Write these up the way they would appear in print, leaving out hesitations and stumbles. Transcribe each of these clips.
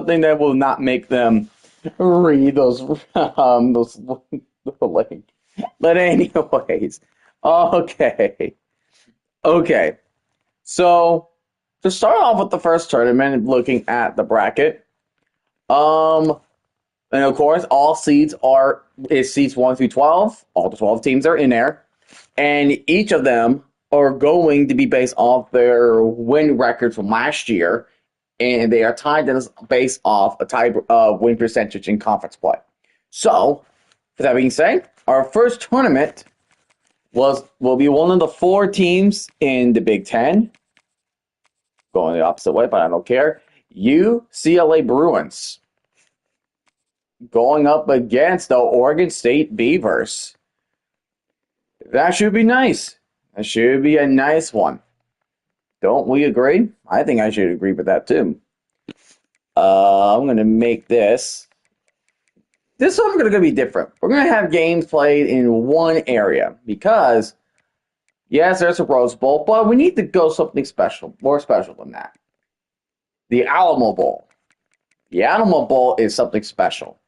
something that will not make them read those link. But anyways, okay, okay. So to start off with the first tournament, looking at the bracket, um, and of course, all seeds is seeds 1 through 12. All the 12 teams are in there, and each of them are going to be based off their win record from last year, and they are tied based off a win percentage in conference play. So, with that being said, our first tournament will be one of the 4 teams in the Big Ten. Going the opposite way, but I don't care. UCLA Bruins going up against the Oregon State Beavers. That should be nice. That should be a nice one. Don't we agree? I think I should agree with that too. I'm going to make this. This one's going to be different. We're going to have games played in one area because, yes, there's a Rose Bowl, but we need to go something special, more special than that. The Alamo Bowl. The Alamo Bowl is something special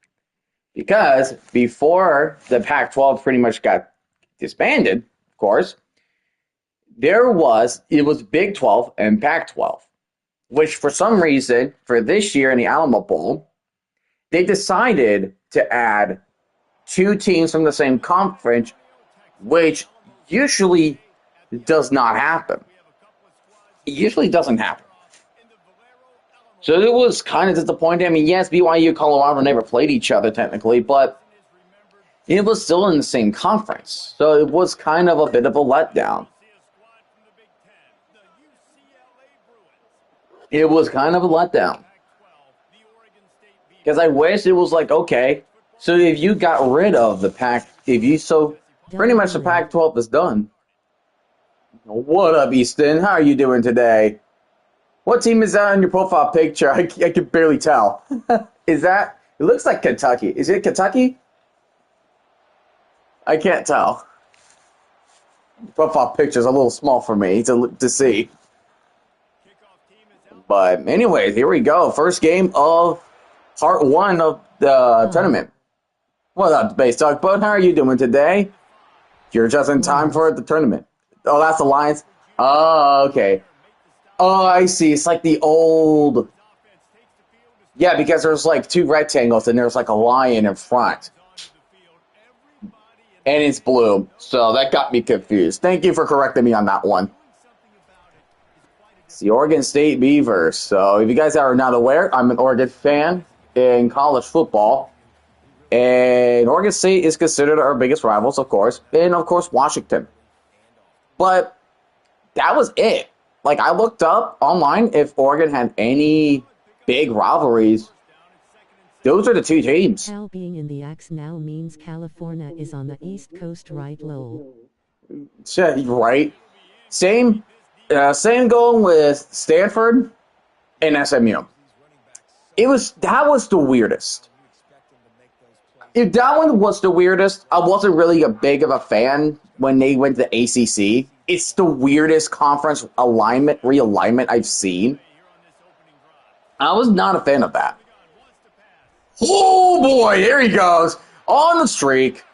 because before the Pac-12 pretty much got disbanded, of course, it was Big 12 and Pac-12, which for some reason, for this year in the Alamo Bowl, they decided to add 2 teams from the same conference, which usually does not happen. It usually doesn't happen. So it was kind of disappointing. I mean, yes, BYU and Colorado never played each other technically, but it was still in the same conference. So it was kind of a bit of a letdown. It was kind of a letdown. Because I wish it was like, okay, so if you got rid of the Pac, if you pretty much the Pac-12 is done. What up, Easton? How are you doing today? What team is that on your profile picture? I can barely tell. Is that? It looks like Kentucky. Is it Kentucky? I can't tell. Profile picture's a little small for me to see. But anyways, here we go. First game of part 1 of the tournament. What up, Base Tugboat? How are you doing today? You're just in time for the tournament. Oh, that's the Lions? Oh, okay. Oh, I see. It's like the old... Yeah, because there's like 2 rectangles and there's like a lion in front. And it's blue. So that got me confused. Thank you for correcting me on that one. It's the Oregon State Beavers. So if you guys are not aware, I'm an Oregon fan in college football. And Oregon State is considered our biggest rivals, of course. And, of course, Washington. But that was it. Like, I looked up online if Oregon had any big rivalries. Those are the 2 teams. Cal being in the X now means California is on the East Coast, right? Lol. Right. Same going with Stanford and SMU. That was the weirdest. If that one was the weirdest, I wasn't really a big of a fan when they went to the ACC. It's the weirdest conference realignment I've seen. I was not a fan of that. Oh boy, here he goes. On the streak.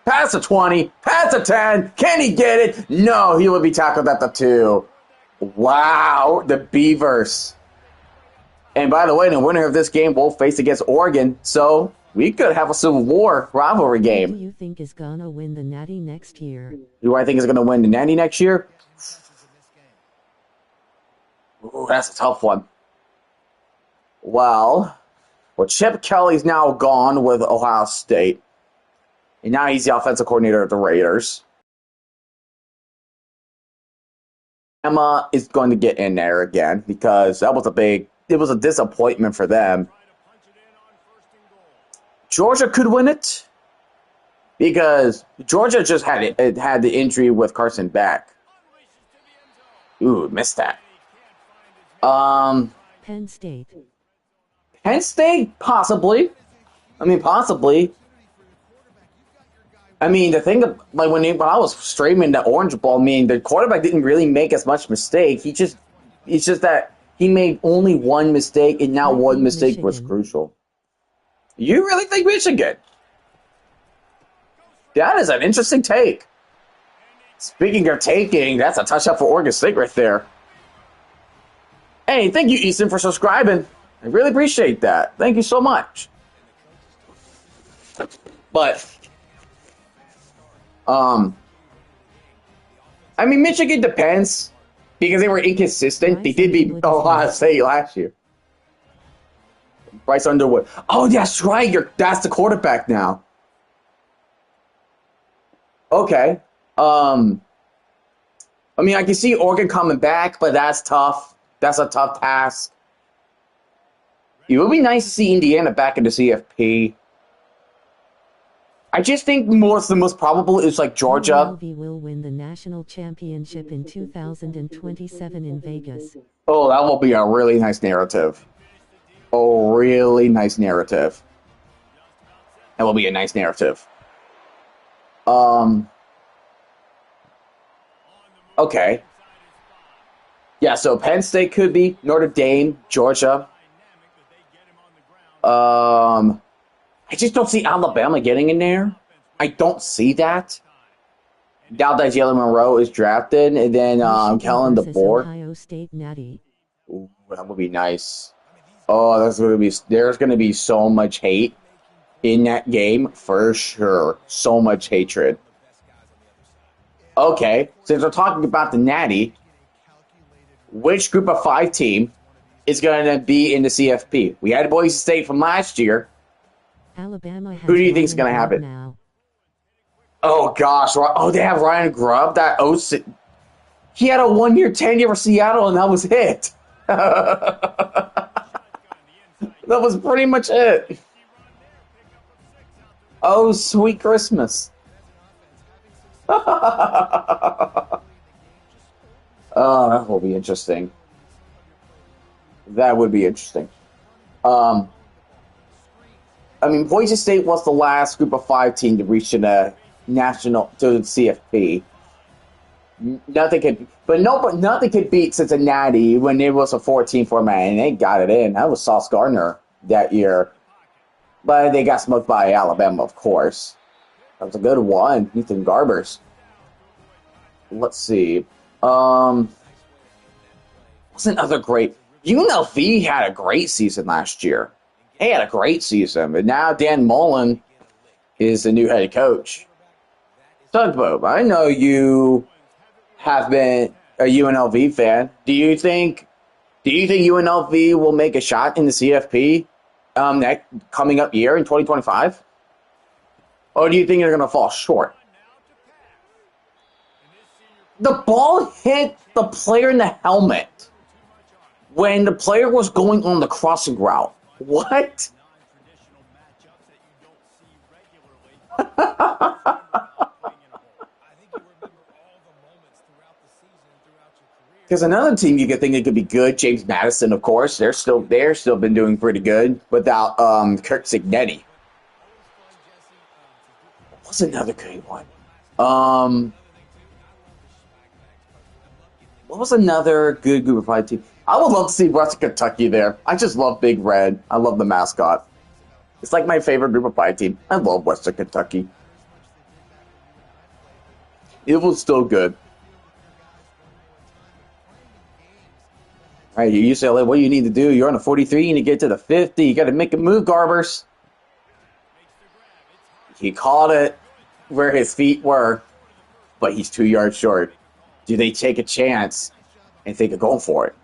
Past the 20, past the 10. Can he get it? No, he will be tackled at the 2. Wow, the Beavers. And by the way, the winner of this game will face against Oregon, so we could have a Civil War rivalry game. Who do you think is gonna win the Natty next year? Who I think is going to win the Natty next year? Ooh, that's a tough one. Well, Chip Kelly's now gone with Ohio State. And now he's the offensive coordinator of the Raiders. Emma is going to get in there again because it was a disappointment for them. Georgia could win it because Georgia just had the injury with Carson Beck. Ooh, missed that. Penn State. Penn State, possibly. Possibly. The thing, like when I was streaming the Orange Bowl, the quarterback didn't really make as much mistake. It's just that he made only one mistake, and now one mistake was crucial. You really think Michigan? That is an interesting take. Speaking of taking, that's a touchdown for Oregon State right there. Hey, thank you, Easton, for subscribing. I really appreciate that. Thank you so much. But, Michigan depends because they were inconsistent. They did beat Ohio State last year. Bryce Underwood. Oh, that's right. That's the quarterback now. Okay. I can see Oregon coming back, but that's tough. That's a tough task. It would be nice to see Indiana back in the CFP. I just think the most probable is like Georgia. UNLV will win the national championship in 2027 in Vegas. Oh, that will be a really nice narrative. Oh, really nice narrative. That will be a nice narrative. Okay. Yeah, so Penn State could be, Notre Dame, Georgia. I just don't see Alabama getting in there. I don't see that. Now that Jalen Monroe is drafted, and then Kellen DeBoer. Ohio State Natty. Ooh, that would be nice. Oh, there's gonna be so much hate in that game for sure. So much hatred. Okay, since we're talking about the Natty, which group of 5 team is going to be in the CFP? We had Boise State from last year. Alabama has Who do you think is going to happen? Now. Oh, gosh. Oh, they have Ryan Grubb. That OC. He had a 1-year tenure with Seattle, and that was it. That was pretty much it. Oh, sweet Christmas. Oh, that will be interesting. That would be interesting. Um, I mean, Boise State was the last Group of Five team to reach the national to the CFP. Nothing could, but nothing could beat Cincinnati when it was a 14 format, and they got it in. That was Sauce Gardner that year, but they got smoked by Alabama, of course. That was a good one, Ethan Garbers. Let's see. What's another great? UNLV had a great season last year. They had a great season, but now Dan Mullen is the new head coach. Tugboat, I know you have been a UNLV fan. Do you think UNLV will make a shot in the CFP that coming up year in 2025? Or do you think they're going to fall short? The ball hit the player in the helmet when the player was going on the crossing route. What? Because another team you could think it could be good, James Madison, of course. They're still been doing pretty good without Kirk Cignetti. What's another good one? What was another good Group of Five team? I would love to see Western Kentucky there. I just love Big Red. I love the mascot. It's like my favorite Group of Five team. I love Western Kentucky. It was still good. All right, you UCLA, what do you need to do? You're on a 43, you need to get to the 50. You got to make a move, Garbers. He caught it where his feet were, but he's 2 yards short. Do they take a chance and think of going for it?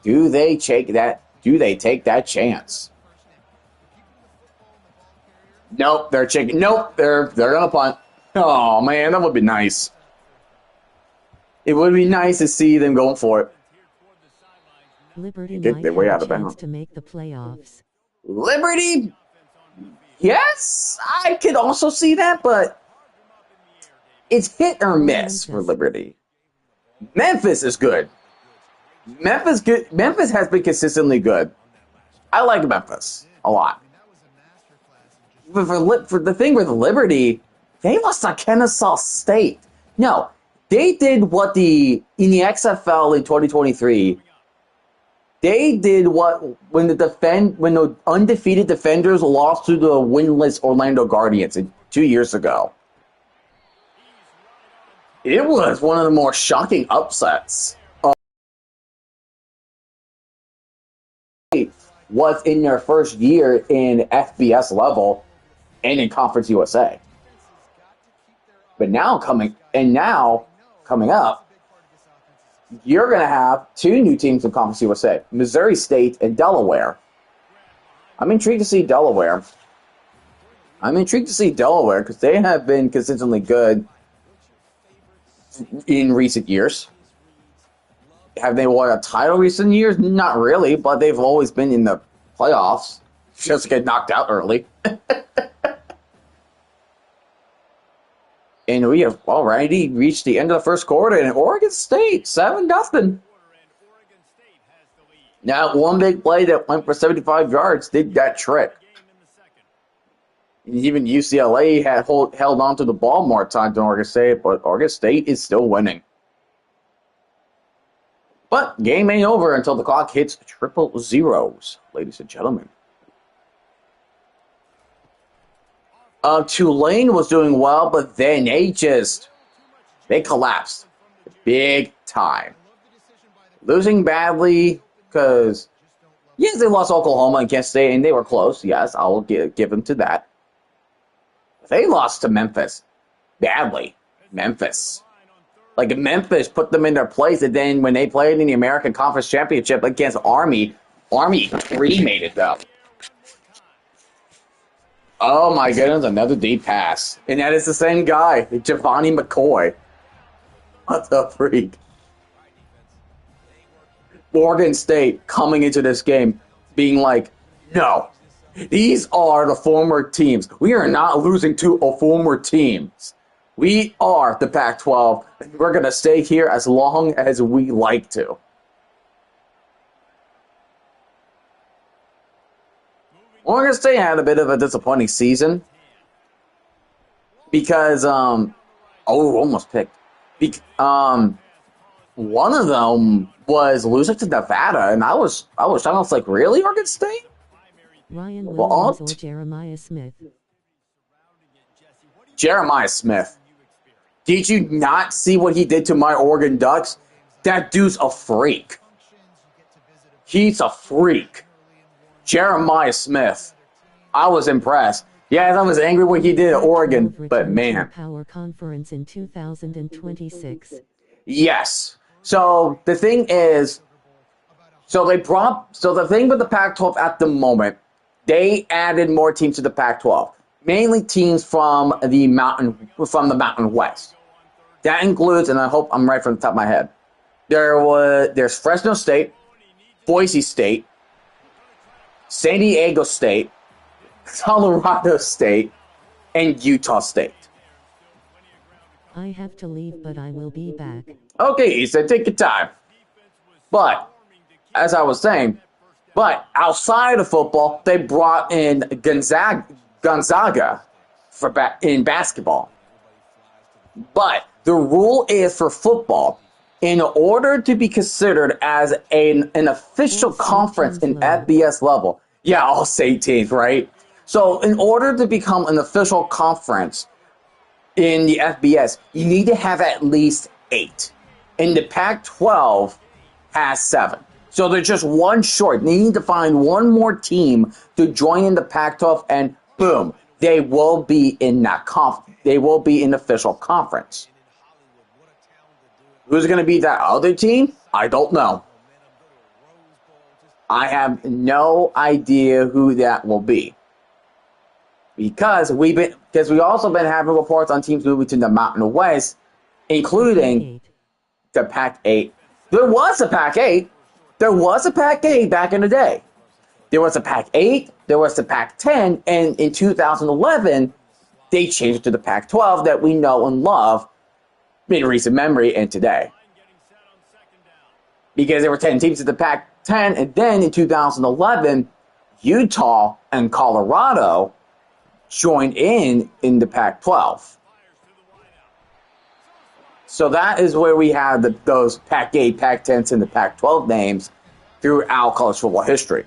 Do they take that chance? Nope, they're checking. Nope, they're gonna punt. Oh man, that would be nice. It would be nice to see them going for it. Liberty might They're way have out a of chance bounds. to make the playoffs. Liberty, yes, I could also see that, but it's hit or miss for Liberty. Memphis is good. Memphis has been consistently good. I like Memphis a lot. But for the thing with Liberty, they lost to Kennesaw State. No, they did what in the XFL in 2023. They did what when the undefeated defenders lost to the winless Orlando Guardians 2 years ago. It was one of the more shocking upsets. Was in their first year in FBS level and in Conference USA. But now coming up, you're going to have two new teams in Conference USA, Missouri State and Delaware. I'm intrigued to see Delaware. Because they have been consistently good in recent years. Have they won a title recent years? Not really, but they've always been in the playoffs. Just get knocked out early. And we have already reached the end of the first quarter, and Oregon State 7-0. Now, one big play that went for 75 yards did that trick. And even UCLA had held on to the ball more times than Oregon State, but Oregon State is still winning. But game ain't over until the clock hits triple zeros, ladies and gentlemen. Tulane was doing well, but then they collapsed big time. Losing badly because, yes, they lost Oklahoma and Kent State, and they were close. Yes, I will give them to that. They lost to Memphis badly. Memphis put them in their place, and then when they played in the American Conference Championship against Army 3 made it though. Oh my goodness, another deep pass. And that is the same guy, Giovanni McCoy. What the freak. Oregon State coming into this game being like, no, these are the former teams. We are not losing to a former teams. We are the Pac-12, and we're going to stay here as long as we like to. Oregon State had a bit of a disappointing season because, almost picked. One of them was losing to Nevada, and I was shocked. I was like, really, Oregon State? Ryan Williams or Jeremiah Smith? Jeremiah Smith. Did you not see what he did to my Oregon Ducks? That dude's a freak. He's a freak. Jeremiah Smith. I was impressed. Yeah, I was angry when he did at Oregon, but man. Power Conference in 2026. Yes. So the thing is, the thing with the Pac-12 at the moment, they added more teams to the Pac-12, mainly teams from the Mountain West. That includes, and I hope I'm right from the top of my head, there's Fresno State, Boise State, San Diego State, Colorado State, and Utah State. I have to leave, but I will be back. Okay, he said take your time. But, as I was saying, outside of football, they brought in Gonzaga in basketball. But the rule is for football, in order to be considered as an official conference in FBS level, yeah, all state teams, right? So in order to become an official conference in the FBS, you need to have at least 8. And the Pac-12 has 7. So they're just one short. They need to find one more team to join in the Pac-12, and boom, they will be in that They will be in the official conference. Who's going to be that other team? I don't know. I have no idea who that will be. Because we've also been having reports on teams moving to the Mountain West, including the Pac-8. There was a Pac-8. There was a Pac-8 back in the day. There was a Pac-8. There was the Pac-10. And in 2011, they changed it to the Pac-12 that we know and love in recent memory and today. Because there were 10 teams at the Pac-10. And then in 2011, Utah and Colorado joined in the Pac-12. So that is where we have those Pac-8, Pac-10s, and the Pac-12 names throughout college football history.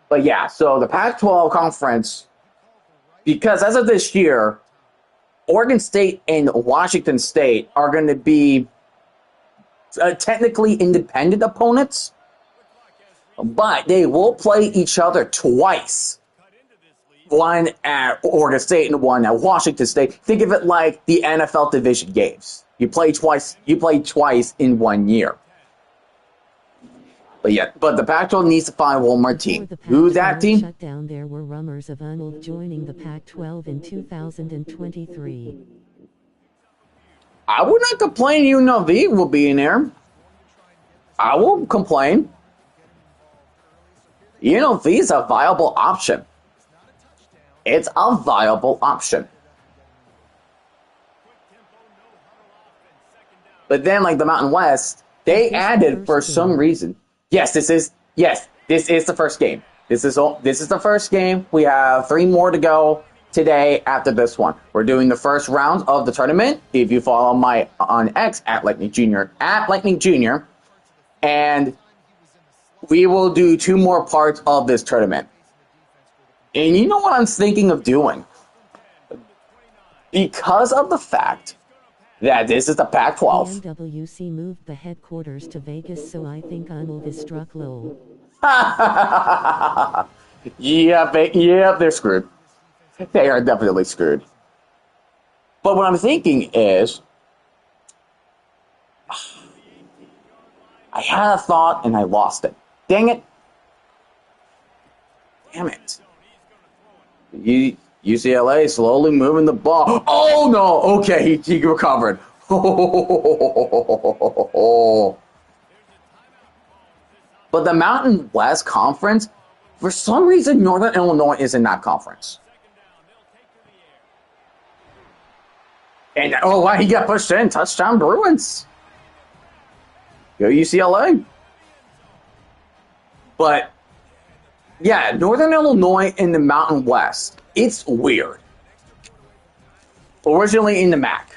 But yeah, so the Pac-12 conference, because as of this year, Oregon State and Washington State are going to be technically independent opponents, but they will play each other twice. One at Oregon State and one at Washington State. Think of it like the NFL division games. You play twice in 1 year. But the Pac-12 needs to find one more team. Who's that team? Shut down, there were rumors of Arnold joining the Pac-12 in 2023. I would not complain. UNLV will be in there. I won't complain. UNLV is a viable option. It's a viable option. But then, like the Mountain West, they added for some reason. Yes, this is the first game. This is the first game. We have 3 more to go today after this one. We're doing the first round of the tournament. If you follow on X at Lightning Jr., and we will do 2 more parts of this tournament. And you know what I'm thinking of doing? Because of the fact that this is the Pac-12. The NWC moved the headquarters to Vegas, so I think Arnold is struck low. Yeah, they're screwed. They are definitely screwed. But what I'm thinking is, I had a thought and I lost it. Dang it. Damn it. UCLA slowly moving the ball. Oh no! Okay, he recovered. But the Mountain West Conference, for some reason, Northern Illinois is in that conference. And oh wow, he got pushed in. Touchdown Bruins. Go UCLA. But yeah, Northern Illinois in the Mountain West. It's weird. Originally in the MAC.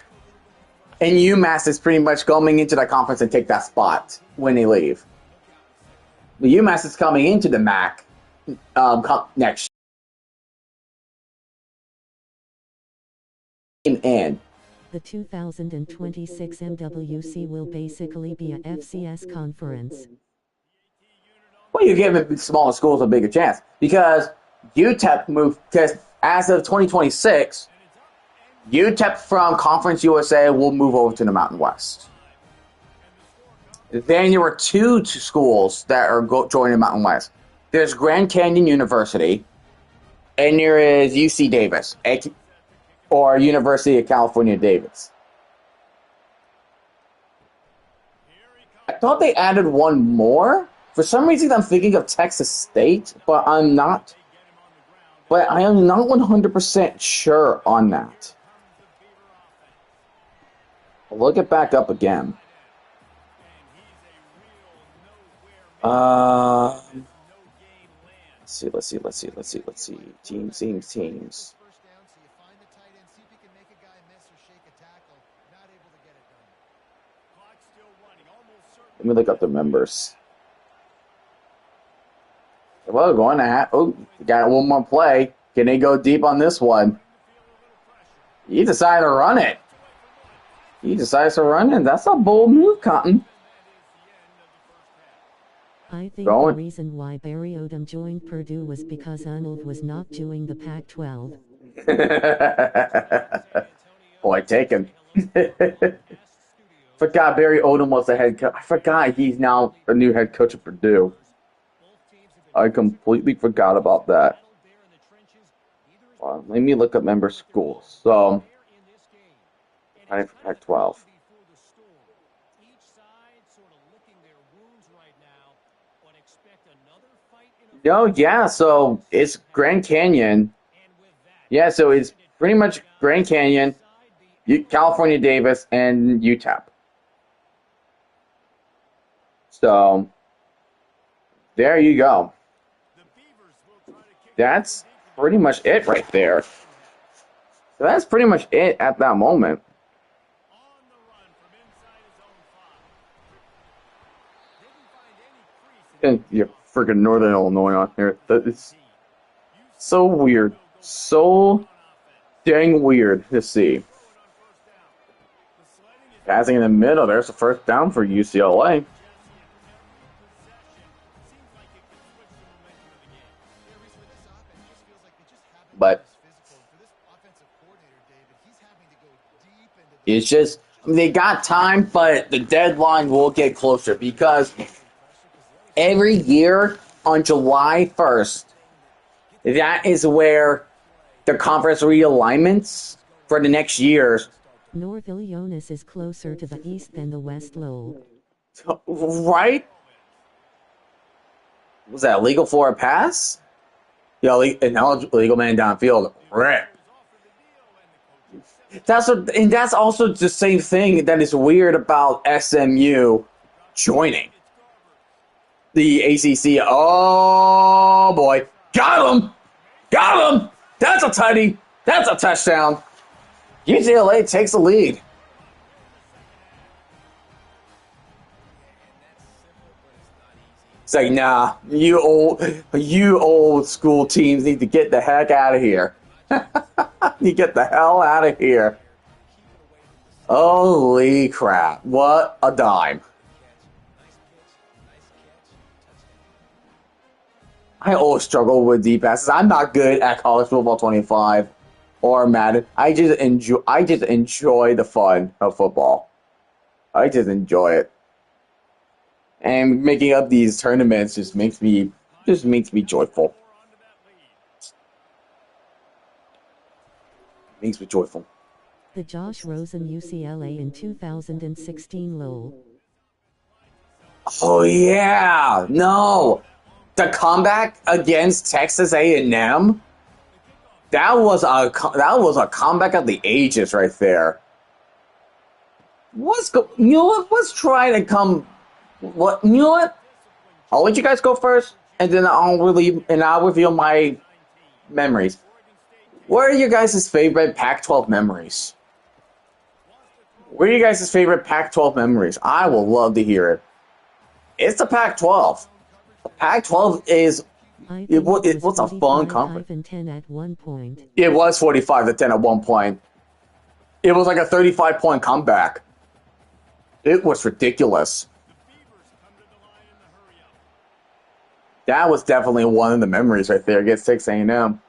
And UMass is pretty much going into that conference and take that spot when they leave. But UMass is coming into the MAC next year. And The 2026 MWC will basically be a FCS conference. well, you're giving smaller schools a bigger chance because UTEP moved, because as of 2026, UTEP from Conference USA will move over to the Mountain West. Then there were two schools that are joining Mountain West. There's Grand Canyon University, and there is UC Davis, or University of California, Davis. I thought they added one more. For some reason, I'm thinking of Texas State, but I'm not. But I am not 100% sure on that. I'll look it back up again. Let's see. Teams. Let me look up the members. Well, going to have. Oh, got one more play. Can they go deep on this one? He decided to run it. He decides to run it. That's a bold move, Cotton. I think the reason why Barry Odom joined Purdue was because Arnold was not doing the Pac-12. Boy, take him. Forgot Barry Odom was the head coach. I forgot he's now a new head coach at Purdue. I completely forgot about that. Let me look up member schools. So, I for Pac-12. No, yeah, so it's Grand Canyon. Yeah, so it's pretty much Grand Canyon, California Davis, and UTEP. So, there you go. That's pretty much it right there. So that's pretty much it at that moment. And you're freaking Northern Illinois on here. That is so weird. So dang weird to see. Passing in the middle, there's the first down for UCLA. But it's just, I mean, they got time, but the deadline will get closer because every year on July 1st, that is where the conference realignments for the next years. North Illinois is closer to the east than the West Lowell. Right? Was that illegal for a pass? Yeah, illegal man downfield. Rip. That's also the same thing that is weird about SMU joining the ACC. Oh boy, got him! That's a tutty. That's a touchdown. UCLA takes the lead. It's like, nah, you old school teams need to get the heck out of here. You get the hell out of here. Holy crap. What a dime. I always struggle with deep passes. I'm not good at college football 25 or Madden. I just enjoy the fun of football. I just enjoy it. And making up these tournaments just makes me joyful. Makes me joyful. The Josh Rosen UCLA in 2016 Lowell. Oh yeah, no, the comeback against Texas A&M. That was a comeback of the ages right there. let's go. You know what? Let's try to come. What? You know what? I'll let you guys go first, and then I'll reveal my memories. What are your guys' favorite Pac-12 memories? What are you guys' favorite Pac-12 memories? I will love to hear it. It's the Pac-12. The Pac-12 is it was a fun conference. 10 at one point. It was 45-10 at one point. It was like a 35-point comeback. It was ridiculous. That was definitely one of the memories right there against 6 A&M.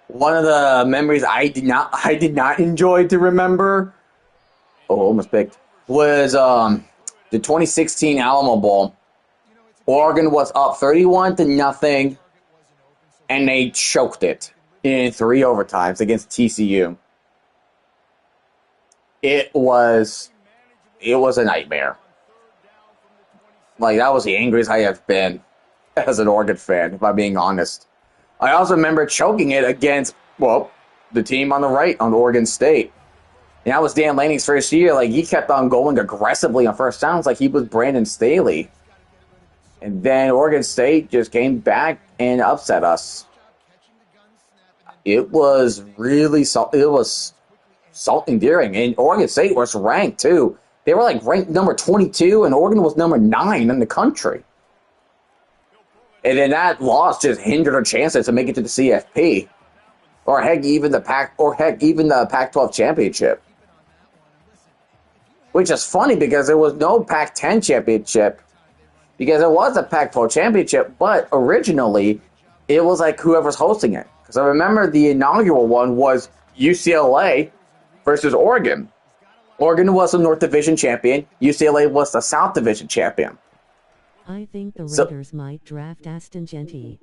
One of the memories I did not enjoy to remember. Oh, almost picked. Was the 2016 Alamo Bowl. Oregon was up 31-0, and they choked it in 3 overtimes against TCU. It was a nightmare. Like, that was the angriest I have been as an Oregon fan, if I'm being honest. I also remember choking it against, well, the team on the right, on Oregon State. And that was Dan Lanning's first year. Like, he kept on going aggressively on first downs like he was Brandon Staley. And then Oregon State just came back and upset us. It was really salt endearing. And Oregon State was ranked, too. They were, like, ranked number 22, and Oregon was number 9 in the country. And then that loss just hindered our chances to make it to the CFP. Or heck, even the Pac-12 championship. Which is funny because there was no Pac-10 championship. Because it was a Pac-12 championship, but originally it was like whoever's hosting it. Because I remember the inaugural one was UCLA versus Oregon. Oregon was the North Division champion. UCLA was the South Division champion. I think the Raiders might draft Aston Genty.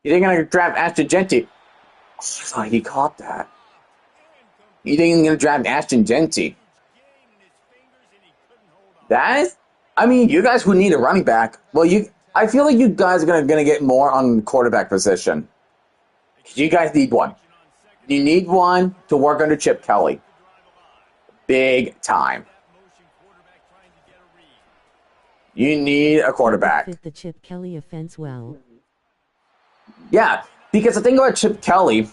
You think they're going to draft Aston Genty? Oh, I thought he caught that. You think they're going to draft Aston Genty? That is... I mean, you guys would need a running back. Well, I feel like you guys are going to get more on the quarterback position. You guys need one. You need one to work under Chip Kelly. Big time. You need a quarterback. Fit the Chip Kelly offense well. Yeah, because the thing about Chip Kelly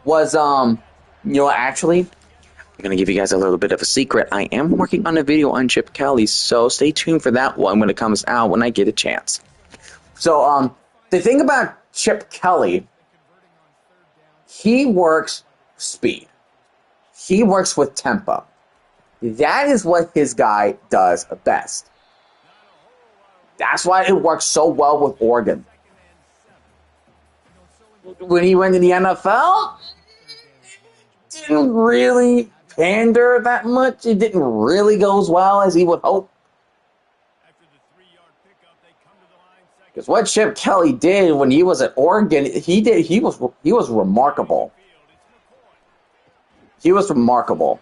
was, actually, I'm going to give you guys a little bit of a secret. I am working on a video on Chip Kelly, so stay tuned for that one when it comes out when I get a chance. So, the thing about Chip Kelly, he works speed. He works with tempo. That is what his guy does best. That's why it works so well with Oregon. When he went to the NFL, it didn't really pander that much. It didn't really go as well as he would hope. Because what Chip Kelly did when he was at Oregon, he was remarkable. He was remarkable.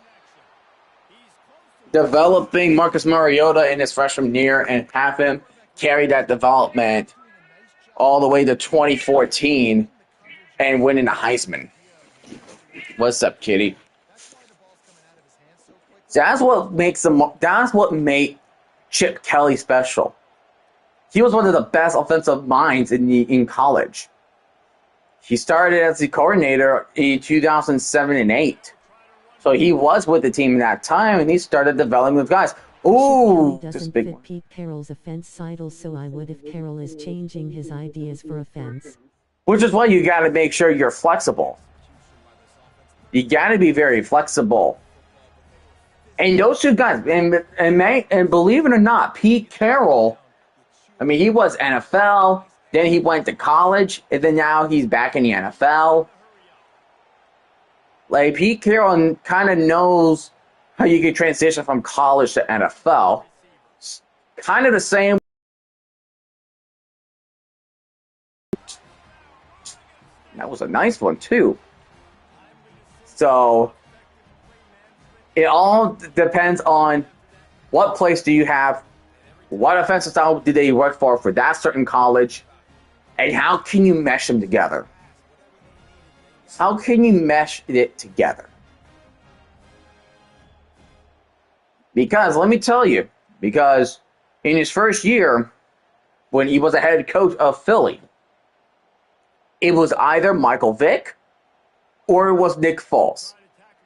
Developing Marcus Mariota in his freshman year and have him carry that development all the way to 2014 and winning the Heisman. What's up, kitty? That's what made Chip Kelly special. He was one of the best offensive minds in college. He started as the coordinator in 2007 and 8. So he was with the team at that time, and he started developing with guys. Ooh, this big one. Pete Carroll's offense cycle, so I would if Carroll is changing his ideas for offense. Which is why you got to make sure you're flexible. You got to be very flexible. And those two guys, and believe it or not, Pete Carroll, I mean, he was NFL, then he went to college, and then now he's back in the NFL. Like, Pete Carroll kind of knows how you can transition from college to NFL. It's kind of the same. That was a nice one, too. So, it all depends on what place do you have, what offensive style did they work for that certain college, and how can you mesh them together? How can you mesh it together? Because let me tell you, because in his first year, when he was the head coach of Philly, it was either Michael Vick or it was Nick Foles.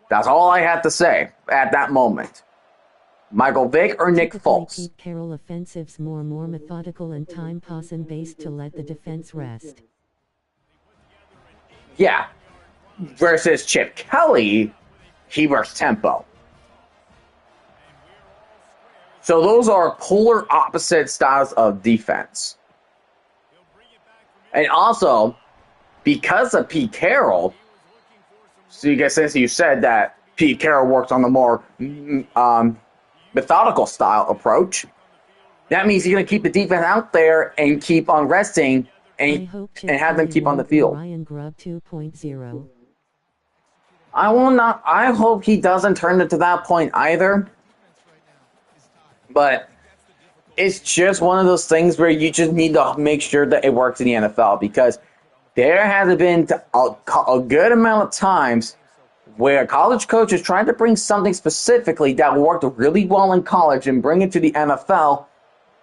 That's all I had to say at that moment. Michael Vick or Nick Typically, Foles. Pete Carroll offensives more methodical and time passing based to let the defense rest. Yeah. Versus Chip Kelly, he works tempo. So those are polar opposite styles of defense. And also, because of Pete Carroll, so you guys, since you said that Pete Carroll works on the more methodical style approach, that means he's going to keep the defense out there and keep on resting and have them keep on the field. Ryan Grubb 2.0. I hope he doesn't turn it to that point either. But it's just one of those things where you just need to make sure that it works in the NFL, because there has been a good amount of times where college coaches tried to bring something specifically that worked really well in college and bring it to the NFL,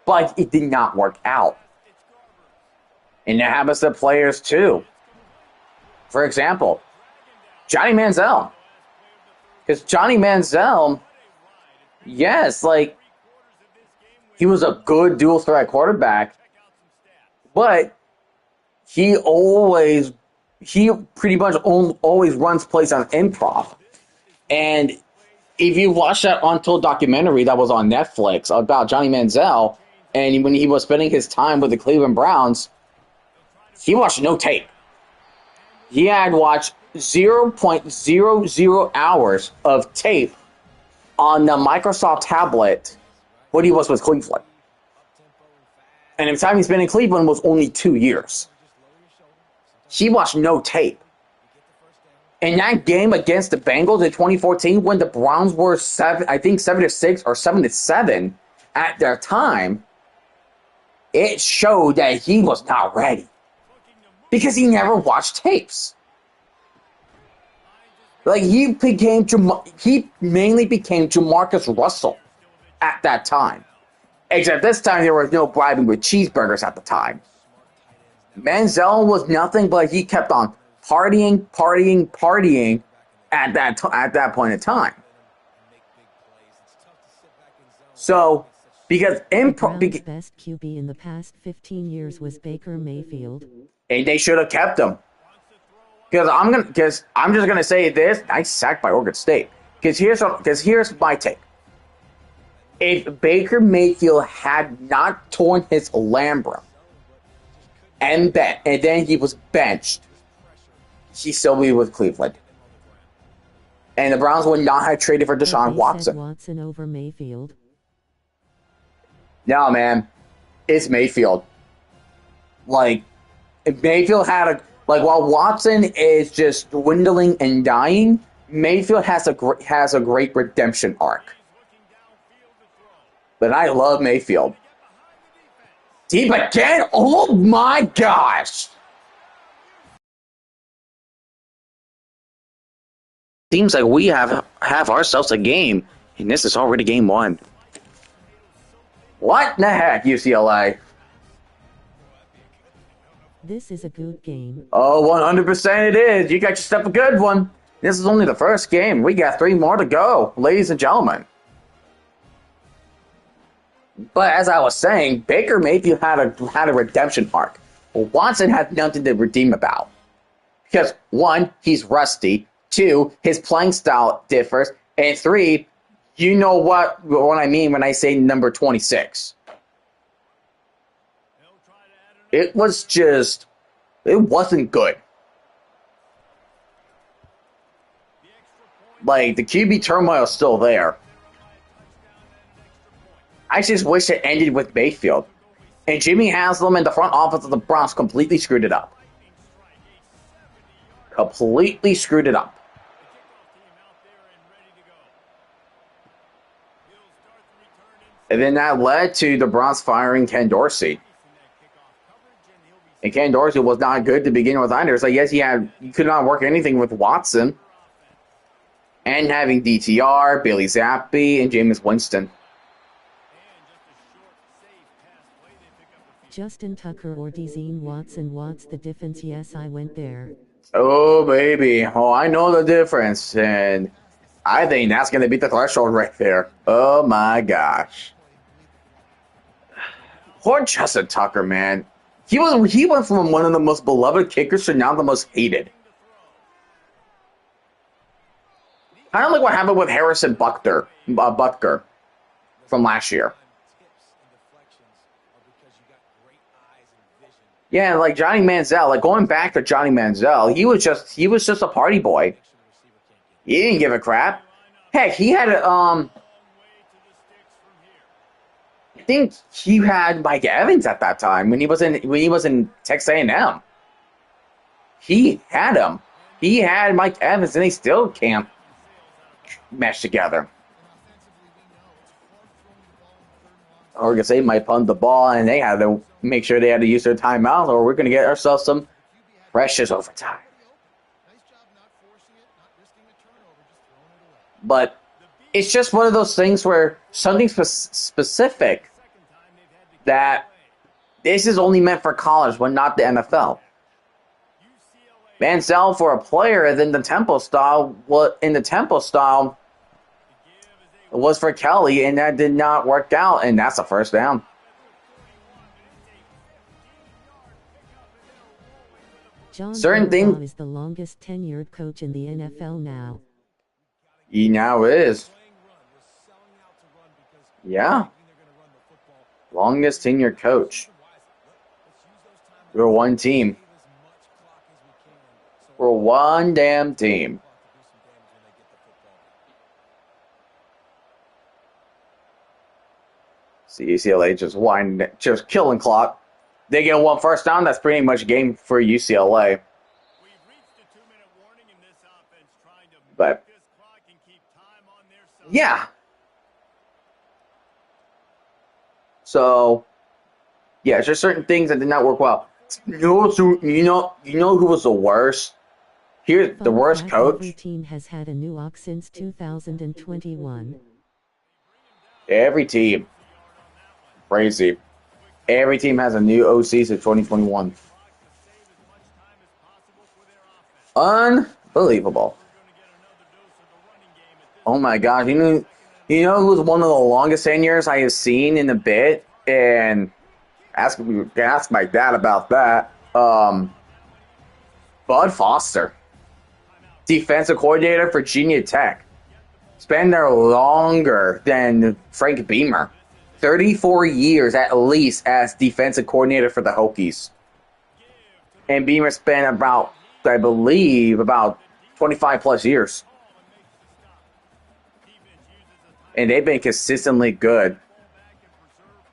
but it did not work out. And that happens to players too. For example, Johnny Manziel. Because Johnny Manziel, yes, like, he was a good dual threat quarterback, but he pretty much always runs plays on improv. And if you watch that Untold documentary that was on Netflix about Johnny Manziel, and when he was spending his time with the Cleveland Browns, he watched no tape. He had watched 0.00 hours of tape on the Microsoft tablet when he was with Cleveland. And the time he spent in Cleveland was only 2 years. He watched no tape. In that game against the Bengals in 2014, when the Browns were 7-6 or 7-7 at their time, it showed that he was not ready. Because he never watched tapes. Like, he mainly became Jamarcus Russell at that time. Except this time there was no bribing with cheeseburgers at the time. Manziel was nothing but he kept on partying at that point in time. So, because the Browns' best QB in the past 15 years was Baker Mayfield, and they should have kept him. Because I'm just gonna say this: nice sack by Oregon State. Because here's my take. If Baker Mayfield had not torn his labrum and then he was benched, he still be with Cleveland. And the Browns would not have traded for Deshaun Watson. Watson over Mayfield. No, man. It's Mayfield. Like, if Mayfield while Watson is just dwindling and dying, Mayfield has a great redemption arc. But I love Mayfield. Deep again? Oh my gosh! Seems like we have ourselves a game, and this is already game 1. What the heck, UCLA? This is a good game. Oh, 100% it is. You got yourself a good one. This is only the first game. We got 3 more to go, ladies and gentlemen. But as I was saying, Baker Mayfield had a redemption arc. Well, Watson had nothing to redeem about. Because 1, he's rusty. 2, his playing style differs. And 3, you know what I mean when I say number 26. It wasn't good. Like, the QB turmoil is still there. I just wish it ended with Mayfield. And Jimmy Haslam and the front office of the Browns completely screwed it up. Completely screwed it up. And then that led to the Browns firing Ken Dorsey. And Ken Dorsey was not good to begin with either. So yes, he could not work anything with Watson. And having DTR, Bailey Zappi, and Jameis Winston. Justin Tucker or Dezeen Watson. What's the difference? Yes, I went there. Oh, baby. Oh, I know the difference. And I think that's going to beat the threshold right there. Oh, my gosh. Poor Justin Tucker, man. He went from one of the most beloved kickers to now the most hated. Kind of like what happened with Harrison Butker from last year. Yeah, like Johnny Manziel, like going back to Johnny Manziel, he was just a party boy. He didn't give a crap. Heck, he had I think he had Mike Evans at that time when he was in Texas A&M. He had him. He had Mike Evans, and they still can't mesh together. Oregon State might punt the ball, and they had to make sure they had to use their timeout, or we're going to get ourselves some precious overtime. But it's just one of those things where something specific that this is only meant for college, but not the NFL. Manziel for a player, and then the tempo style. Well, in the tempo style was for Kelly, and that did not work out, and that's a first down. John Harbaugh is the longest tenured coach in the NFL now. He now is. Yeah. Longest tenured coach. We're one team. We're one damn team. See UCLA just killing clock. They get one first down. That's pretty much game for UCLA. But yeah. So yeah, it's just certain things that did not work well. You know who was the worst? Here's the worst coach. Every team has had a new OC since 2021. Every team. Crazy. Every team has a new OC since 2021. Unbelievable. Oh my gosh. You know who's one of the longest tenures I have seen in a bit? And ask my dad about that. Bud Foster. Defensive coordinator for Virginia Tech. Spent there longer than Frank Beamer. 34 years at least as defensive coordinator for the Hokies. And Beamer spent about 25 plus years. And they've been consistently good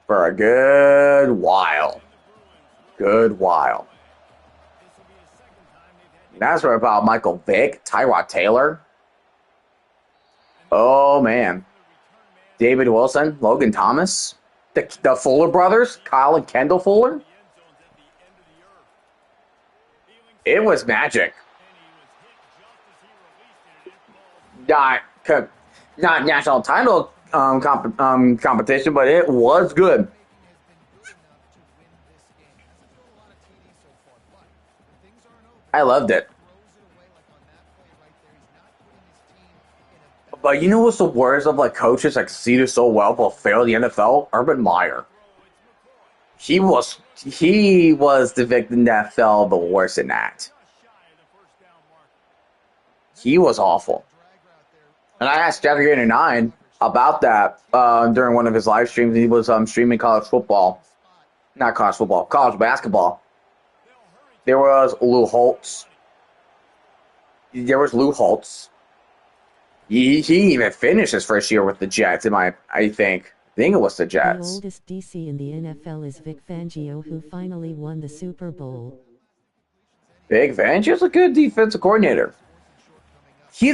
for a good while. Good while. That's what about Michael Vick, Tyrod Taylor. Oh, man. David Wilson, Logan Thomas, the Fuller brothers, Kyle and Kendall Fuller. It was magic. Not national title competition, but it was good. I loved it. But you know what's the worst of like coaches that succeeded so well but failed the NFL? Urban Meyer. He was the victim that fell the worst in that. He was awful. And I asked Jeffrey 89 about that during one of his live streams. He was streaming college football. Not college football, college basketball. There was Lou Holtz. He even finished his first year with the Jets. I think it was the Jets. The oldest DC in the NFL is Vic Fangio, who finally won the Super Bowl. Vic Fangio's a good defensive coordinator. He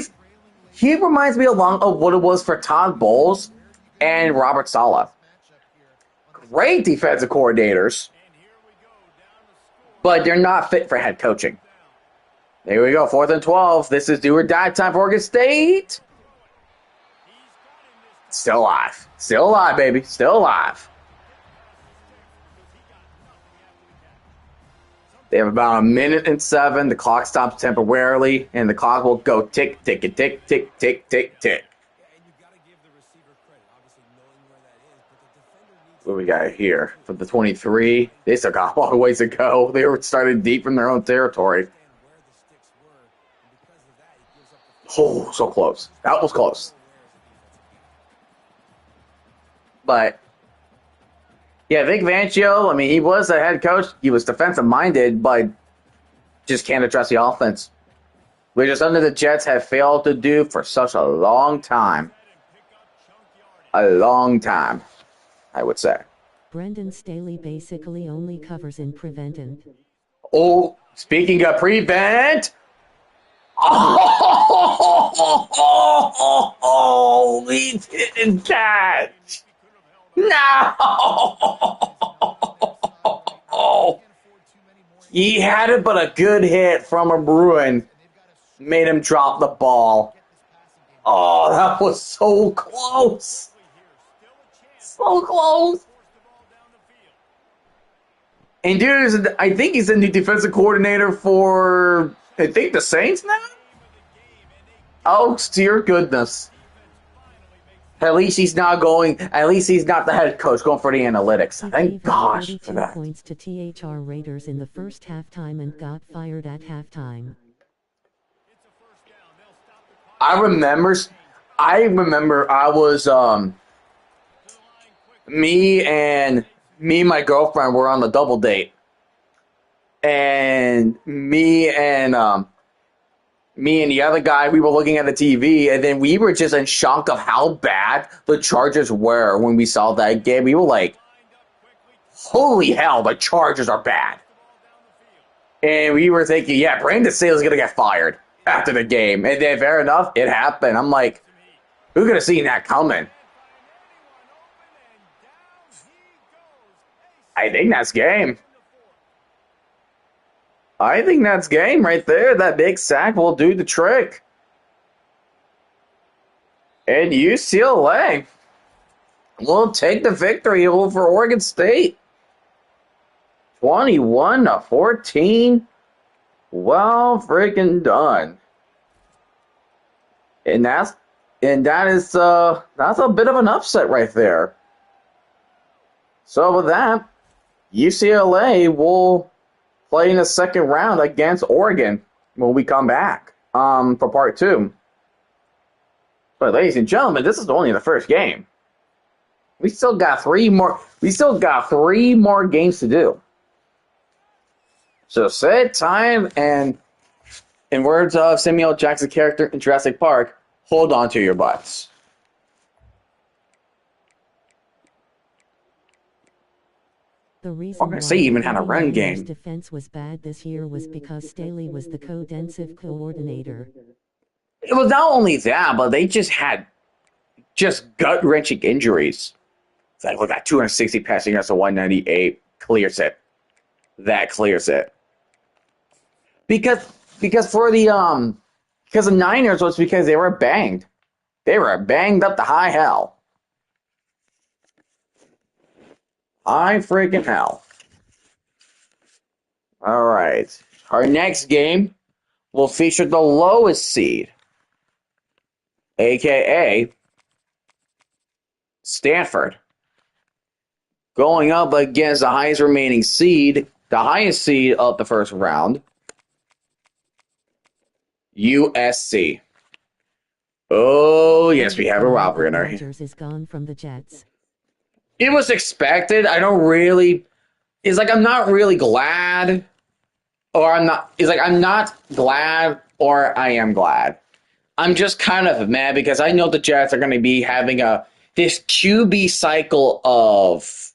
reminds me a lot of what it was for Todd Bowles and Robert Saleh. Great defensive coordinators, but they're not fit for head coaching. There we go, 4th and 12. This is do or die time for Oregon State. Still alive. Still alive, baby. Still alive. They have about 1:07. The clock stops temporarily, and the clock will go tick, tick, tick, tick, tick, tick, tick, tick. What do we got here? For the 23, they still got a long ways to go. They were starting deep in their own territory. Oh, so close. That was close. But, yeah, Vic Fangio, I mean, he was a head coach. He was defensive-minded, but just can't address the offense, which is something the Jets have failed to do for such a long time. A long time, I would say. Brendan Staley basically only covers in preventant. Oh, speaking of prevent. Oh, he didn't catch. No. He had it, but a good hit from a Bruin made him drop the ball. Oh, that was so close. So close. And dude, I think he's the new defensive coordinator for, I think, the Saints now? Oh, dear goodness. At least he's not the head coach going for the analytics. He Thank gave gosh 42 for that. points to THR Raiders in the first halftime and got fired at halftime. I remember I was, me and my girlfriend were on the double date. And me and the other guy, we were looking at the TV, and then we were just in shock of how bad the Chargers were when we saw that game. We were like, holy hell, the Chargers are bad. And we were thinking, yeah, Brandon Staley's going to get fired after the game. And then, fair enough, it happened. I'm like, who could have seen that coming? I think that's game. I think that's game right there. That big sack will do the trick. And UCLA will take the victory over Oregon State. 21-14. Well freaking done. And that's a bit of an upset right there. So with that, UCLA will play in the second round against Oregon when we come back for part 2. But ladies and gentlemen, this is only the first game. We still got 3 more. We still got 3 more games to do. So sit time and, in words of Samuel Jackson's character in Jurassic Park, hold on to your butts. The reason why They even had a the run 49ers game. defense was bad this year was because Staley was the co-defensive coordinator. It was not only that, but they just had gut-wrenching injuries. It's like, we got 260 passing yards to 198. Clears it. That clears it. Because the Niners was because they were banged. They were banged up to high hell. High freaking hell. All right. Our next game will feature the lowest seed, a.k.a. Stanford, going up against the highest remaining seed, the highest seed of the first round, USC. Oh, yes, we have a rivalry in our hands. Rodgers is gone from the Jets. It was expected. I'm not really glad, or I'm not glad, or I am glad. I'm just kind of mad because I know the Jets are going to be having this QB cycle of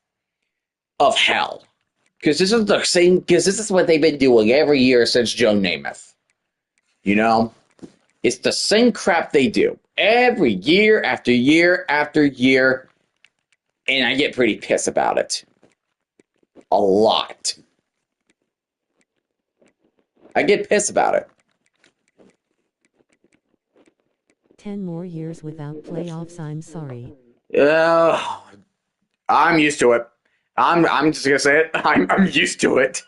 hell. Because this is what they've been doing every year since Joe Namath. You know? It's the same crap they do. Every year after year after year. And I get pretty pissed about it. A lot. I get pissed about it. 10 more years without playoffs, I'm sorry. Uh, I'm used to it. I'm just gonna say it. I'm used to it.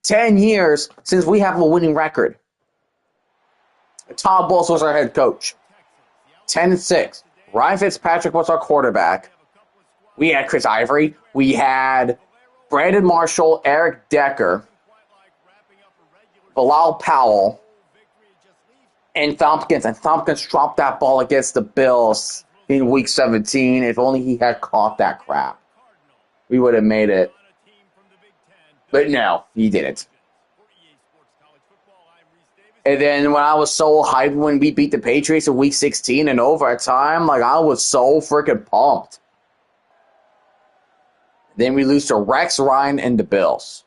10 years since we have a winning record. Todd Bowles was our head coach. 10-6. Ryan Fitzpatrick was our quarterback. We had Chris Ivory. We had Brandon Marshall, Eric Decker, Bilal Powell, and Thompkins. And Thompkins dropped that ball against the Bills in Week 17. If only he had caught that crap, we would have made it. But no, he didn't. And then when I was so hyped when we beat the Patriots in Week 16 in overtime, like I was so freaking pumped. Then we lose to Rex Ryan and the Bills.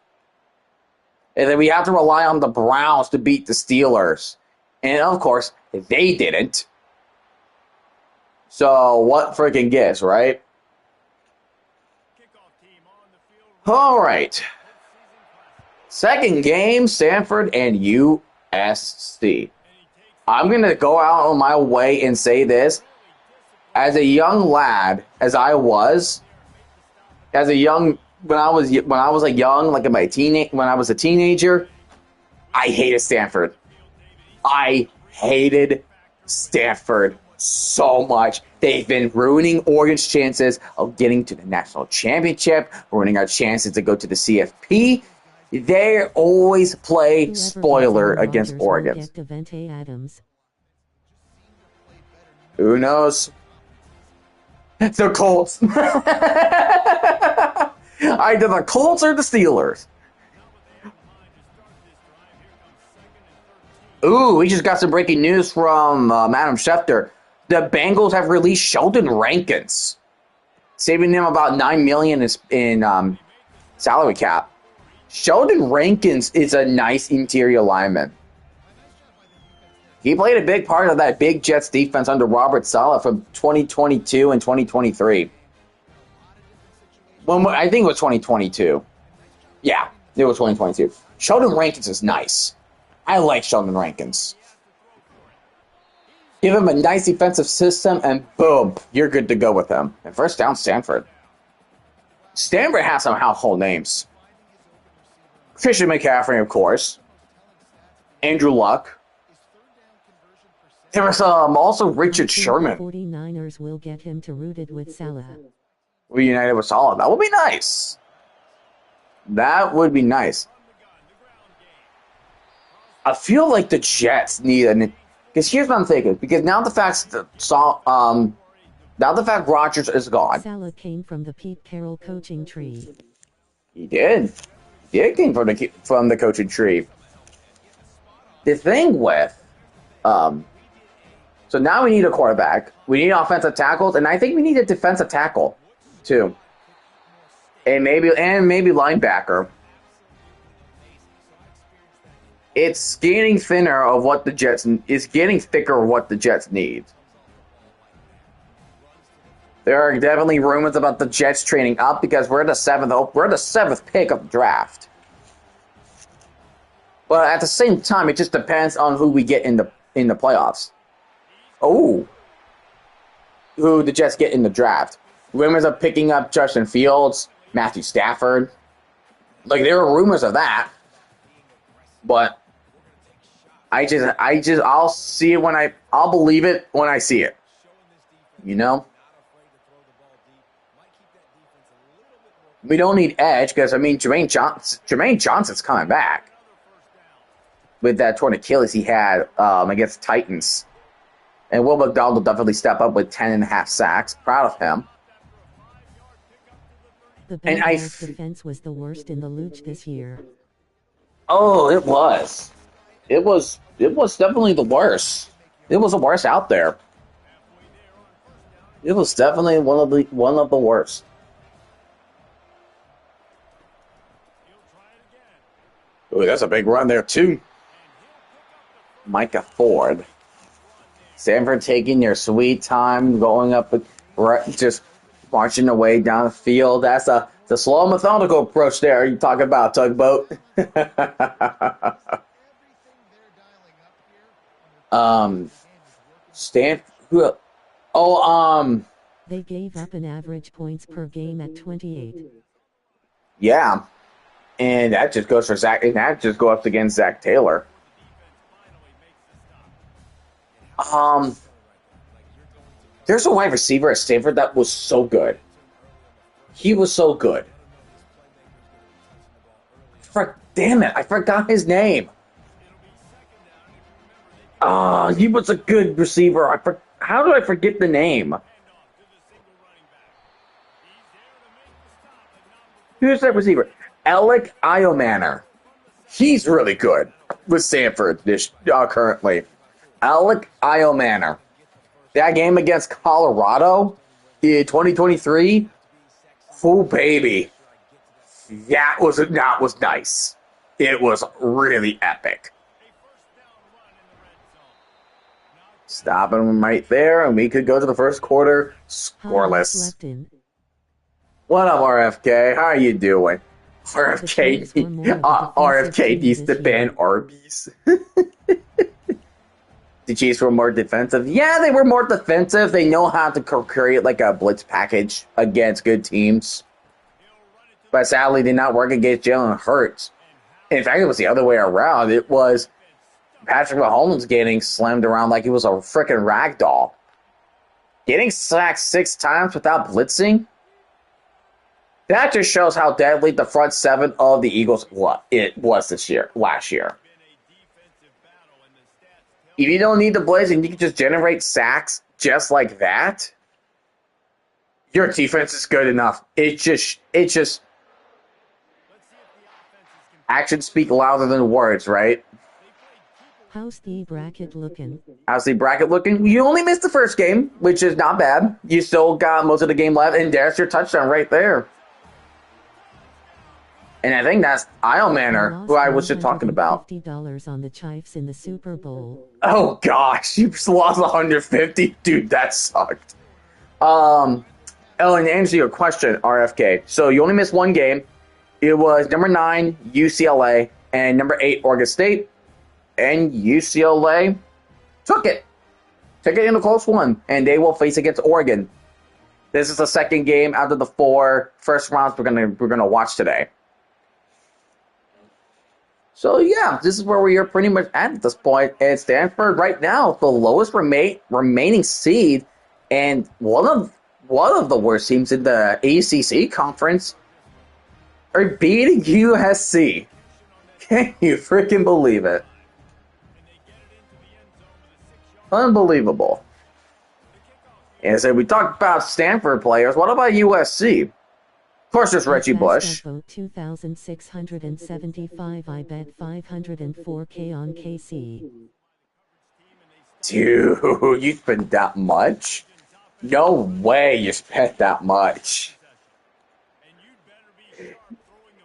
And then we have to rely on the Browns to beat the Steelers. And of course, they didn't. So what freaking gives, right? All right. Second game, Stanford and USC. I'm going to go out on my way and say this. As a young lad, as I was, as a young, when I was like young, like in my when I was a teenager, I hated Stanford. I hated Stanford so much. They've been ruining Oregon's chances of getting to the national championship, ruining our chances to go to the CFP. They always play spoiler against Oregon. Who knows? The Colts. Either the Colts or the Steelers. Ooh, we just got some breaking news from Adam Schefter. The Bengals have released Sheldon Rankins, saving them about $9 million in salary cap. Sheldon Rankins is a nice interior lineman. He played a big part of that big Jets defense under Robert Saleh from 2022 and 2023. Well, I think it was 2022. Yeah, it was 2022. Sheldon Rankins is nice. I like Sheldon Rankins. Give him a nice defensive system, and boom, you're good to go with him. And first down, Stanford. Stanford has some household names. Christian McCaffrey, of course. Andrew Luck. There was also Richard Sherman. 49ers will get him to rooted with Salah. Reunited with Salah. That would be nice. That would be nice. I feel like the Jets need an. Because here's what I'm thinking. Because now the fact Rodgers is gone. Salah came from the Pete Carroll coaching tree. He did. He did came from the coaching tree. The thing with, so now we need a quarterback. We need offensive tackles, and I think we need a defensive tackle too, and maybe linebacker. It's getting thinner of what the Jets is getting thicker of what the Jets need. There are definitely rumors about the Jets trading up because we're the seventh pick of the draft. But at the same time, it just depends on who we get in the playoffs. Oh, who the Jets get in the draft? Rumors of picking up Justin Fields, Matthew Stafford. Like there are rumors of that, but I'll see it I'll believe it when I see it. You know. We don't need edge because Jermaine Johnson's coming back with that torn Achilles he had against Titans, and Will McDonald will definitely step up with 10.5 sacks. Proud of him. The Bengals' defense was the worst in the league this year. Oh, it was. It was definitely the worst. It was the worst out there. It was definitely one of the worst. Oh, that's a big run there, too. Micah Ford. Stanford taking their sweet time, going up, just marching away down the field. That's the slow, methodical approach there you talk about, Tugboat. Um, Stanford. Who? Oh, They gave up an average points per game at 28. yeah, and that just goes for Zach. And that just goes up against Zach Taylor. Um, there's a wide receiver at Stanford that was so good. He was so good. Damn it, I forgot his name. He was a good receiver. How do I forget the name? Who's that receiver? Alec Iomanner. He's really good with Stanford currently. Alec Iomanner. That game against Colorado in 2023. Oh baby, that was nice. It was really epic. Stopping him right there, and we could go to the first quarter scoreless. What up, RFK? How are you doing? RFK needs to ban Arby's. The Chiefs were more defensive. Yeah, they were more defensive. They know how to create like a blitz package against good teams. But sadly, did not work against Jalen Hurts. In fact, it was the other way around. It was Patrick Mahomes getting slammed around like he was a freaking rag doll. Getting sacked 6 times without blitzing? That just shows how deadly the front 7 of the Eagles was last year. If you don't need the blitz and you can just generate sacks just like that, your defense is good enough. It's just actions speak louder than words, right? How's the bracket looking? You only missed the first game, which is not bad. You still got most of the game left, and there's your touchdown right there. And I think that's Iomanner, who I was just talking about. $50 on the Chiefs in the Super Bowl. Oh gosh, you lost 150, dude. That sucked. And to answer your question, RFK. So you only missed one game. It was number 9 UCLA and number 8 Oregon State, and UCLA took it in a close one, and they will face against Oregon. This is the second game out of the 4 first rounds we're gonna watch today. So yeah, this is where we are pretty much at this point. And Stanford right now, the lowest remaining seed, and one of the worst teams in the ACC conference, are beating USC. Can you freaking believe it? Unbelievable. And so we talked about Stanford players. What about USC? Of course, there's Reggie Bush. Vote 2,675. I bet 504K on KC. Dude, you spent that much? No way you spent that much.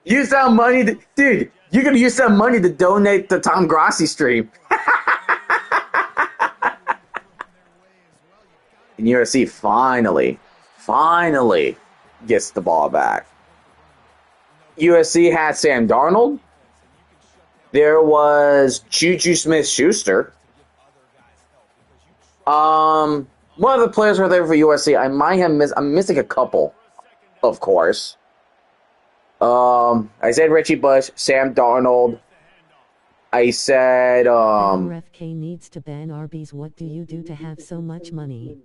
Use that money dude, you're gonna use that money to donate to Tom Grassi stream. And USC finally gets the ball back. USC had Sam Darnold. There was Juju Smith-Schuster. One of the players were there for USC. I might have I'm missing a couple, of course. I said Richie Bush, Sam Darnold. I said RFK needs to ban Arby's. What do you do to have so much money?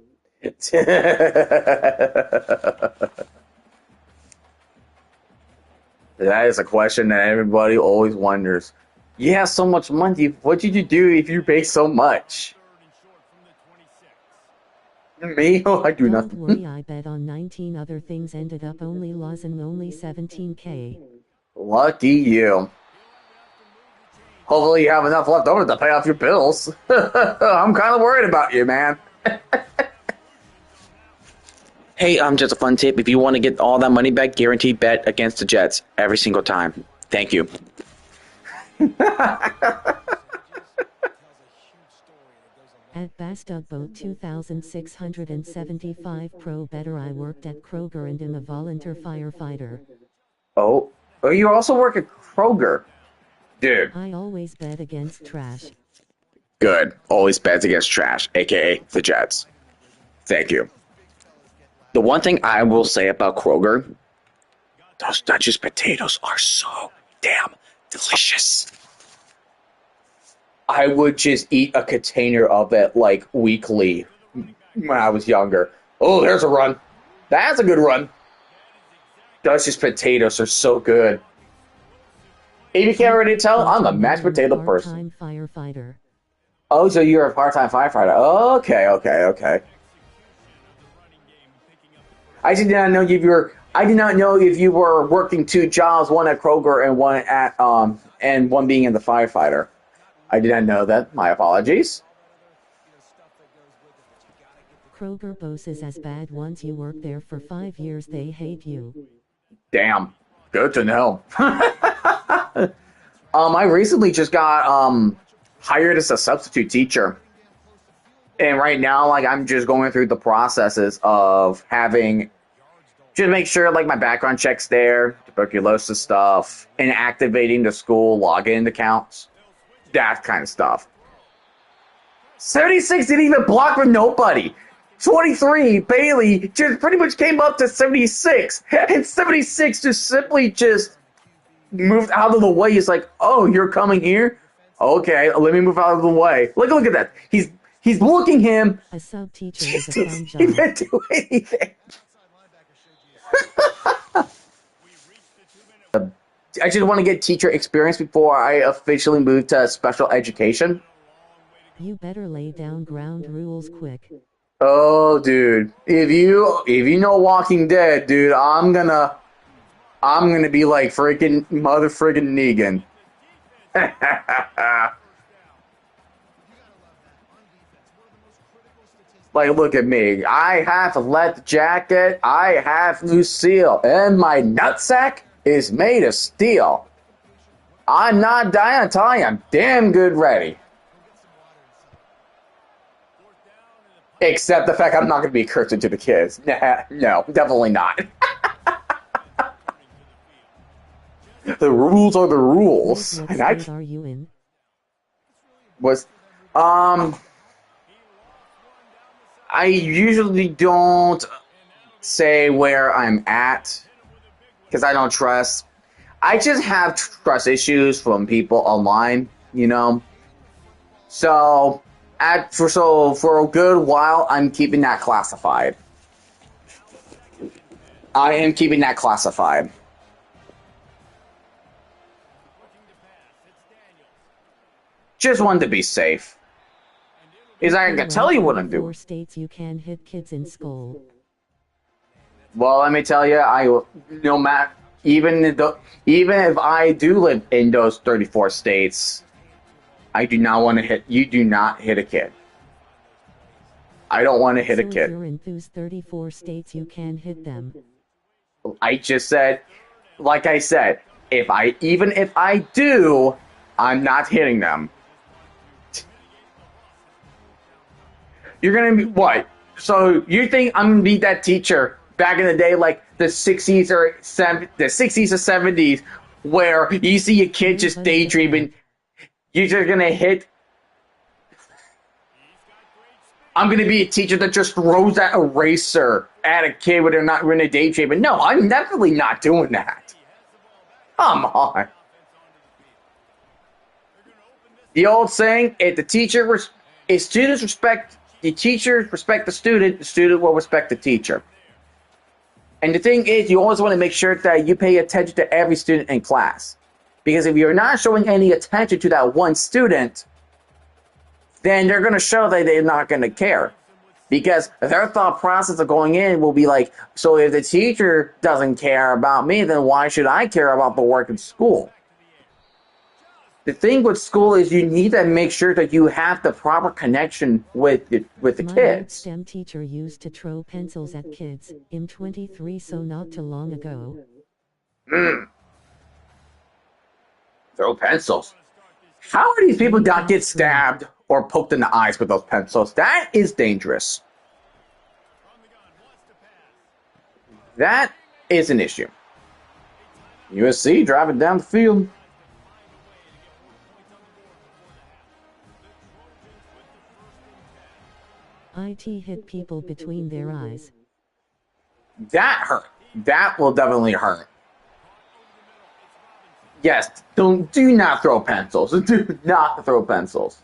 That is a question that everybody always wonders. You have so much money. What did you do if you pay so much? Me? Oh, I do nothing. Don't worry, I bet on 19 other things, ended up only losing only 17K. Lucky you. Hopefully you have enough left over to pay off your bills. I'm kind of worried about you, man. Hey, just a fun tip. If you want to get all that money back, guaranteed bet against the Jets every single time. Thank you. At Bastug Boat 2,675 pro better. I worked at Kroger and am a volunteer firefighter. Oh, you also work at Kroger. Dude. I always bet against trash. Good. Always bets against trash, aka the Jets. Thank you. The one thing I will say about Kroger, those Dutchess potatoes are so damn delicious. I would just eat a container of it like weekly when I was younger. Oh, there's a run. That's a good run. Dutchess potatoes are so good. If you can't already tell, I'm a mashed potato person. Part-time firefighter. Oh, so you're a part-time firefighter. Okay, okay, okay. I did not know if you were. I did not know if you were working two jobs, one at Kroger and one at and one being in the firefighter. I did not know that. My apologies. Kroger boss is as bad once you work there for 5 years they hate you. Damn. Good to know. I recently just got hired as a substitute teacher. And right now, like I'm just going through the processes of having just make sure like my background check's there, tuberculosis stuff, and activating the school login accounts. That kind of stuff. 76 didn't even block for nobody. 23, Bailey just pretty much came up to 76. And 76 just simply just moved out of the way. He's like, oh, you're coming here? Okay, let me move out of the way. Look at that. He's blocking him. A sub teacher is a fun job. He didn't do anything. I just want to get teacher experience before I officially move to special education. You better lay down ground rules quick. Oh, dude, if you know Walking Dead, dude, I'm gonna be like freaking mother friggin' Negan. Like, look at me. I have a leather jacket. I have Lucille, and my nutsack is made of steel. I'm not dying until I am damn good ready. Except the fact I'm not going to be cursing to the kids. Nah, no, definitely not. The rules are the rules. What And I state are you in? was, I usually don't say where I'm at because I don't trust. I just have trust issues from people online, you know. So for a good while, I'm keeping that classified. I am keeping that classified. Just wanted to be safe. Is I can tell you what I'm doing. 4 states you can hit kids in school. Well, let me tell you, no matter even if I do live in those 34 states, I do not want to hit. You do not hit a kid. I don't want to hit a kid. If you're in those 34 states, you can hit them. I just said, like I said, even if I do, I'm not hitting them. You're gonna be what? So you think I'm gonna be that teacher back in the day, like the 60s or 70s, where you see a kid just daydreaming, you're just gonna hit. I'm gonna be a teacher that just throws that eraser at a kid when they're not really daydreaming. No, I'm definitely not doing that. Come on. The old saying: if students respect the teacher, respect the student will respect the teacher. And the thing is, you always want to make sure that you pay attention to every student in class. Because if you're not showing any attention to that one student, then they're going to show that they're not going to care. Because their thought process of going in will be like, so if the teacher doesn't care about me, then why should I care about the work in school? The thing with school is you need to make sure that you have the proper connection with the My kids. STEM teacher used to throw pencils at kids. I'm 23, so not too long ago. Throw pencils. How are these people not get stabbed or poked in the eyes with those pencils? That is dangerous. That is an issue. USC driving down the field. IT hit people between their eyes. That hurt. That will definitely hurt. Yes, do not throw pencils. Do not throw pencils.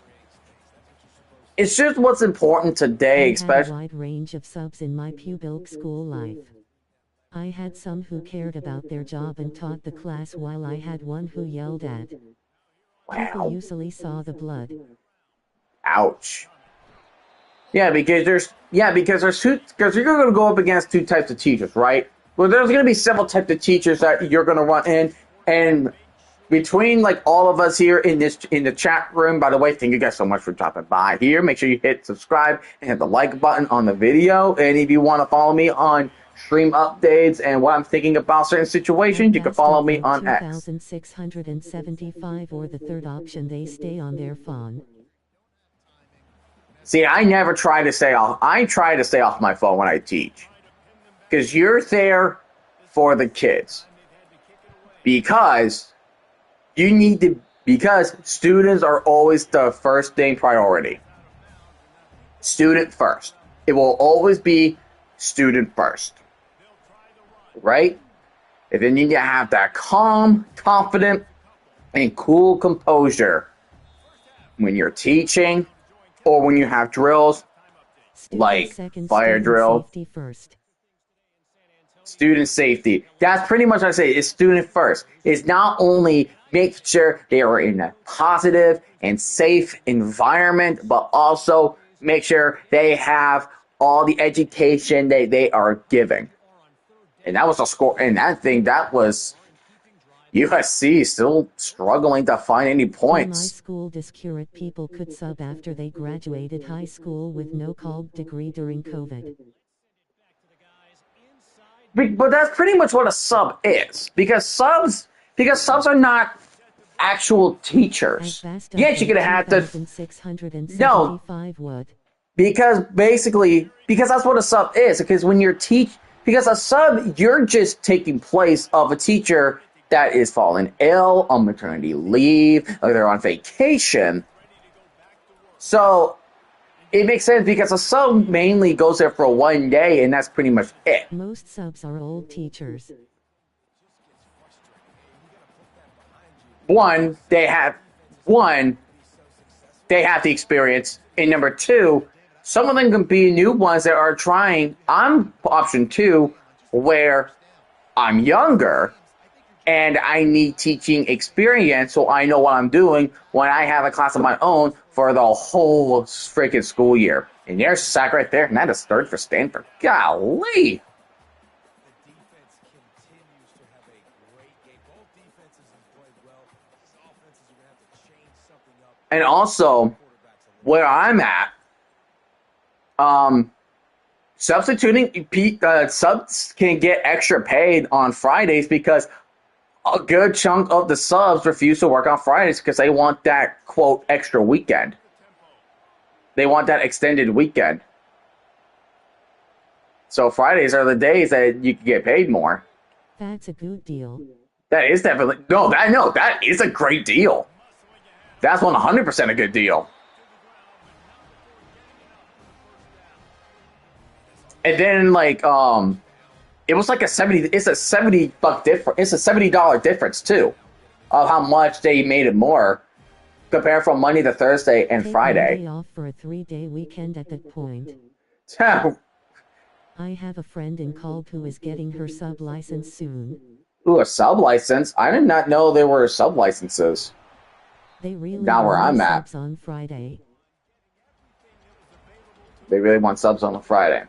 It's just what's important today, I had a especially. wide range of subs in my public school life. I had some who cared about their job and taught the class, while I had one who yelled at. People Wow. usually saw the blood. Ouch. Yeah, because you're going to go up against two types of teachers, right? Well, there's going to be several types of teachers that you're going to run in, and between like all of us here in the chat room, by the way, thank you guys so much for dropping by here. Make sure you hit subscribe and hit the like button on the video. And if you want to follow me on stream updates and what I'm thinking about certain situations, you can follow me on X. 2,675, or the third option, they stay on their phone. See, I never try to stay off. I try to stay off my phone when I teach, because you're there for the kids. Because students are always the first thing priority. Student first. It will always be student first. Right? And then you need to have that calm, confident, and cool composure when you're teaching or when you have drills like fire drill. Safety first. Student safety. That's pretty much what I say. It's student first. It's not only make sure they are in a positive and safe environment, but also make sure they have all the education they are giving. And that was a score. And that was USC still struggling to find any points. In my school, discurate people could sub after they graduated high school with no college degree during COVID. But that's pretty much what a sub is, because subs are not actual teachers. Yes, you could have to. No, because that's what a sub is. Because when you're because a sub, you're just taking place of a teacher that is fallen ill, on maternity leave, or they're on vacation. So it makes sense, because a sub mainly goes there for one day, and that's pretty much it. Most subs are old teachers. One, they have the experience, and number two, some of them can be new ones that are trying. I'm option two, where I'm younger and I need teaching experience, so I know what I'm doing when I have a class of my own for the whole freaking school year. And there's Sack right there, and that is third for Stanford. Golly! And also, where I'm at, substituting subs can get extra paid on Fridays, because a good chunk of the subs refuse to work on Fridays because they want that, quote, extra weekend. They want that extended weekend. So Fridays are the days that you can get paid more. That's a good deal. That is definitely that is a great deal. That's 100% a good deal. And then it was like it's a $70 difference. It's a $70 difference too, of how much they made it more compared from Monday to Thursday and Friday. Take off for a 3-day weekend at that point. I have a friend in Kolb who is getting her sub license soon. Ooh, a sub license? I did not know there were sub licenses. They really Not where I'm at. Subs on Friday. They really want subs on a Friday.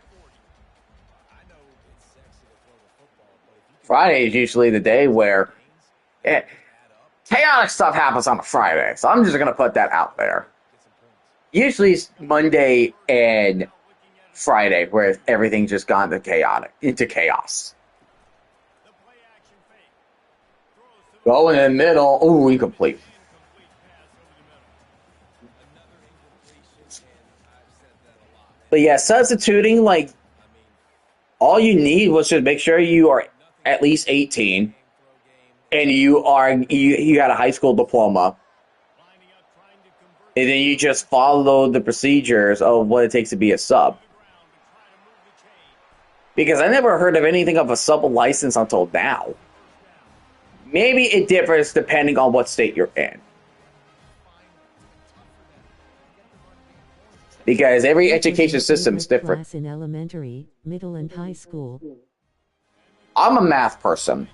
Friday is usually the day where chaotic stuff happens on a Friday. So I'm just going to put that out there. Usually it's Monday and Friday where everything's just gone into chaos. Go in the middle. Ooh, incomplete. But yeah, substituting, all you need was to make sure you are at least 18 and you got a high school diploma. And then you just follow the procedures of what it takes to be a sub. Because I never heard of anything of a sub license until now. Maybe it differs depending on what state you're in. Because every What was education your system is favorite different. class in elementary, middle, and high school? I'm a math person.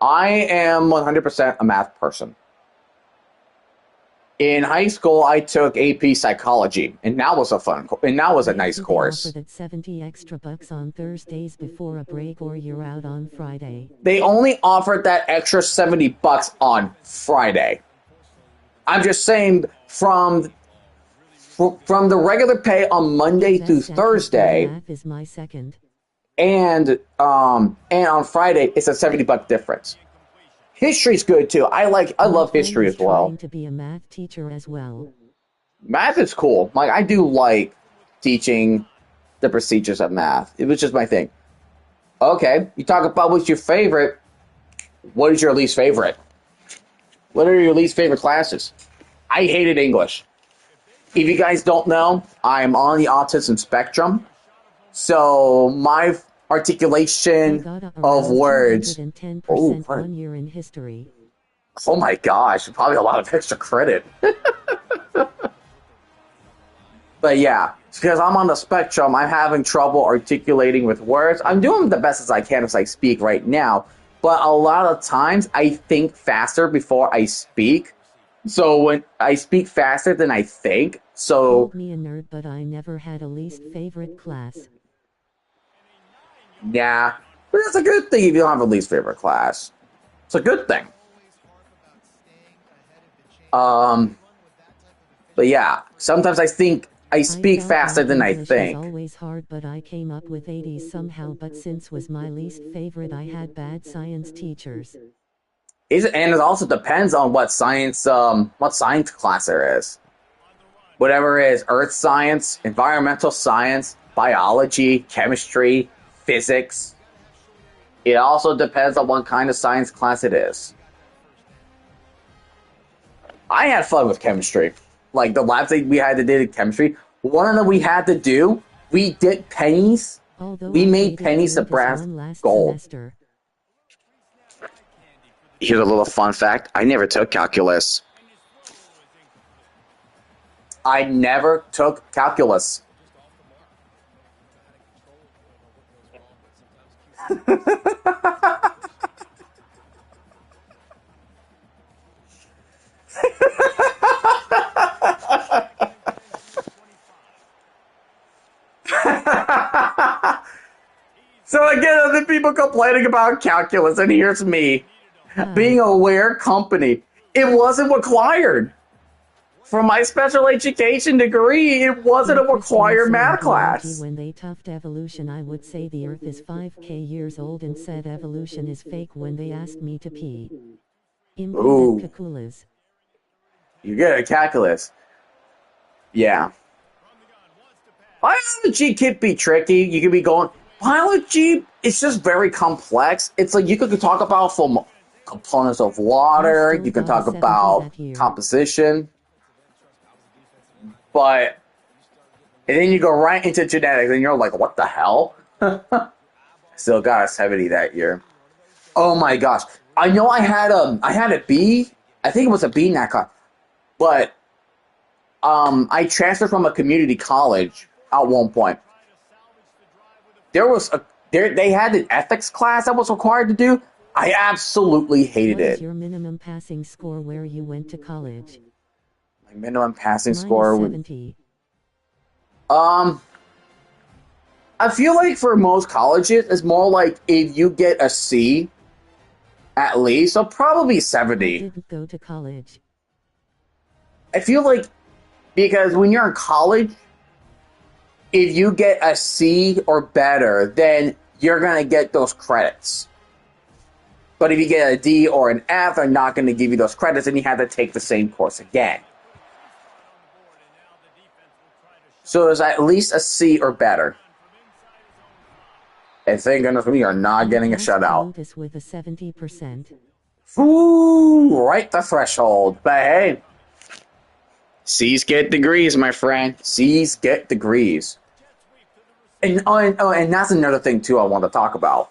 I am 100% a math person. In high school, I took AP Psychology, and that was a nice Do they course. offer that 70 extra bucks on Thursdays before a break, or you're out on Friday? They only offered that extra $70 on Friday. I'm just saying from the regular pay on Monday through Best at history Thursday, math is my second. and on Friday it's a $70 difference. History's good too. I My love friend history is as well. trying to be a math teacher as well. Math is cool. Like I do like teaching the procedures of math. It was just my thing. Okay, you talk about what's your favorite. What is your least favorite? What are your least favorite classes? I hated English. If you guys don't know, I'm on the autism spectrum. So my I articulation got a of around words. Oh, 210% what? 1 year in history. Oh my gosh, probably a lot of extra credit. But yeah, because I'm on the spectrum, I'm having trouble articulating with words. I'm doing the best as I can as I speak right now. But a lot of times I think faster before I speak. So when I speak faster than I think, so Called me a nerd, but I never had a least favorite class. yeah. But it's a good thing if you don't have a least favorite class. It's a good thing. Um, but yeah, sometimes I think I I speak felt faster like than I English was think. always hard, but I came up with 80s somehow. But since was my least favorite, I had bad science teachers. And it also depends on what science class there is. Whatever it is, earth science, environmental science, biology, chemistry, physics. It also depends on what kind of science class it is. I had fun with chemistry. Like the labs that we had to do chemistry, one of them we had to do, we did pennies. Although We I made hated pennies to Emeritus brass 1 last gold. semester. Here's a little fun fact. I never took calculus. I never took calculus. So again, other people complaining about calculus, and here's me being a rare company. It wasn't required. For my special education degree, it wasn't a In Christine required saying math biology, class. when they taught evolution, I would say the Earth is 5k years old and said evolution is fake when they asked me to pee. I'm good Ooh, at calculus. you get a calculus. Yeah. Biology can be tricky. You can be going, biology, it's just very complex. It's like you could talk about from components of I water, still you can got a talk 70 about that year. composition, but and then you go right into genetics and you're like, what the hell? Still got a 70 that year. Oh my gosh. I know I had a B. I think it was a B in that class. But I transferred from a community college at one point. There was a they had an ethics class that was required to do. I absolutely hated What is it. your minimum passing score where you went to college? My minimum passing Mine is score was 70. um I feel like for most colleges it's more like if you get a C at least, so probably I 70. didn't go to college. I feel like because when you're in college, if you get a C or better, then you're going to get those credits. But if you get a D or an F, they're not going to give you those credits, and you have to take the same course again. So there's at least a C or better. And thank goodness we are not I getting a passed shutout. Plutus with a 70%. Ooh, right the threshold. But hey, C's get degrees, my friend. C's get degrees. And that's another thing too I want to talk about.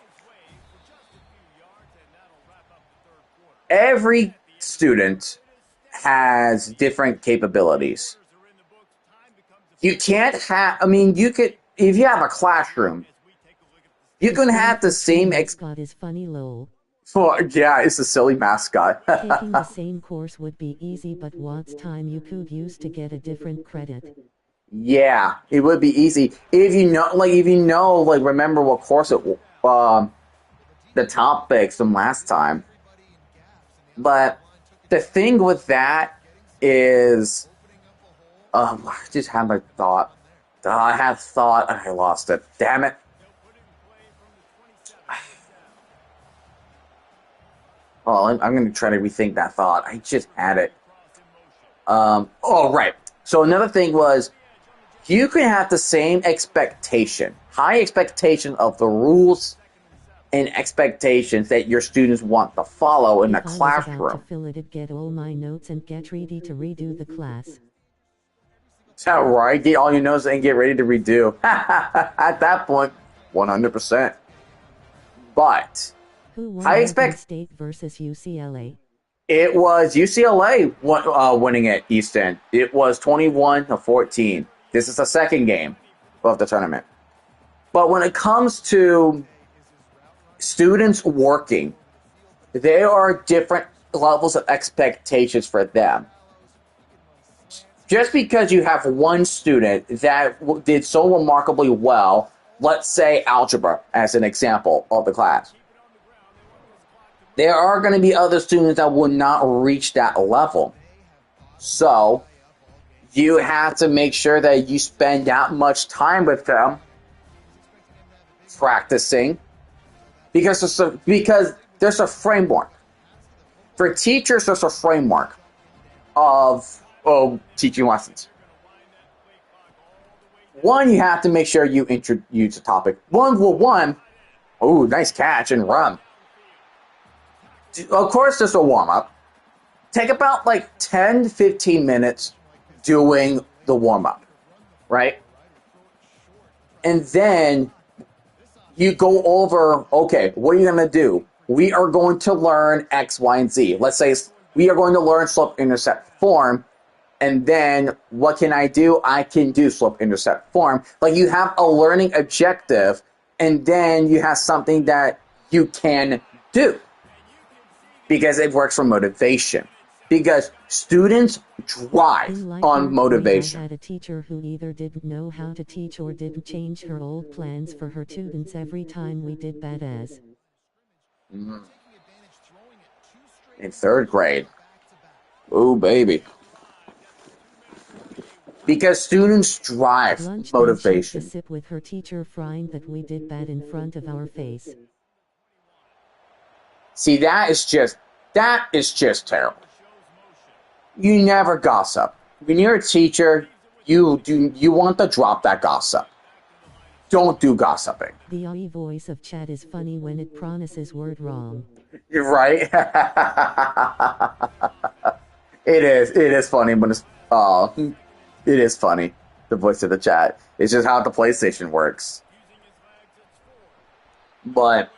Every student has different capabilities. You can't have, I mean, you could, if you have a classroom, you can have the same mascot is funny lol. for, yeah, it's a silly mascot. Taking the same course would be easy, but what's time you could use to get a different credit? Yeah, it would be easy if you know, like, remember what course the topics from last time. But the thing with that is, I just had my thought. I had thought, and I lost it. Damn it. Oh, I'm going to try to rethink that thought. I just had it. Oh, right. So another thing was, you can have the same expectation, high expectation of the rules and expectations that your students want to follow in the If I was about to classroom. fill it'd get all my notes and get ready to redo the class. Is that right? Get all your notes and get ready to redo. At that point, 100%. But Who won I Oregon expect State versus UCLA? it was UCLA winning at East End. It was 21-14. This is the second game of the tournament. But when it comes to students working, there are different levels of expectations for them. Just because you have one student that did so remarkably well, let's say algebra as an example of the class, there are going to be other students that will not reach that level. So you have to make sure that you spend that much time with them practicing, because there's a framework. For teachers, there's a framework of teaching lessons. One, you have to make sure you introduce a topic. Oh, nice catch and run. Of course, there's a warm-up. Take about like 10 to 15 minutes doing the warm-up, right? And then you go over, okay, what are you going to do? We are going to learn X, Y, and Z. Let's say we are going to learn slope-intercept form. And then what can I do? I can do slope-intercept form. Like, you have a learning objective, and then you have something that you can do, because it works for motivation. Because students drive on motivation. I had a teacher who either didn't know how to teach or didn't change her old plans for her students every time we did bad as. In third grade. Ooh, baby. Because students drive Lunch motivation. Then she sip with her teacher frying that we did bad in front of our face. See, that is just terrible. You never gossip. When you're a teacher, you want to drop that gossip. Don't do gossiping. The AI voice of chat is funny when it pronounces word wrong. You're right. It is funny when it's it is funny. The voice of the chat. It's just how the PlayStation works. But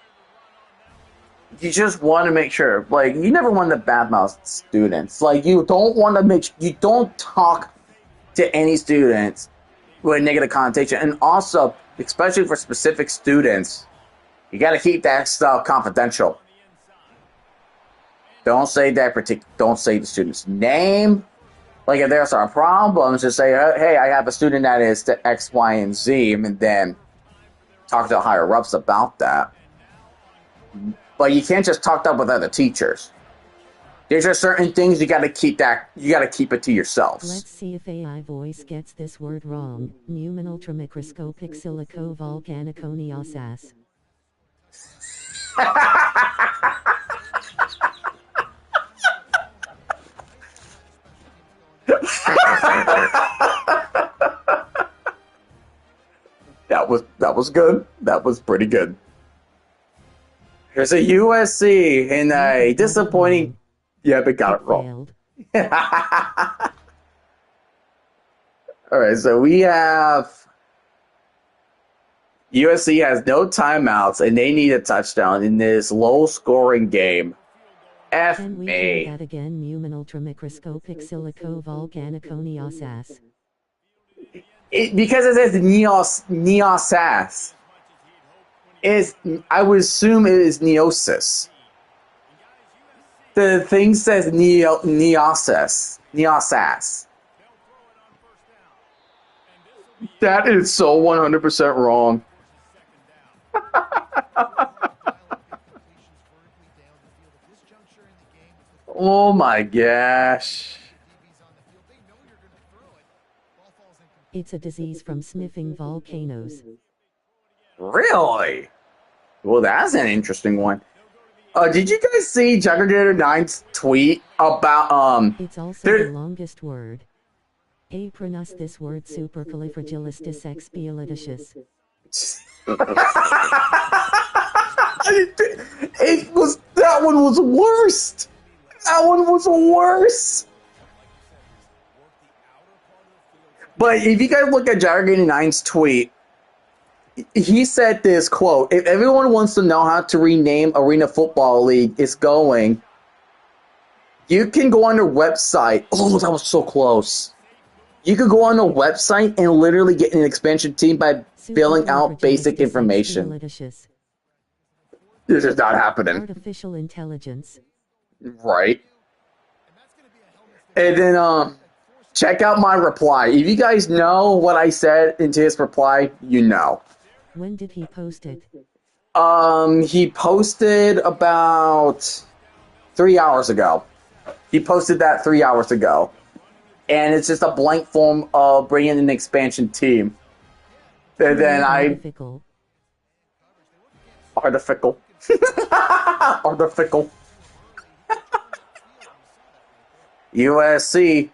you just want to make sure, like, you never want to badmouth students. Like, you don't talk to any students with negative connotation. And also, especially for specific students, you got to keep that stuff confidential. Don't say the student's name. Like, if there's some problems, just say, hey, I have a student that is to X, Y, and Z, and then talk to higher ups about that. But you can't just talk up with other teachers. There's just certain things you gotta keep it to yourselves. Let's see if AI voice gets this word wrong. Newman ultramicroscopic silico volcaniconiosas. That was good. That was pretty good. Here's a USC in a disappointing. Yep, it got it wrong. All right, so we have USC has no timeouts and they need a touchdown in this low-scoring game. F Can we hear me. that again? Numen ultramicroscopic silico volcaniconiosas. Because it says Neosas. Is I would assume it is Neosis. The thing says Neosas. Neosas. That is so 100% wrong. Oh my gosh. It's a disease from sniffing volcanoes. Really? Well, that's an interesting one. Did you guys see Juggernator 9's tweet about It's also the there longest word. Pronounce this word supercalifragilisticexpialidocious. it was that one was worst. That one was worse. But if you guys look at Juggernator 9's tweet, he said this quote: "If everyone wants to know how to rename Arena Football League is going, you can go on their website." Oh, that was so close. You could go on the website and literally get an expansion team by filling out basic information. Supercalifragilisticexpialidocious. This is not happening. Artificial intelligence. Right. And then check out my reply. If you guys know what I said into his reply, you know. When did he post it? He posted about 3 hours ago. He posted that 3 hours ago. And it's just a blank form of bringing an expansion team. And then Artificial. Artificial. Artificial. USC.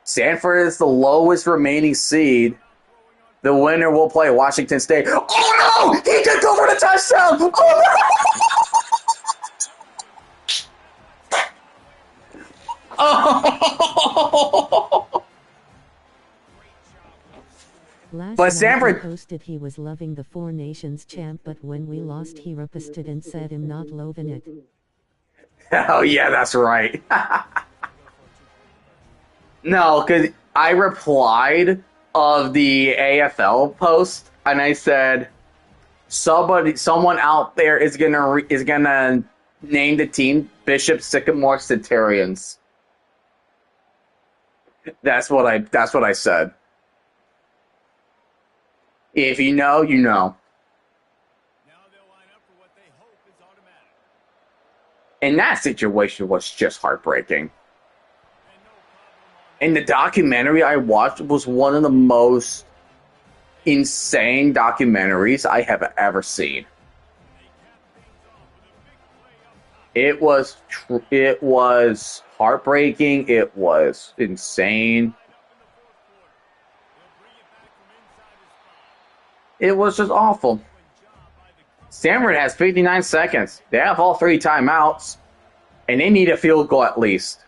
Stanford is the lowest remaining seed. The winner will play Washington State. Oh no! He did go for the touchdown! Oh no! Oh! Last But night Stanford he posted he was loving the Four Nations champ, but when we lost he reposted and said him not loving it. Oh yeah, that's right. No, because I replied of the AFL post, and I said, someone out there is gonna name the team Bishop Sycamore Centurions. That's what I said. If you know, you know. And that situation was just heartbreaking. And the documentary I watched was one of the most insane documentaries I have ever seen. It was heartbreaking. It was insane. It was just awful. Stanford has 59 seconds. They have all 3 timeouts, and they need a field goal at least.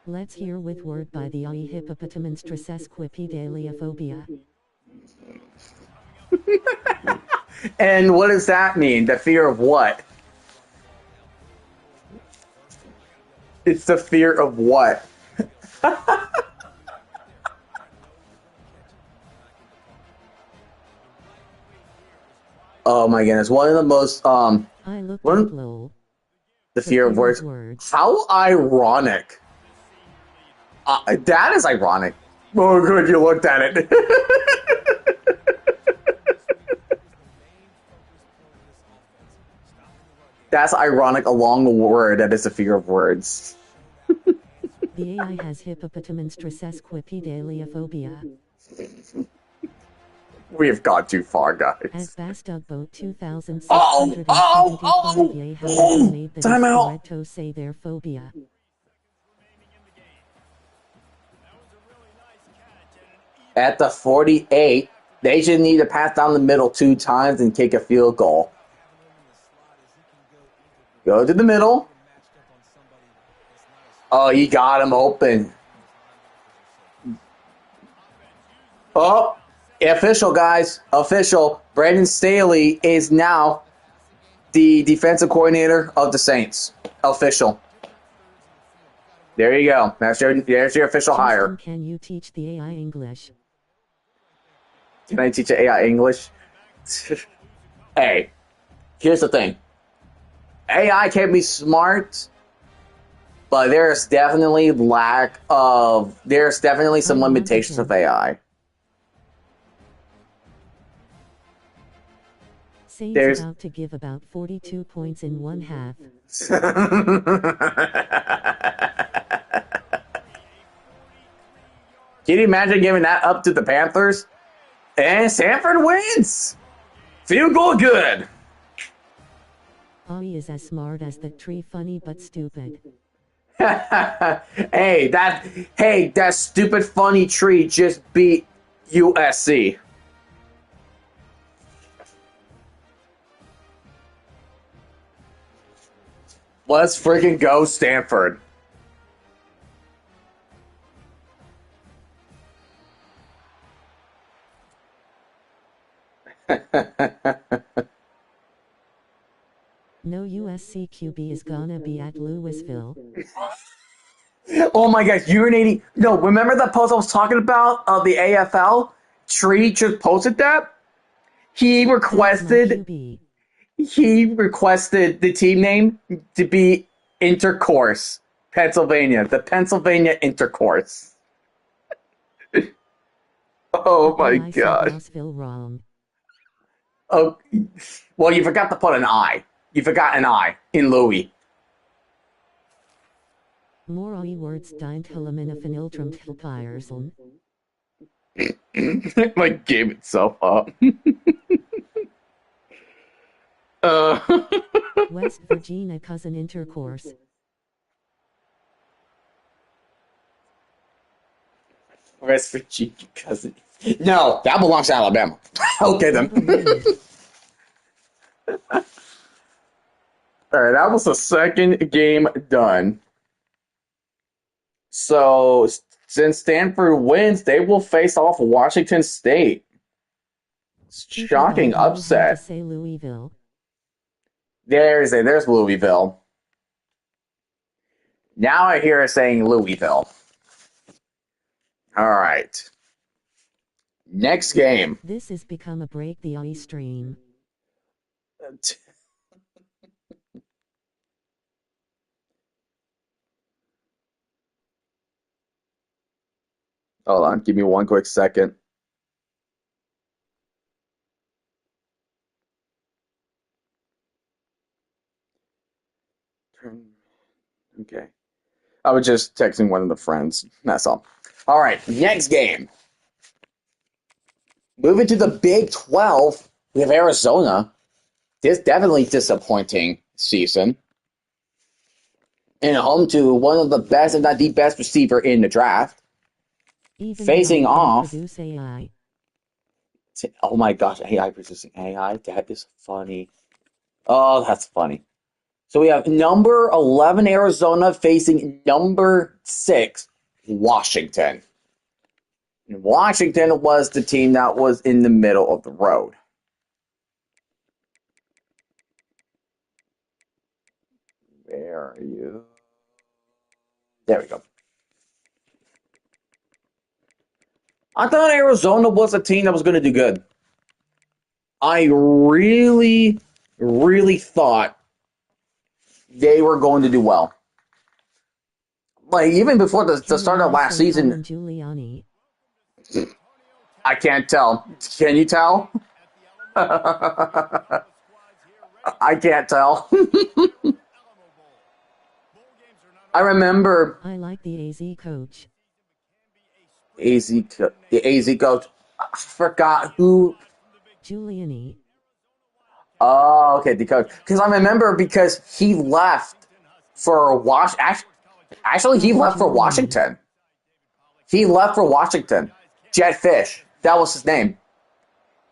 Let's hear with word by the IE hippopotamonstrosesquipedaliophobia. And what does that mean? The fear of what? It's the fear of what? Oh my goodness! One of the most I looked one up lol. the fear of words. How ironic! That is ironic. Oh, good, you looked at it. That's ironic along the word that is a fear of words. The AI has hippopotamonstrosesquipedaliophobia. We have gone too far, At guys. Bastugboat 2675 has made the Time out. Discoreto say their phobia. At the 48, they should need to pass down the middle 2 times and kick a field goal. Go to the middle. Oh, he got him open. Oh, official, guys. Official. Brandon Staley is now the defensive coordinator of the Saints. Official. There you go. There's your official Justin, hire. can you teach the AI English? Can I teach AI English? Hey, here's the thing. AI can be smart, but there's definitely I some want a limitations of hint. AI. Saints There's about to give about 42 points in one half. Can you imagine giving that up to the Panthers? And Stanford wins. Field goal good. Ollie is as smart as the tree, funny but stupid. That stupid funny tree just beat USC. Let's freaking go, Stanford. No USC QB is gonna be at Louisville. Oh my gosh, urinating. No, remember that post I was talking about of the AFL? Tree just posted that. He That's my requested QB. he requested the team name to be Intercourse, Pennsylvania. The Pennsylvania Intercourse. Oh The my AI said gosh. Louisville wrong. Oh, well, you forgot to put an I. You forgot an I in Louis. More AI words dient helminopheniltrum tilpierson. Like gave itself up. uh, West Virginia cousin intercourse. West Virginia cousin. No, that belongs to Alabama. Okay then. Never mind. All right, that was the second game done. So since Stanford wins, they will face off Washington State. People Shocking don't know how to upset. say Louisville. There's Louisville. Now I hear it saying Louisville. All right. Next game. This has become a break the AI stream. Hold on, give me one quick second. Okay. I was just texting one of the friends. That's all. All right, next game. Moving to the Big 12, we have Arizona. This definitely disappointing season. And home to one of the best, if not the best receiver in the draft. Even Facing AI can off. produce AI. Oh my gosh, AI producing AI? That is funny. Oh, that's funny. So we have number 11 Arizona facing number 6 Washington. And Washington was the team that was in the middle of the road. Where are you? There we go. I thought Arizona was a team that was going to do good. I really, really thought they were going to do well. Like, even before the start of Giuliani last son season, Colin Giuliani. I can't tell. Can you tell? I can't tell. I remember I like the AZ coach. the AZ coach. I forgot who. Giuliani. Oh, okay, the coach. Because I remember because he left for Actually, he Colin left for Giuliani. Washington. He left for Washington. Jed Fish. That was his name.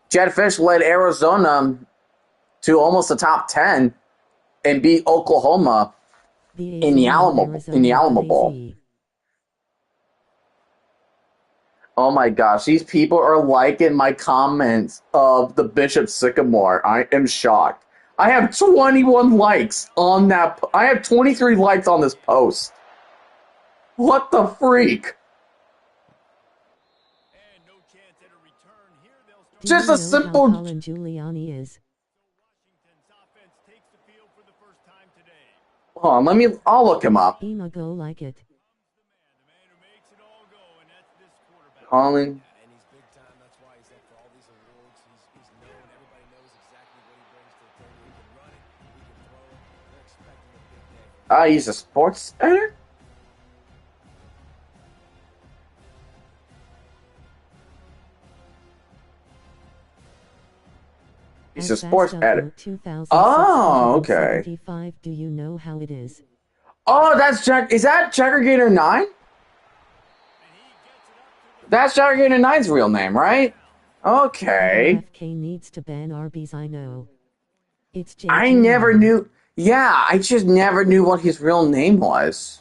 Jed Fish led Arizona to almost the top 10 and beat Oklahoma The AZ in the love Alamo Arizona Bowl. AZ. Oh my gosh, these people are liking my comments of the Bishop Sycamore. I am shocked. I have 21 likes on that. I have 23 likes on this post. What the freak? Do Just you a know how simple. Colin Giuliani is? Hold on, let me. I'll look him up. I'ma go like it. Colin. He's a sports editor? He's a sports editor. Oh, okay. Do you know how it is? Oh, that's Jack. Is that Jaggergator 9? That's Jaggergator 9's real name, right? Okay. RFK needs to ban Arby's, I know. It's J. I never knew. Yeah, I just never knew what his real name was.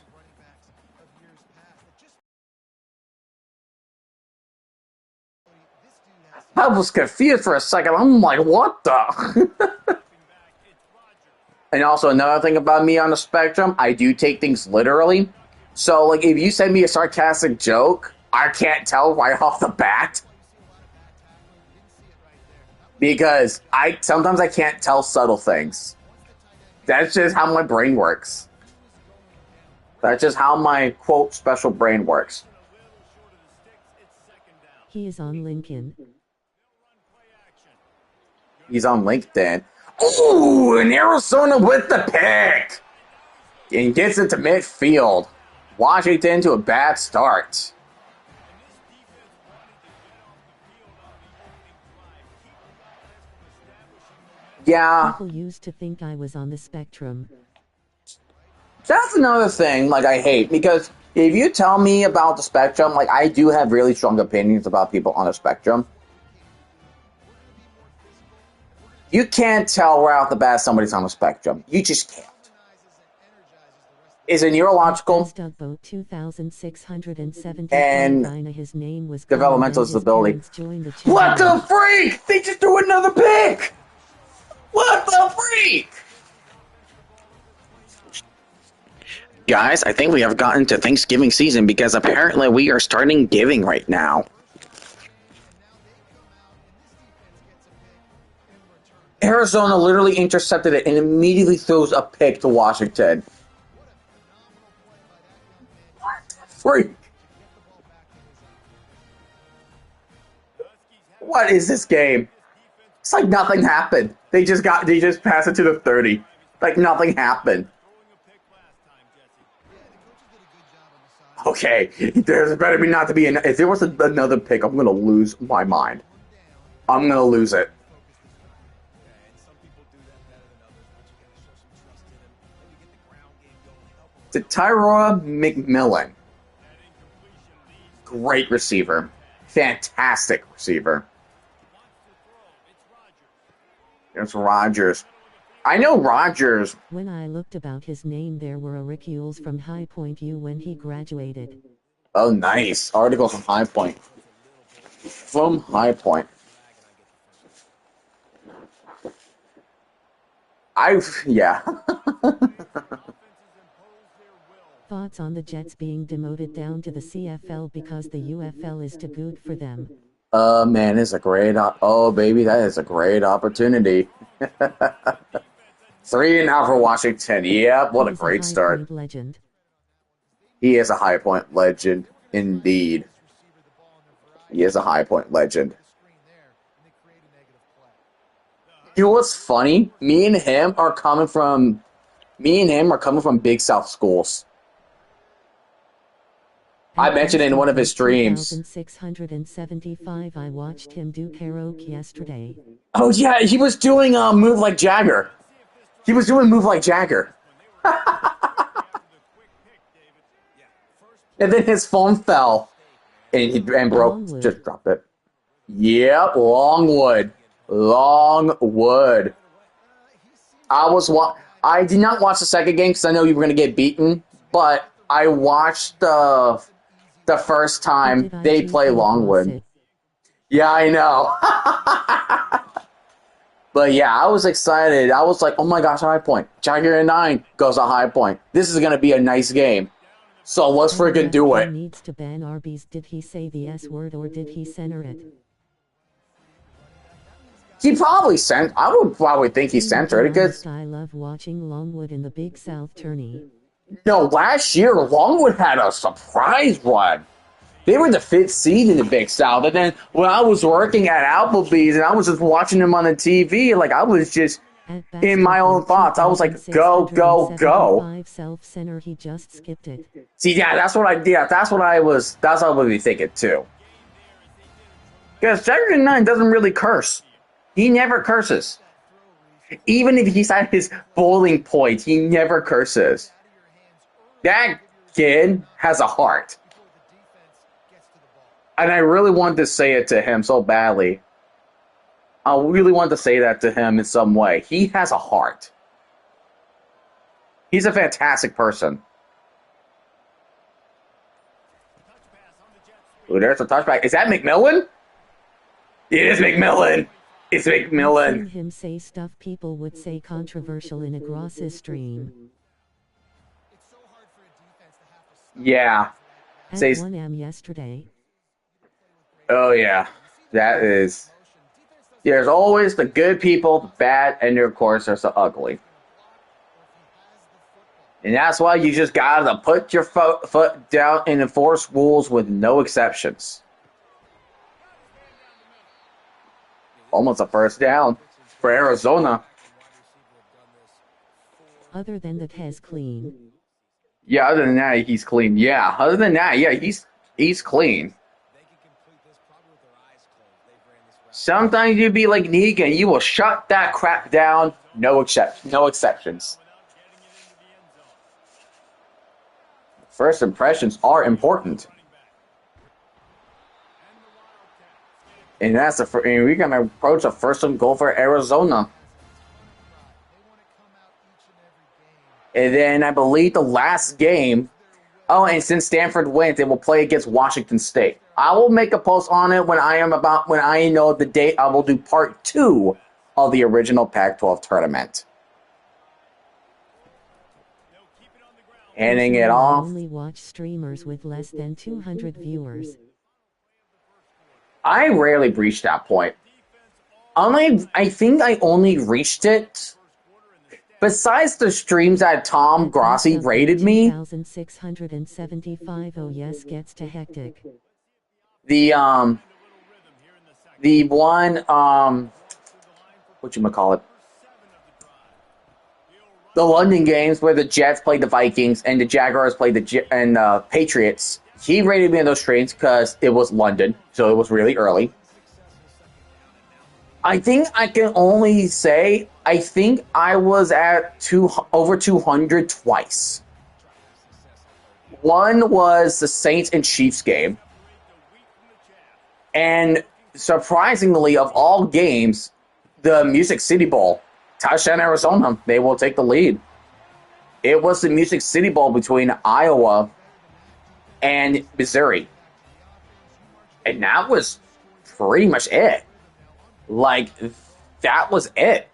I was confused for a second. I'm like, what the? And also, another thing about me on the spectrum, I do take things literally. So, like, if you send me a sarcastic joke, I can't tell right off the bat. Because sometimes I can't tell subtle things. That's just how my brain works. That's just how my, quote, special brain works. He is on LinkedIn. He's on LinkedIn. Ooh, and Arizona with the pick. And gets into midfield. Washington to a bad start. Yeah. People used to think I was on the spectrum. That's another thing, like, I hate. Because if you tell me about the spectrum, like, I do have really strong opinions about people on the spectrum. You can't tell right off the bat somebody's on the spectrum. You just can't. Is it neurological and his name was developmental disability? What the freak? They just threw another pick! What the freak? Guys, I think we have gotten to Thanksgiving season because apparently we are starting giving right now. Arizona literally intercepted it and immediately throws a pick to Washington. What the freak? What is this game? It's like nothing happened. They just passed it to the 30. Like nothing happened. Okay, there's better be not to be if there was another pick, I'm gonna lose my mind. I'm gonna lose it. To Tyrone McMillan. Great receiver. Fantastic receiver. It's Rogers. I know Rogers. When I looked about his name, there were auricles from High Point U when he graduated. Oh, nice. Article from High Point. From High Point. Yeah. Thoughts on the Jets being demoted down to the CFL because the UFL is too good for them? Man, it's a great, oh baby, that is a great opportunity. 3-0 for Washington. Yep, what a great start. Legend. He is a High Point legend, indeed. He is a High Point legend. You know what's funny? Me and him are coming from Big South schools. I mentioned in one of his streams. 675. I watched him do karaoke yesterday. Oh yeah, he was doing Move Like Jagger. He was doing Move Like Jagger. And then his phone fell and broke. Longwood. Just dropped it. Yep, Longwood. I did not watch the second game because I know you were going to get beaten, but I watched the first Or time did I they too play come across Longwood. it? Yeah, I know. But yeah, I was excited. I was like, oh my gosh, High Point. Jagger 9 goes to High Point. This is going to be a nice game. So let's And freaking do RFK it. needs to ban Arby's. Did he say the S word or did he center it? He probably sent, I would probably think he Being sent her because, honest, I love watching Longwood in the Big South tourney. no, last year Longwood had a surprise run. They were the 5th seed in the Big South. And then when I was working at Applebee's and I was just watching them on the TV, like I was just At in my basketball own thoughts. I was like, go, go, go. 2675 self-center, he just skipped it. See, yeah, that's what I would be thinking too. Because Jagger 9 doesn't really curse. He never curses. Even if he's at his bowling point, he never curses. That kid has a heart. And I really wanted to say it to him so badly. I really want to say that to him in some way. He has a heart. He's a fantastic person. Ooh, there's a touchback. Is that McMillan? It is McMillan. It's I've McMillan. seen him say stuff people would say controversial in a Gross's stream. Yeah. At Say, 1am yesterday. oh yeah. That is. There's always the good people, the bad, and of course there's the ugly. And that's why you just gotta put your foot down and enforce rules with no exceptions. Almost a first down for Arizona. Other than that, has clean. Yeah, other than that, he's clean. Yeah, other than that, yeah, he's clean. Sometimes you be like Negan, you will shut that crap down. No exceptions. First impressions are important. And that's and we're going to approach a first and goal for Arizona. And then I believe the last game. Oh, and since Stanford wins, they will play against Washington State. I will make a post on it when I know the date. I will do part 2 of the original Pac-12 tournament. Handing it off. I only watch streamers with less than 200 viewers. I rarely reach that point. I think I only reached it. Besides the streams that Tom Grossi rated me. 2,675. Oh yes, gets to hectic. The one whatchamacallit? The London games where the Jets played the Vikings and the Jaguars played the Patriots. He rated me in those streams because it was London, so it was really early. I think I can only say I think I was at over 200 twice. One was the Saints and Chiefs game. And surprisingly, of all games, the Music City Bowl, touchdown Arizona, they will take the lead. It was the Music City Bowl between Iowa and Missouri. And that was pretty much it. Like, that was it.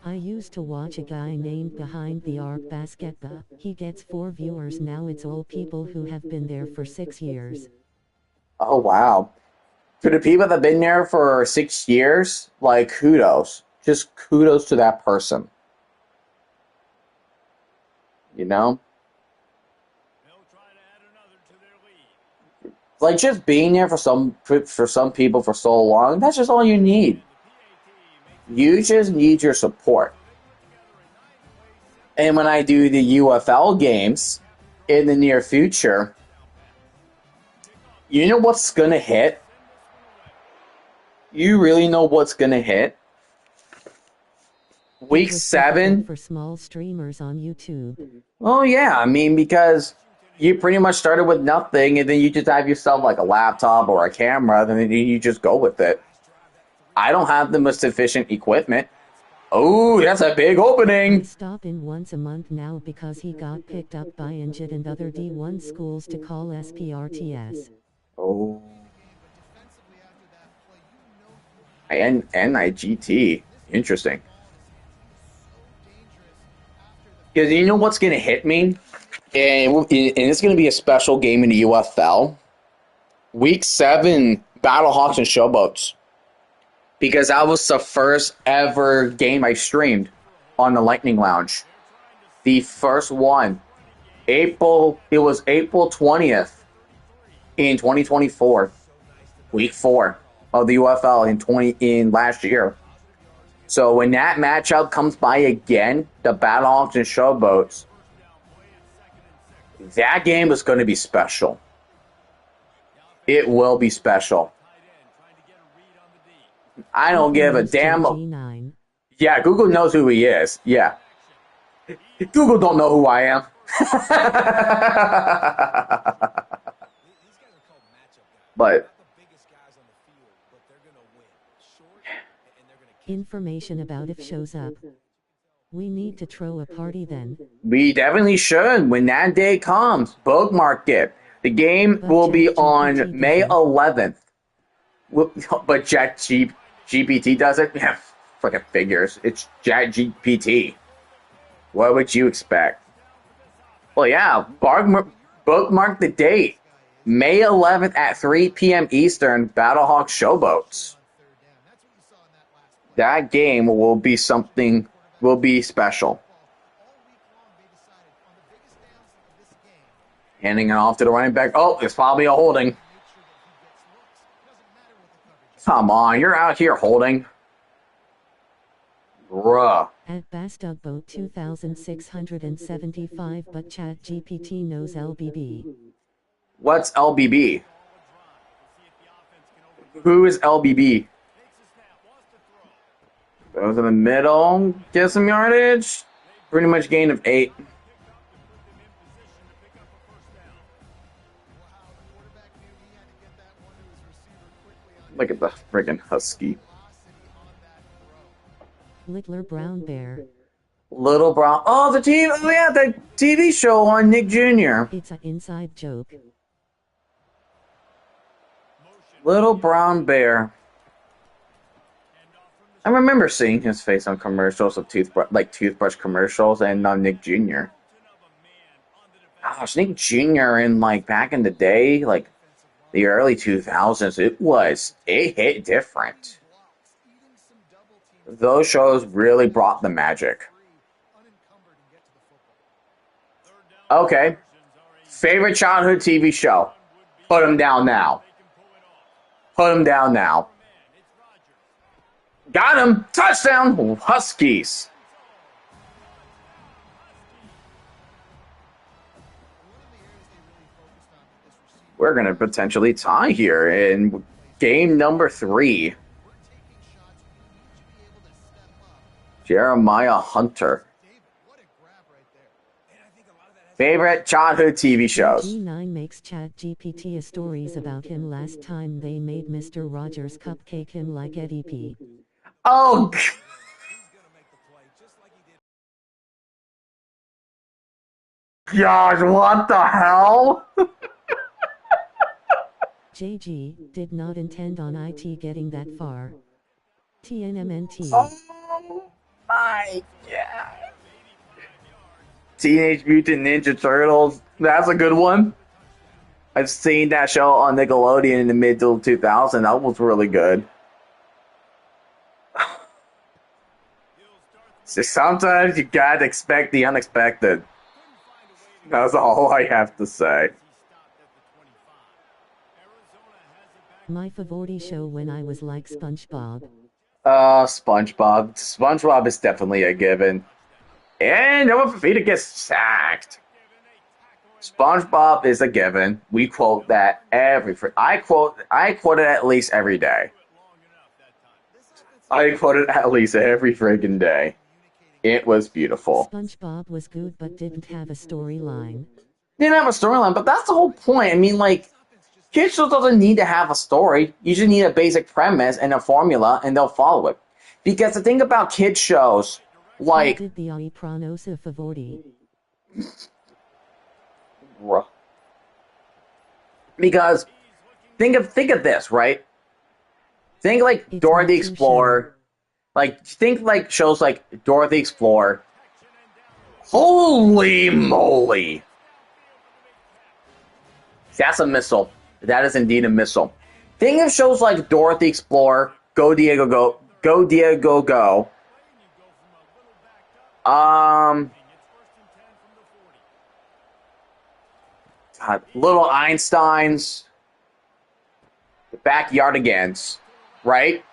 I used to watch a guy named Behind the Arc Basketball. He gets 4 viewers now. It's all people who have been there for 6 years. Oh, wow. For the people that have been there for 6 years, like, kudos. Just kudos to that person. You know? Like, just being there for some people for so long, that's just all you need. You just need your support. And when I do the UFL games in the near future, you know what's going to hit? You really know what's going to hit? Week 7 for small streamers on YouTube. Oh yeah, I mean, because you pretty much started with nothing and then you just have yourself like a laptop or a camera and then you just go with it. I don't have the most efficient equipment. Oh, that's a big I opening. stop in once a month now because he got picked up by Injit and other D1 schools to call SPRTS. Oh, NIGT. Interesting. Because you know what's going to hit me? And it's going to be a special game in the UFL. Week 7, Battlehawks and Showboats. Because that was the first ever game I streamed on the Lightning Lounge. The first one. It was April 20th in 2024. Week 4 of the UFL in last year. So when that matchup comes by again, the Battlehawks and Showboats, that game is going to be special. It will be special. I don't give a damn. JG9. Yeah, Google knows who he is. Yeah. Google don't know who I am. But Information about if shows up. We need to throw a party then. we definitely should when that day comes. Bookmark it. The game But will be on ChatGPT May doesn't. 11th. But GPT does it? Yeah, fucking figures. It's ChatGPT. What would you expect? Well, yeah, bookmark the date. May 11th at 3 p.m. Eastern, Battlehawk Showboats. That game will be special. Handing it off to the running back. Oh, it's probably a holding. Come on, you're out here holding. Bruh. At best boat 2675 but ChatGPT knows LBB. What's LBB? Who is LBB? Goes in the middle, get some yardage. Pretty much gain of 8. Look at the friggin' Husky. Littler Brown Bear. Little Brown. Oh, the TV. Oh, yeah, the TV show on Nick Jr. It's an inside joke. Little Brown Bear. I remember seeing his face on commercials of toothbrush commercials and on Nick Jr. Gosh, Nick Jr. in back in the day, the early 2000s, it hit different. Those shows really brought the magic. Okay. Favorite childhood TV show? Put him down now. Put him down now. Got him! Touchdown! Huskies! We're going to potentially tie here in game number 3. Jeremiah Hunter. Favorite childhood TV shows? G9 makes ChatGPT stories about him last time they made Mr. Rogers cupcake him like Eddie P. Oh, gosh, what the hell? JG did not intend on IT getting that far. TNMNT. Oh my god. Teenage Mutant Ninja Turtles. That's a good one. I've seen that show on Nickelodeon in the mid 2000s. That was really good. So sometimes you gotta expect the unexpected. That's all I have to say. My favorite show when I was like SpongeBob. SpongeBob. SpongeBob is definitely a given. And Noah Fafita gets sacked. SpongeBob is a given. We quote that I quote it at least every day. I quote it at least every friggin' day. It was beautiful. SpongeBob was good but didn't have a storyline. Didn't have a storyline, but that's the whole point. I mean, kids show doesn't need to have a story. You just need a basic premise and a formula, and they'll follow it. Because the thing about kids shows, He like, did the I pronosa favorti. because think of this, right? Think like It's Dora not the too sure. Explorer. Like think like shows like Dora the Explorer. Holy moly! That's a missile. That is indeed a missile. Think of shows like Dora the Explorer, Go Diego Go, Go Diego Go. God, Little Einsteins, the Backyardigans, right?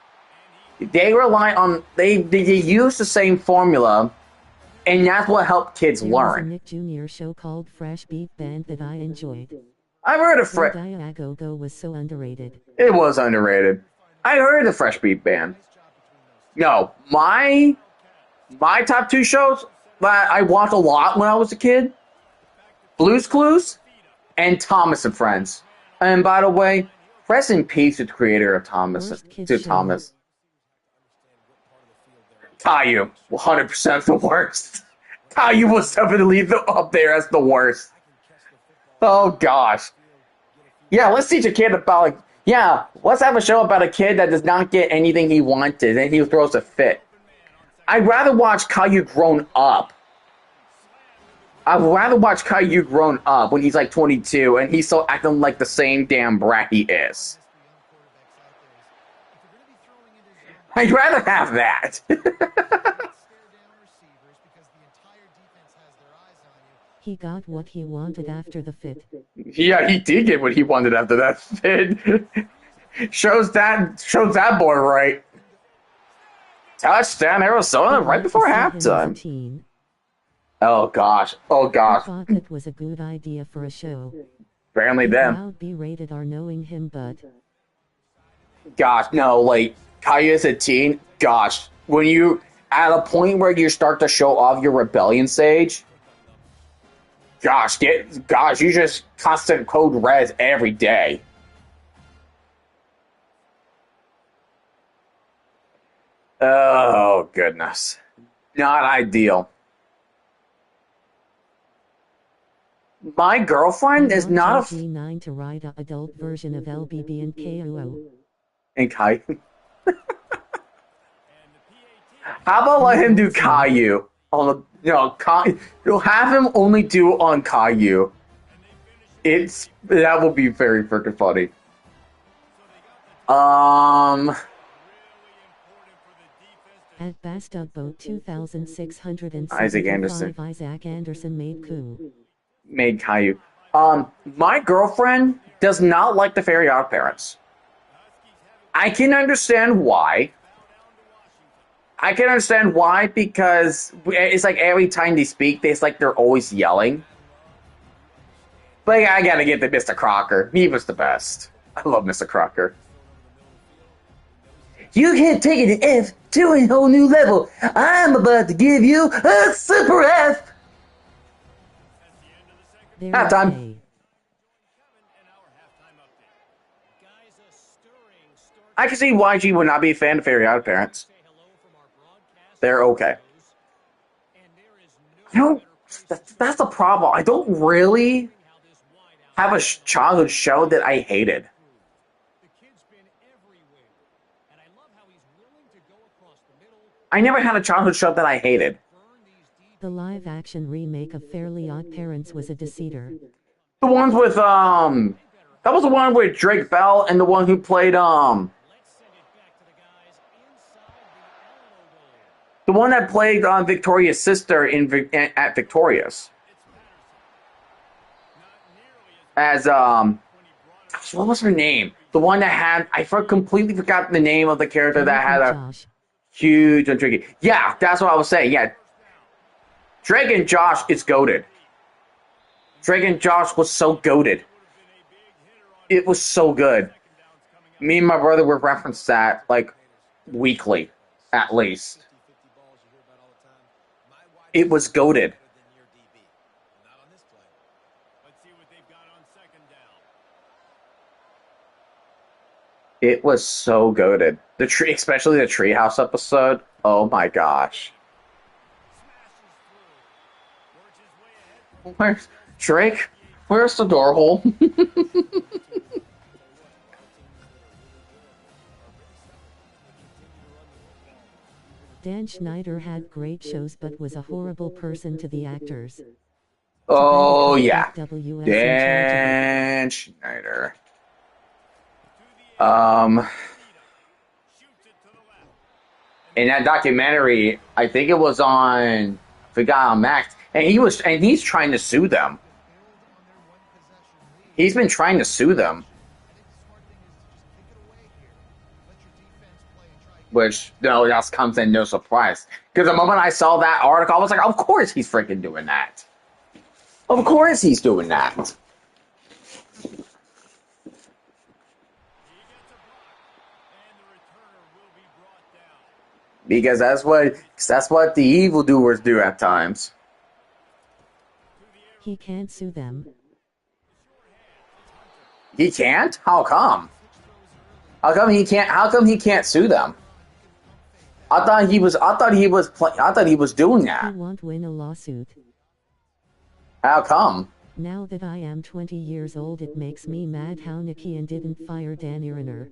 They rely on they use the same formula, and that's what helped kids There was a learn. Nick Jr. show called Fresh Beat Band that I enjoyed. I've heard of Go Diego Go was so underrated. It was underrated. I heard of the Fresh Beat Band. No, my top two shows that I watched a lot when I was a kid: Blue's Clues and Thomas and Friends. And by the way, rest in peace to the creator of Worst kids show. Thomas. Caillou, 100% the worst. Caillou was definitely up there as the worst. Oh gosh. Yeah, let's teach a kid about like let's have a show about a kid that does not get anything he wanted and he throws a fit. I'd rather watch Caillou grown up. I'd rather watch Caillou grown up when he's like 22 and he's still acting like the same damn brat he is. I'd rather have that. He got what he wanted after the fit. Yeah, he did get what he wanted after that fit. shows that boy right. Touchdown Arizona right before halftime. Oh gosh. I thought that was a good idea for a show. Apparently them. I'll be rated R knowing him, but gosh, no, like Caillou as a teen, gosh, when you at a point where you start to show off your rebellion stage, you just constant code red every day. Oh goodness, not ideal. My girlfriend is not a G9 to ride a adult version of LBB and KOO. And Caillou. How about let him do Caillou on the you'll have him only do on Caillou. That will be very freaking funny. At Best of Boat 2675, Isaac Anderson made Caillou. My girlfriend does not like the Fairy Godparents. I can understand why. Because it's like every time they speak, it's like they're always yelling. But I gotta get to Mr. Crocker. He was the best. I love Mr. Crocker. You can't take it to F to a whole new level. I'm about to give you a super F. Halftime. I can see why she would not be a fan of Fairy Godparents. They're okay. That's the problem. I don't really have a childhood show that I hated. I never had a childhood show that I hated. The live-action remake of Fairly Odd Parents was a deceiver. The ones with that was the one with Drake Bell and the one who played the one that played Victoria's sister at Victorious. As what was her name? The one that had completely forgot the name of the character that had a huge and tricky. Yeah, that's what I was saying. Yeah, Drake and Josh is goated. Drake and Josh was so goated. It was so good. Me and my brother would reference that like weekly, at least. It was goated. It was so goated. The tree, especially the treehouse episode. Oh my gosh. Where's Drake? Where's the door hole? Dan Schneider had great shows but was a horrible person to the actors. Too bad a Oh cop yeah, like WS in charge of it. Dan Schneider. Um, in that documentary, I think it was on, I forgot on Max, and he's trying to sue them. He's been trying to sue them, which no, that comes in no surprise. Because the moment I saw that article, I was like, of course he's freaking doing that. Of course he's doing that. Because that's what the evildoers do at times. He can't sue them. He can't? How come? How come he can't? How come he can't sue them? I thought he was. I thought he was. I thought he was doing He that. won't win a lawsuit. How come? Now that I am 20 years old, it makes me mad how Nikian didn't fire Dan Iriner.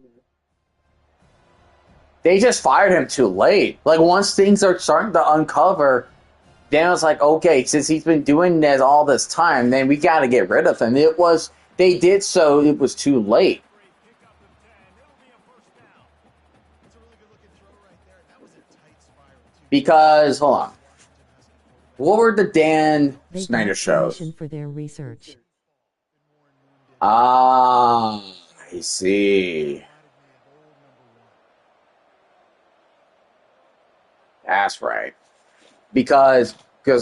They just fired him too late. Like once things are starting to uncover, then it's like, okay, since he's been doing this all this time, then we got to get rid of him. It was. They did so. It was too late. Because hold on, what were the Dan They Snyder got shows? permission for their research. Ah, I see. That's right. Because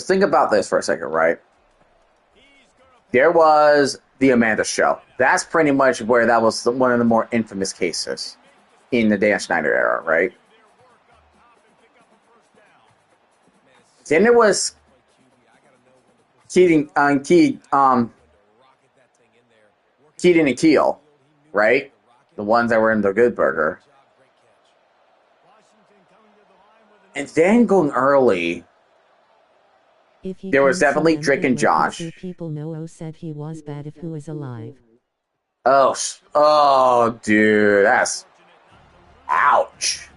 think about this for a second, right? There was the Amanda Show. That's pretty much where that was one of the more infamous cases in the Dan Schneider era, right? Then there was Keaton and Keel, right? The ones that were in the Good Burger. And then going early, If he there was can't sue definitely them, Drake then and let him sue Josh. people. Noah said he was bad if who is alive. Oh, dude, that's ouch.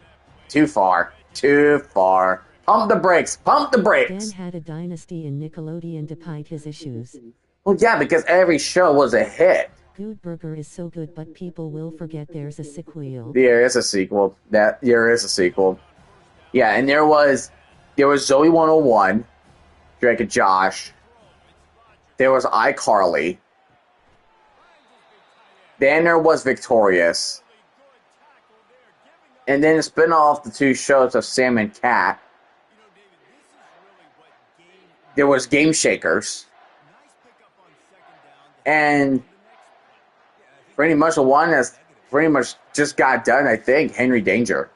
Too far. Too far. Pump the brakes. Pump the Dan brakes. had a dynasty in Nickelodeon despite his issues. Well, yeah, because every show was a hit. Good Burger is so good, but people will forget there's a sequel. There is a sequel. There is a sequel. Yeah, and there was Zoe 101, Drake and Josh. There was iCarly. Then there was Victorious. And then spin off the two shows of Sam and Cat. There was Game Shakers. And pretty much the one that's pretty much just got done, I think, Henry Danger.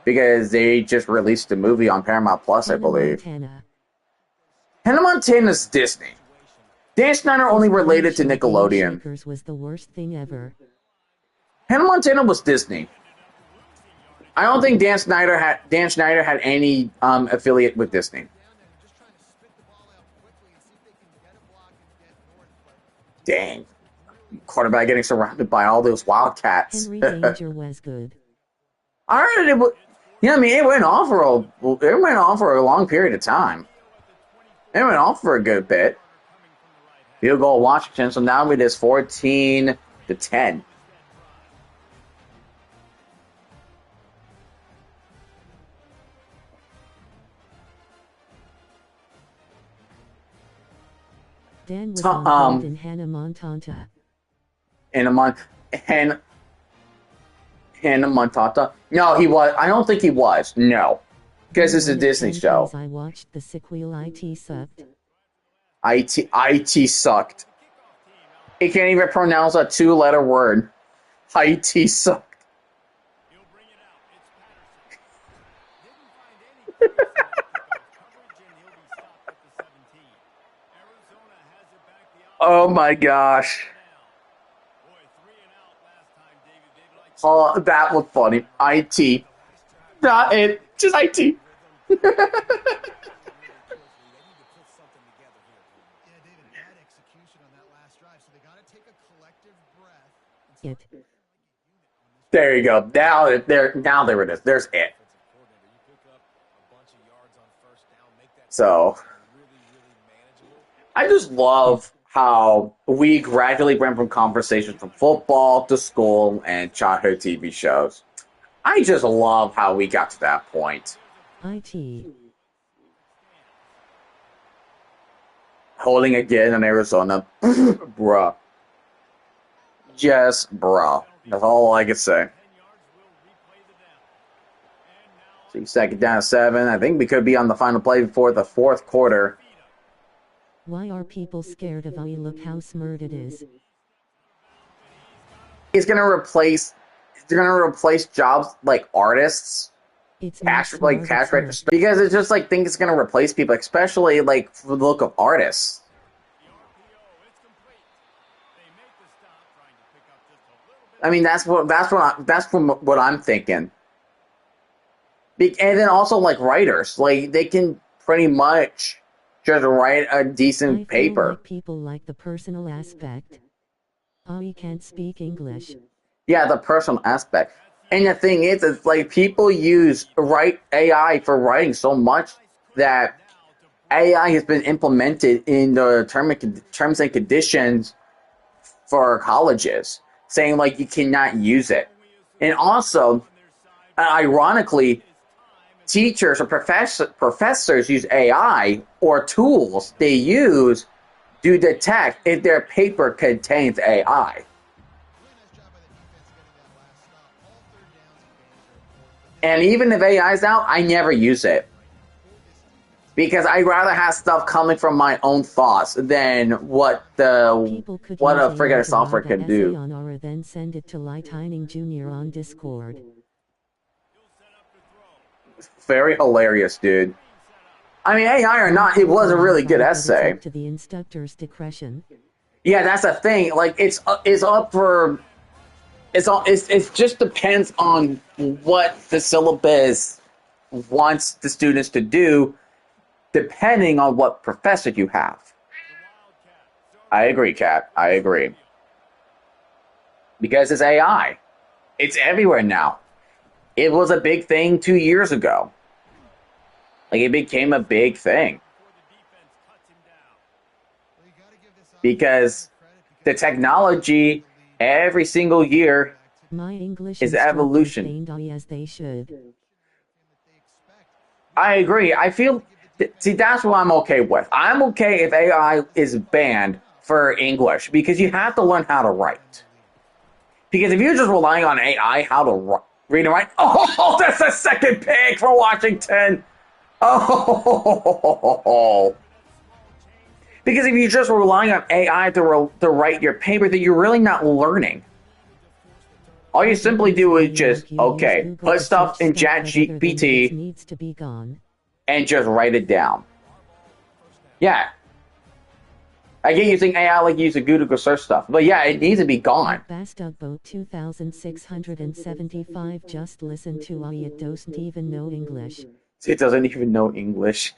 Because they just released the movie on Paramount Plus, I Hannah believe. Montana. Hannah Montana's Disney. Dan Schneider only related to Nickelodeon. Shakers was the worst thing ever. Hannah Montana was Disney. I don't think Dan Schneider had any affiliate with Disney. Dang. Quarterback getting surrounded by all those Wildcats. Henry Danger was good. I heard it. You know what I mean? It went on for a long period of time. It went on for a good bit. Field goal Washington. So now it is 14-10. Dan was involved in Hannah Montana. Hannah Montana. No, he was. I don't think he was. No, because it's a Disney show. I watched the sequel. IT sucked. IT sucked. He can't even pronounce a two-letter word. IT sucked. Oh my gosh. Oh, that was funny. IT. Not it. Just IT. It. There you go. Now there it is. There's it. So I just love how we gradually went from conversations from football to school and childhood TV shows. I just love how we got to that point. IT. Holding again in Arizona. Bruh. Just bruh. That's all I can say. So second down 7. I think we could be on the final play before the fourth quarter. Why are people scared of AI? Look how smart it is. It's gonna replace jobs like artists, It's not cash smart, cash it's register, because it's just like think it's gonna replace people, especially like for the look of artists. I mean, that's from what I'm thinking. And then also like writers, like they can pretty much just write a I decent feel paper. like people like the personal aspect. AI can't speak English. Yeah, the personal aspect. And the thing is, it's like people use AI for writing so much that AI has been implemented in the terms and conditions for colleges, saying like you cannot use it. And also, ironically, teachers or professors use AI or tools they use to detect if their paper contains AI. And even if AI is out, I never use it. Because I'd rather have stuff coming from my own thoughts than what People could a use AI friggin' to software write an can essay do. on Aura, then send it to Lightning Jr. on Discord. Very hilarious, dude. I mean, AI or not, it People was a don't really try, good but it's essay. up to the instructor's discretion. Yeah, that's the thing. Like, it's up for it just depends on what the syllabus wants the students to do, depending on what professor you have. I agree, Kat. I agree. Because it's AI. It's everywhere now. It was a big thing 2 years ago. Like, it became a big thing. Because the technology every single year My English is instructors evolution. banned AI as they should. I agree. I feel, see, that's what I'm okay with. I'm okay if AI is banned for English because you have to learn how to write. Because if you're just relying on AI, how to read and write, oh, that's a second pick for Washington. Oh, because if you're just relying on AI to write your paper, then you're really not learning. All you simply do is just, okay, put stuff in Chat GPT needs to be gone. and just write it down. Yeah. I get using AI like using Google search stuff, but yeah, it needs to be gone. Bastugboat 2675 just listen to AI, it doesn't even know English. It doesn't even know English.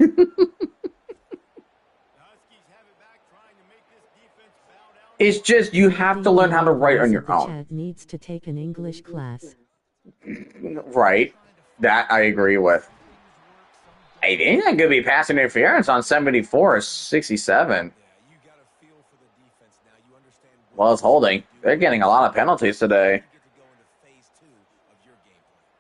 It's just you have to learn how to write on your own. Chat needs to take an English class. Right. That I agree with. I think that could be pass interference on 74 or 67. Well, it's holding. They're getting a lot of penalties today.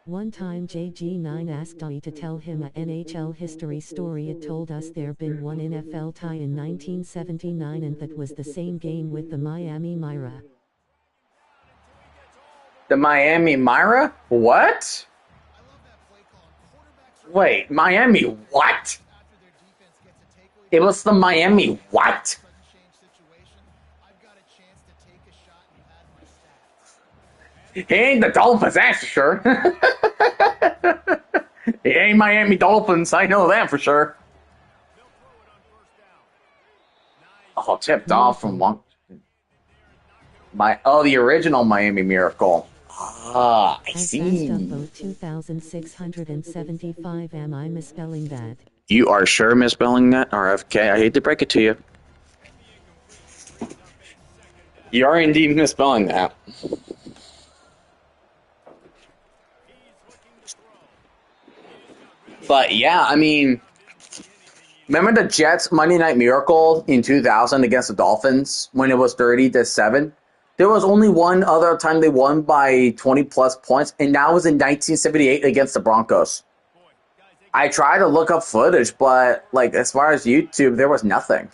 One time JG9 asked AI to tell him a NHL history story. It told us there been one NFL tie in 1979 and that was the same game with the Miami Myra. The Miami Myra? What? Wait, Miami what? It was the Miami what? He ain't the Dolphins, that's for sure. He ain't Miami Dolphins, I know that for sure. Oh, tipped off from one. The original Miami Miracle. Ah, I As fast up see. boat 2675. Am I misspelling that? You are sure misspelling that, RFK? I hate to break it to you. You are indeed misspelling that. But yeah, I mean, remember the Jets Monday Night Miracle in 2000 against the Dolphins when it was 30-7? There was only one other time they won by 20 plus points, and that was in 1978 against the Broncos. I tried to look up footage, but like as far as YouTube, there was nothing.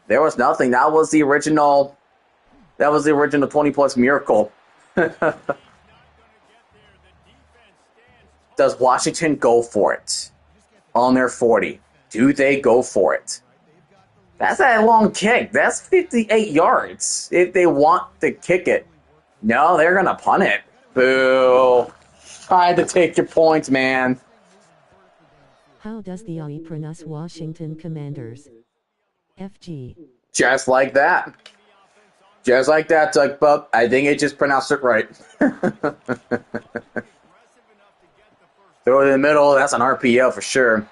There was nothing. That was the original 20 plus miracle. Does Washington go for it on their 40? Do they go for it? That's a long kick. That's 58 yards if they want to kick it. No, they're going to punt it. Boo. I had to take your points, man. How does the AI pronounce Washington Commanders? FG. Just like that. Just like that, Doug Buck. I think it just pronounced it right. Throw it in the middle. That's an RPO for sure.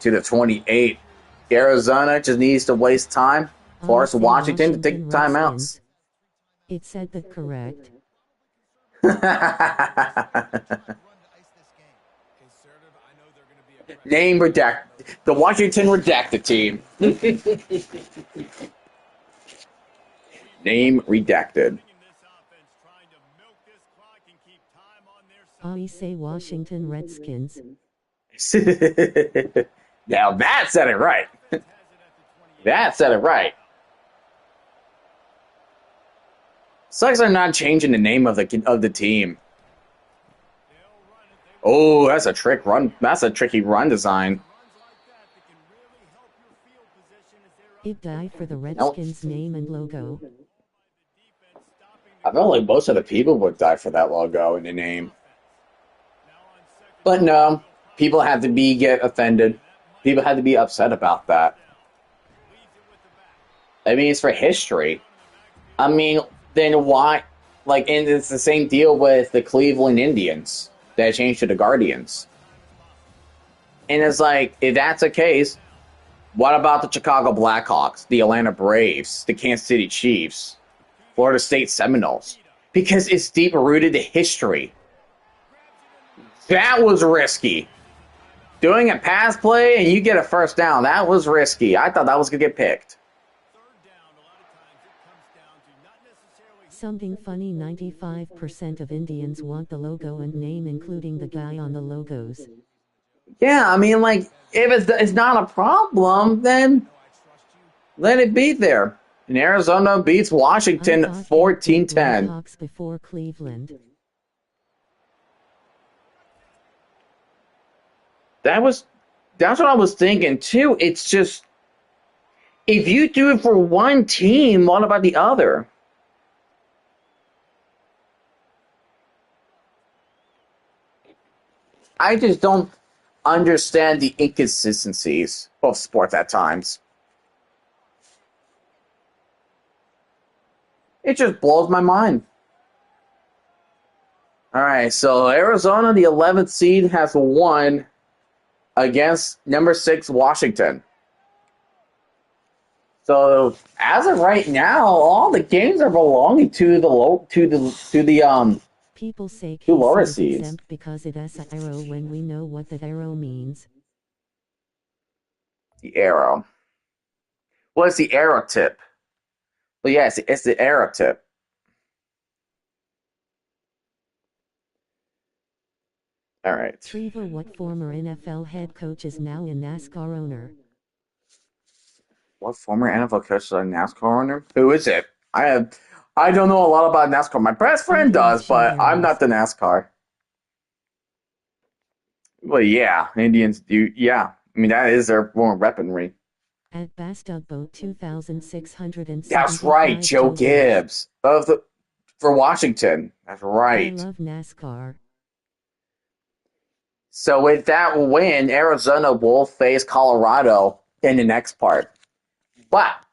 To the 28. Arizona just needs to waste time. Force Washington to take timeouts. It said that correct. Name redacted. The Washington redacted team. Name redacted. I say Washington Redskins. Now that said it right. That said it right. Sucks they're not changing the name of the team. Oh, that's a trick run. That's a tricky run design. It died for the Redskins name and logo. I felt like most of the people would die for that logo and the name. But no, people had to get offended. People had to be upset about that. I mean, it's for history. I mean, then why? Like, and it's the same deal with the Cleveland Indians that changed to the Guardians. And it's like, if that's the case, what about the Chicago Blackhawks, the Atlanta Braves, the Kansas City Chiefs, Florida State Seminoles? Because it's deep-rooted to history. That was risky. Doing a pass play and you get a first down, that was risky. I thought that was going to get picked. Something funny, 95% of Indians want the logo and name, including the guy on the logos. Yeah, I mean, like, if it's not a problem, then let it be there. And Arizona beats Washington 14-10. Blackhawks before Cleveland. That's what I was thinking too. It's just, if you do it for one team, what about the other? I just don't understand the inconsistencies of sports at times. It just blows my mind. All right, so Arizona, the 11th seed, has won against number 6 Washington. So as of right now, all the games are belonging to the People say two lower seems seeds. exempt because it has an arrow when we know what that arrow means. The arrow. Well, it's the arrow tip. Well, yes, it's the arrow tip. All right. Trevor, what former NFL head coach is now a NASCAR owner? What former NFL coach is a NASCAR owner? Who is it? I don't know a lot about NASCAR. My best friend does, but I'm not the NASCAR. Well, yeah, Indians do. Yeah, I mean that is their form of weaponry. At Bastugboat 2675. That's right, Joe Gibbs for Washington. That's right. I love NASCAR. So with that win, Arizona will face Colorado in the next part. But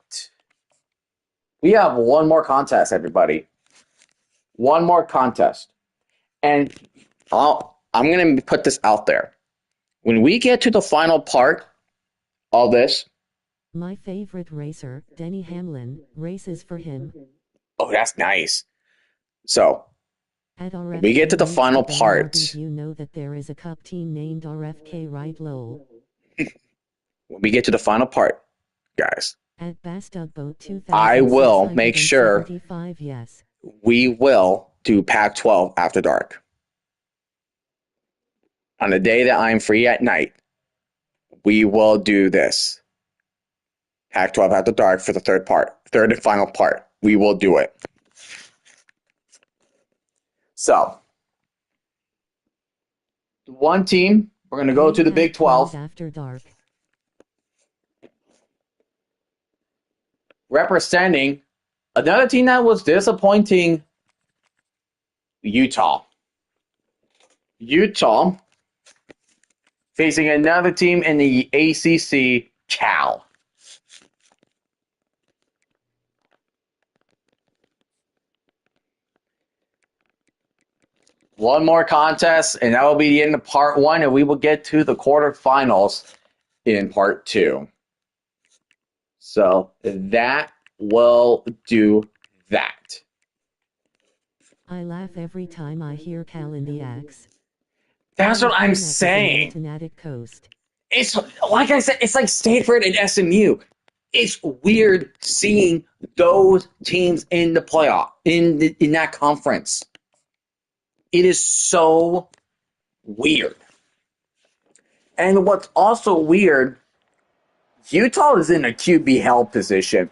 we have one more contest, everybody. one more contest. And I'm going to put this out there. When we get to the final part of this, My favorite racer, Denny Hamlin, races for him. oh, that's nice. So, At when we get to the final part, you know that there is a cup team named RFK, right, lol? when we get to the final part, guys, At Bastugboat I will make sure 2675, yes. we will do Pac-12 After Dark. On the day that I'm free at night, we will do this. Pac-12 After Dark for the third and final part. We will do it. So, one team, we're going to go to the Big 12. After Dark. Representing another team that was disappointing, Utah. Utah facing another team in the ACC, Cal. One more contest, and that will be the end of part one, and we will get to the quarterfinals in part two. So that will do that. I laugh every time I hear Cal in the X. That's what I'm saying. Coast. It's like I said, it's like Stanford and SMU. It's weird seeing those teams in the playoff, in that conference. It is so weird. And what's also weird, Utah is in a QB hell position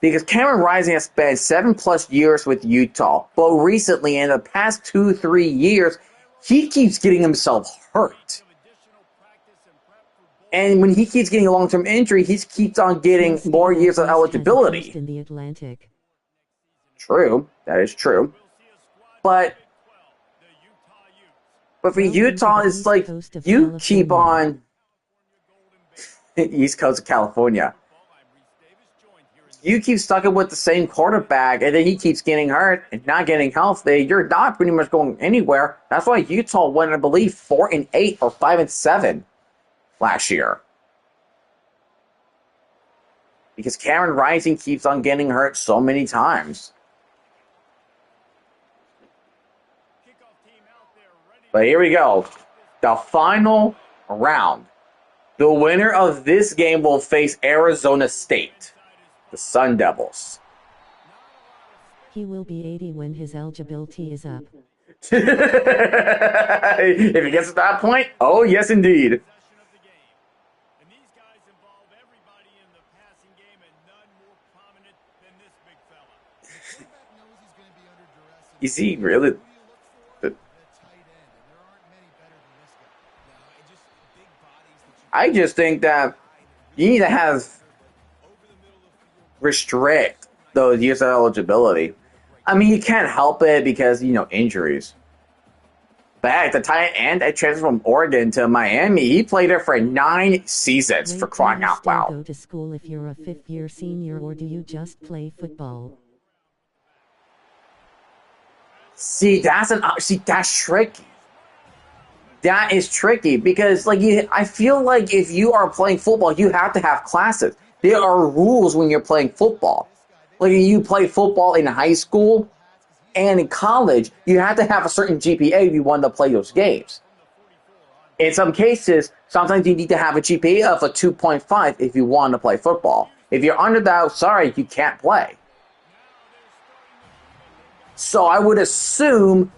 because Cameron Rising has spent 7+ years with Utah, but recently, in the past 2-3 years, he keeps getting himself hurt. And when he keeps getting a long-term injury, he keeps on getting more years of eligibility. In the Atlantic. True, that is true. But for Utah, it's like you keep on East Coast of California. You keep stuck with the same quarterback, and then he keeps getting hurt and not getting healthy. You're not pretty much going anywhere. That's why Utah went, I believe, 4-8 or 5-7 last year. Because Cameron Rising keeps on getting hurt so many times. But here we go. The final round. The winner of this game will face Arizona State, the Sun Devils. He will be 80 when his eligibility is up. If he gets to that point, oh yes indeed. Is he really? I just think that you need to restrict those years of eligibility. I mean, you can't help it because, injuries. But heck, the tight end that transferred from Oregon to Miami, he played there for 9 seasons, for crying out loud. Do you go to school if you're a 5th-year senior, or do you just play football? See, that's tricky. That is tricky because, I feel like if you are playing football, you have to have classes. There are rules when you're playing football. Like, you play football in high school and in college, you have to have a certain GPA if you want to play those games. In some cases, sometimes you need to have a GPA of a 2.5 if you want to play football. If you're under that, sorry, you can't play. So I would assume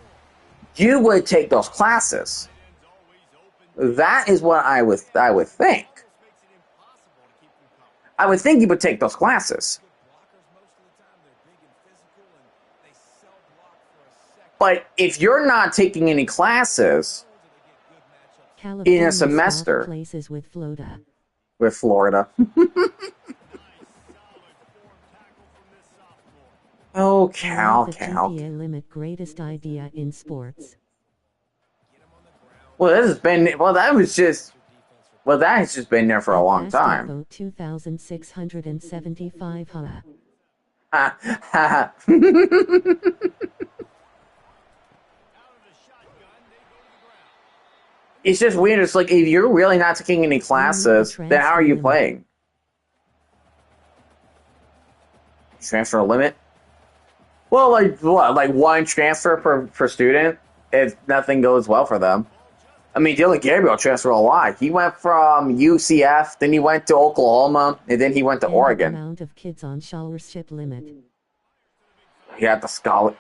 you would take those classes. That is what I would think. I would think you would take those classes. But if you're not taking any classes in a semester, places with Florida. Oh, Cal. GPA limit, greatest idea in sports. Well, that has just been there for a long time. 2,675, It's just weird. It's like, if you're really not taking any classes, then how are you playing? Transfer limit? Well, like what? Like one transfer per student if nothing goes well for them. I mean, Dylan Gabriel transferred a lot. He went from UCF, then he went to Oklahoma, and then he went to And Oregon. the amount of kids on scholarship limit. He had the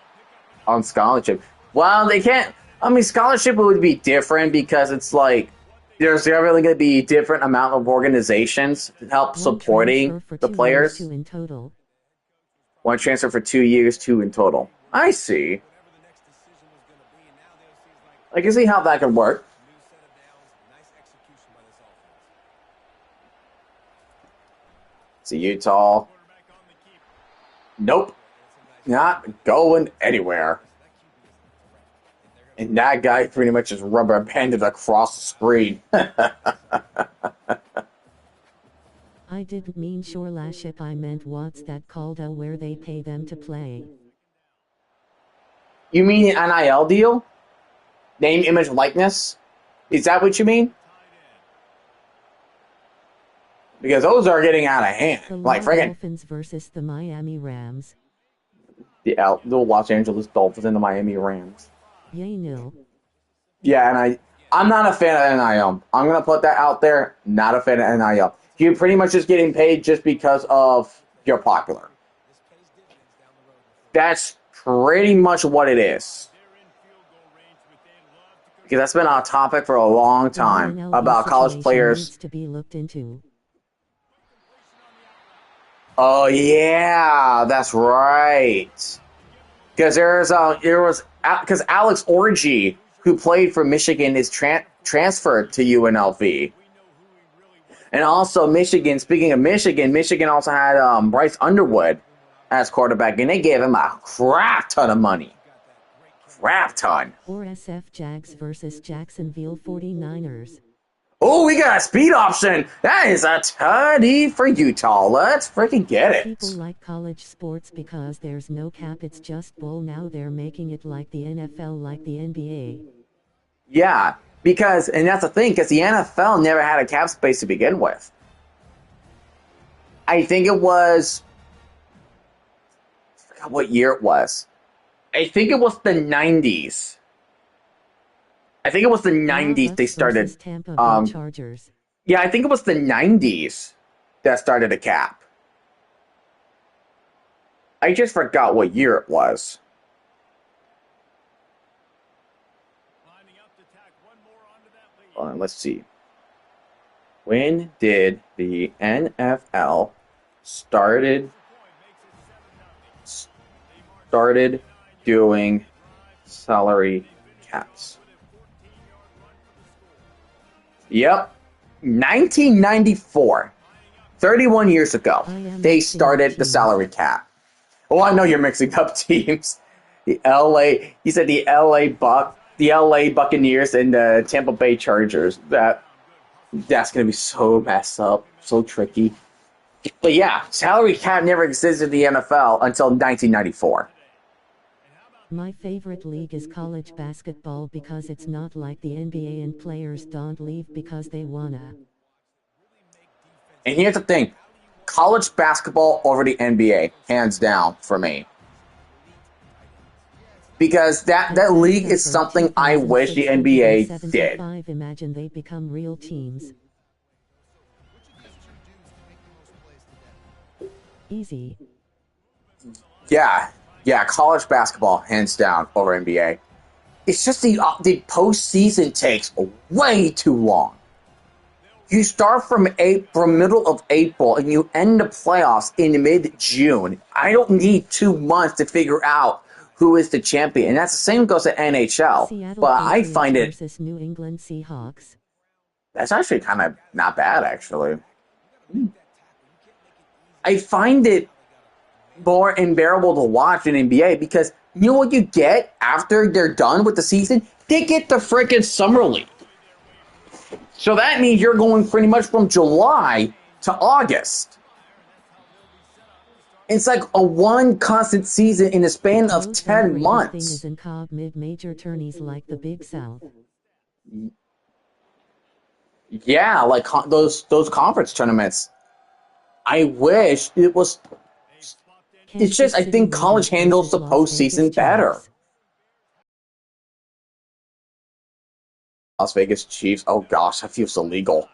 on scholarship. Well, they can't. I mean, scholarship would be different because it's like there's really going to be a different amount of organizations to help supporting the players. In total. One transfer for 2 years, 2 in total. I see. I can see how that could work. See Utah. Nope. Not going anywhere. And that guy pretty much just rubber banded across the screen. I didn't mean shorelaship, I meant what's that called where they pay them to play. You mean an NIL deal? Name, image, likeness? Is that what you mean? Because those are getting out of hand. The Like friggin' Dolphins versus the Miami Rams. The Los Angeles Dolphins and the Miami Rams. Yay nil. Yeah, and I'm not a fan of NIL. I'm gonna put that out there. Not a fan of NIL. You're pretty much just getting paid just because of you're popular. That's pretty much what it is. Because that's been a topic for a long time about college players. Needs to be looked into. Oh yeah, that's right. Because because Alex Orgy, who played for Michigan, is transferred to UNLV. And also Michigan, speaking of Michigan, Michigan also had Bryce Underwood as quarterback, and they gave him a crap ton of money. Crap ton. Or SF Jags versus Jacksonville 49ers. Oh, we got a speed option. That is a tutty for Utah. Let's freaking get it. People like college sports because there's no cap, it's just bull. Now they're making it like the NFL, like the NBA. Yeah, because, and that's the thing, because the NFL never had a cap space to begin with. I think it was, I forgot what year it was. I think it was the 90s. I think it was the 90s they started. Tampa Bay Chargers. Yeah, I think it was the 90s that started a cap. I just forgot what year it was. Let's see. When did the NFL started doing salary caps? Yep. 1994. 31 years ago, they started the salary cap. Oh, I know you're mixing up teams. He said the LA Buccaneers and the Tampa Bay Chargers. That's going to be so messed up, so tricky. But yeah, salary cap never existed in the NFL until 1994. My favorite league is college basketball because it's not like the NBA and players don't leave because they wanna. And here's the thing. College basketball over the NBA, hands down for me. Because that league is something I wish the NBA did. Imagine they become real teams. Easy. Yeah, college basketball, hands down, over NBA. It's just the postseason takes way too long. You start from middle of April and you end the playoffs in mid-June. I don't need 2 months to figure out who is the champion, and that's the same goes to NHL. Seattle but I find it versus New England Seahawks. That's actually kind of not bad, actually. I find it more unbearable to watch in NBA because you know what you get after they're done with the season? They get the freaking Summer League. So that means you're going pretty much from July to August. It's like a one constant season in a span of 10 months. Everything is in mid-major tourneys like the Big South. Yeah, like those conference tournaments. I wish it was. It's just Kansas I City think college Rams handles vs the Las Vegas postseason better. Chiefs. Las Vegas Chiefs. Oh gosh, that feels illegal.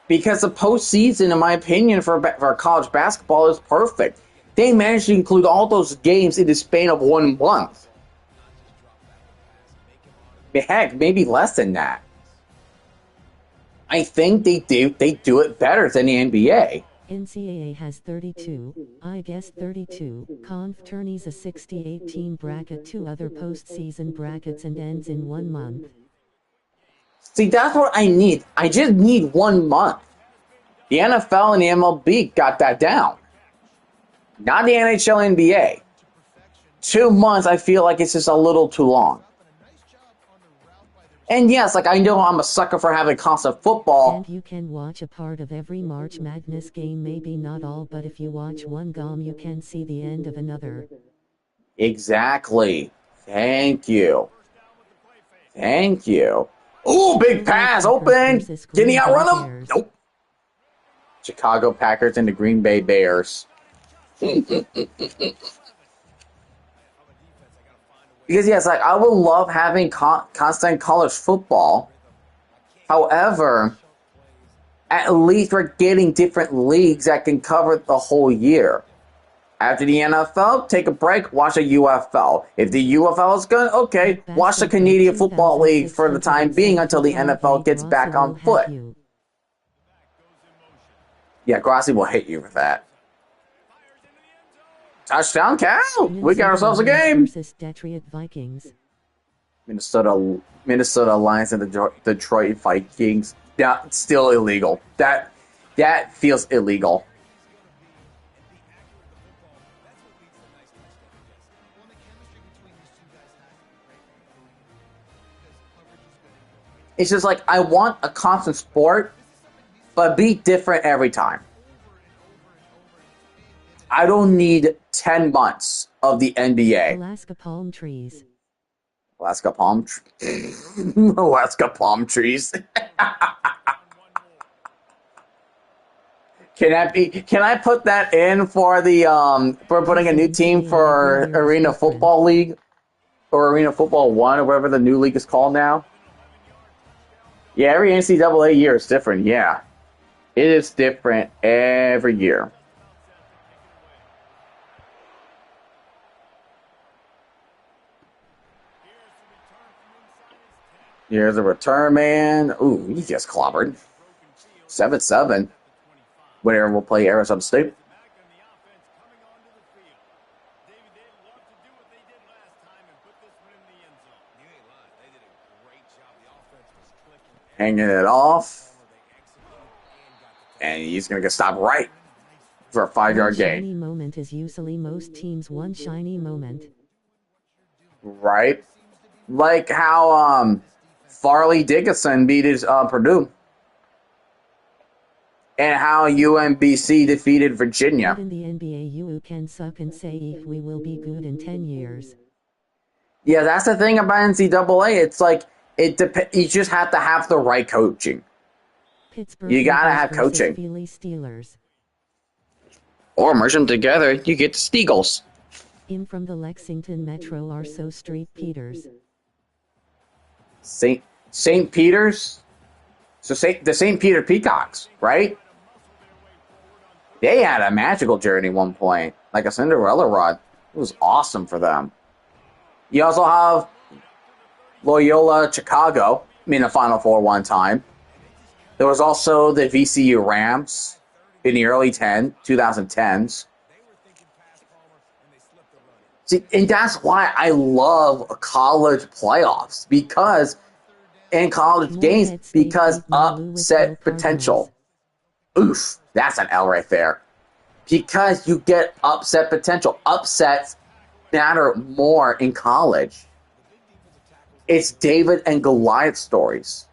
Because the postseason, in my opinion, for college basketball is perfect. They managed to include all those games in the span of 1 month. Heck, maybe less than that. I think they do it better than the NBA. NCAA has 32, I guess 32, conf tourneys, a 68-team bracket, 2 other postseason brackets, and ends in 1 month. See, that's what I need. I just need 1 month. The NFL and the MLB got that down. Not the NHL and NBA. 2 months, I feel like it's just a little too long. And yes, like I know I'm a sucker for having constant football. And you can watch a part of every March Madness game, maybe not all, but if you watch one game, you can see the end of another. Exactly. Thank you. Thank you. Ooh, big Chicago pass, Packers open. versus Can he Green Bay outrun him? Bears. Nope. Chicago Packers and the Green Bay Bears. Because yes, like I would love having constant college football. However, at least we're getting different leagues that can cover the whole year. After the NFL, take a break, watch a UFL. If the UFL is good, okay, watch the Basketball Canadian Football League for the time being until the 2675 NFL Dave gets Rosser back will on have foot. you. Yeah, Grassi will hit you for that. Touchdown, Cal! We got Minnesota ourselves a Lions game. versus Detroit Vikings. Minnesota Lions and the Detroit Vikings. Yeah, still illegal. That feels illegal. It's just like I want a constant sport, but be different every time. I don't need 10 months of the NBA. Alaska palm trees. Alaska palm Alaska palm trees. Can I put that in for the for putting a new team for NCAA is Arena different. Football League or Arena Football 1 or whatever the new league is called now? Yeah, every NCAA year is different. Yeah. It is different every year. Here's a return man. Ooh, he just clobbered. 7-7. Winner will play Arizona State. Hanging it off. And he's going to get stopped right for a 5-yard gain. One shiny moment is usually most teams' one shiny moment. Right? Like how Farley Dickinson beat his Purdue. And how UMBC defeated Virginia. But in the NBA, you can suck and say if we will be good in 10 years. Yeah, that's the thing about NCAA. It's like you just have to have the right coaching. Pittsburgh You gotta Steelers have versus coaching. Philly Steelers. Or merge them together, you get the Steagles. In from the Lexington Metro are so Street Peters. St. Peter's. So the St. Peter Peacocks, right? They had a magical journey at one point, like a Cinderella run. It was awesome for them. You also have Loyola Chicago in the Final Four one time. There was also the VCU Rams in the early 2010s. See, and that's why I love college playoffs, because in college games, because upset potential. Oof, that's an L right there. Because you get upset potential. Upsets matter more in college. It's David and Goliath stories.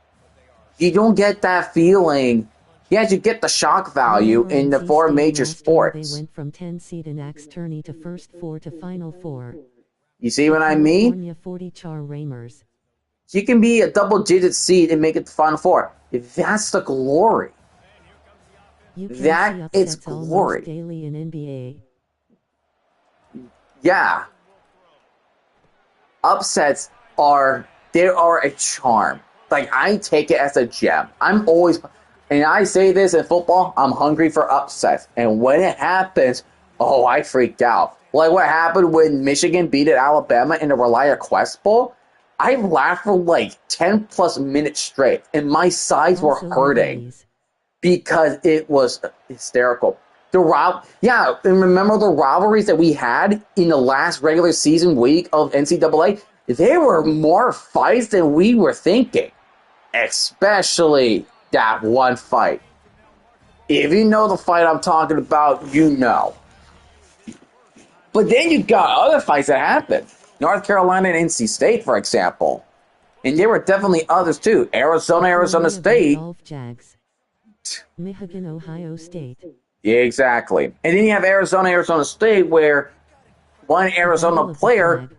You don't get that feeling. Yes, you get the shock value in the four major sports. They went from 10 seed in Axe tourney to first four to final four. You see what I mean? California 40 Char Ramers. You can be a double-digit seed and make it to Final Four. That's the glory. You can see That it's upsets almost glory. daily in NBA. Yeah. Upsets they are a charm. Like, I take it as a gem. I'm always, and I say this in football, I'm hungry for upsets. And when it happens, oh, I freaked out. Like what happened when Michigan beat Alabama in the Relia Quest Bowl. I laughed for like 10 plus minutes straight, and my sides were Also the hurting bullies. because it was hysterical. Yeah, and remember the rivalries that we had in the last regular season week of NCAA? There were more fights than we were thinking, especially that one fight. If you know the fight I'm talking about, you know. But then you got other fights that happened. North Carolina and NC State, for example. And there were definitely others too. Arizona State. Golf Jags. Michigan, Ohio State. Yeah, exactly. And then you have Arizona State, where one Arizona player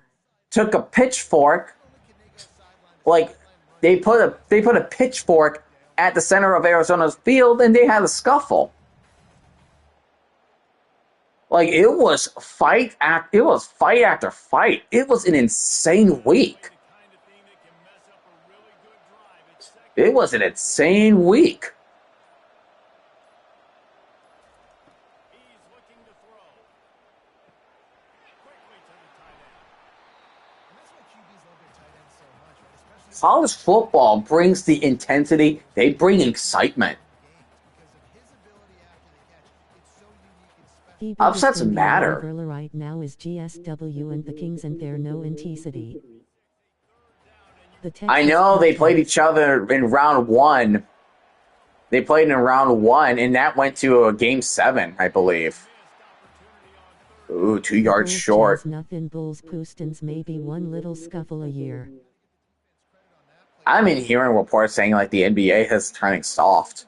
took a pitchfork, like they put a pitchfork at the center of Arizona's field, and they had a scuffle. Like it was fight after fight. It was an insane week. It was an insane week. College football brings the intensity. They bring excitement. Upsets matter. Right now is GSW and the Kings, and they're no intensity. I know they played each other in round one. They played in round one, and that went to a game 7, I believe. Ooh, 2 yards short. Nothing Bulls Pistons, maybe one little scuffle a year. I've been hearing reports saying like the NBA is turning soft.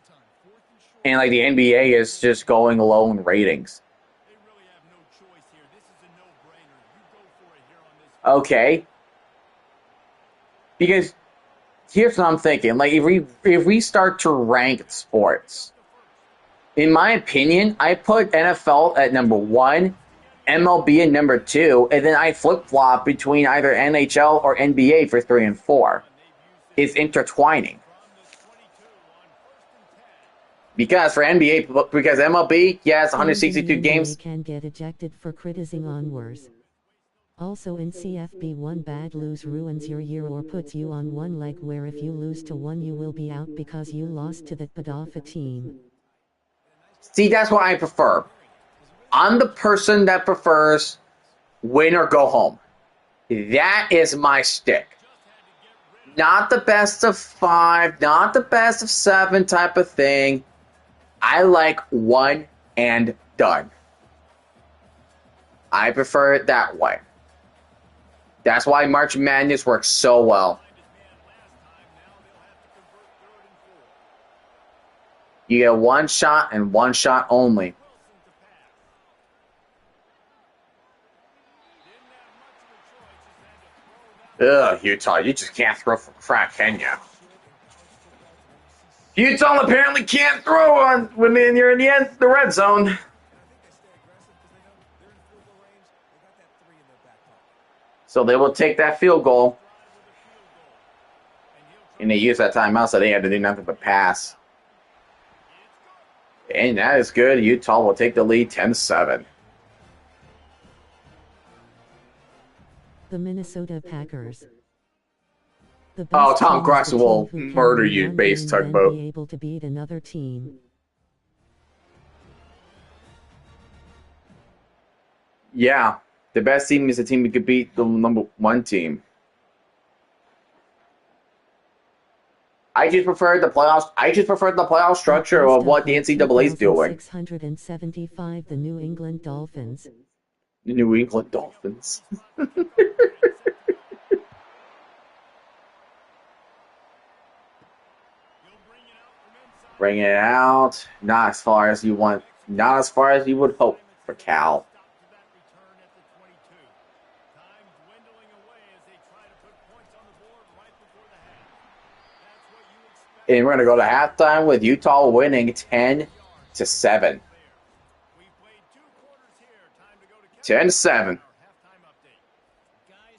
And like the NBA is just going low in ratings. Okay. Because here's what I'm thinking. Like if we start to rank sports, in my opinion, I put NFL at number 1, MLB at number 2, and then I flip-flop between either NHL or NBA for 3 and 4. It's intertwining. Because for NBA, because MLB, yes, 162 games. Can get ejected for criticizing on wars. Also in CFB, one bad lose ruins your year or puts you on one leg, where if you lose to one you will be out because you lost to that Padafa team. See, that's what I prefer. I'm the person that prefers win or go home. That is my stick. Not the best of 5, not the best of 7 type of thing. I like one and done. I prefer it that way. That's why March Madness works so well. You get one shot and one shot only. Ugh, Utah, you just can't throw from crack, can you? Utah apparently can't throw when you're in the red zone. So they will take that field goal. And they use that timeout, so they had to do nothing but pass. And that is good. Utah will take the lead 10-7. The Minnesota Packers. Oh, Tom Gretchen will murder you, base tugboat. Be able to beat another team. Yeah, the best team is the team that could beat the number 1 team. I just prefer the playoffs. I just prefer the playoff structure of what the NCAA is doing. 675, the New England Dolphins. The New England Dolphins. Bring it out. Not as far as you want. Not as far as you would hope for Cal. And we're gonna go to halftime with Utah winning 10-7. 10-7. Guys,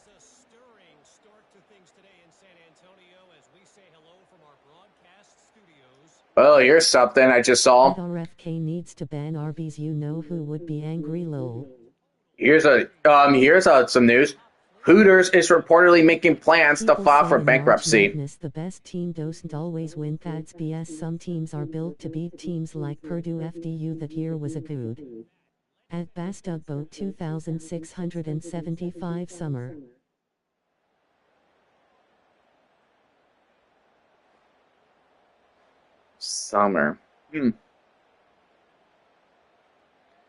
a stirring start to things today in San Antonio as we say hello from our broadcast studios. Oh, here's something I just saw. RFK needs to ban Arby's. You know who would be angry, lol. Here's some news. Hooters is reportedly making plans to People file say for in March bankruptcy. Madness, the best team doesn't always win. That's BS. Some teams are built to beat teams like Purdue. FDU that year was a good at best boat 2675 summer. Summer.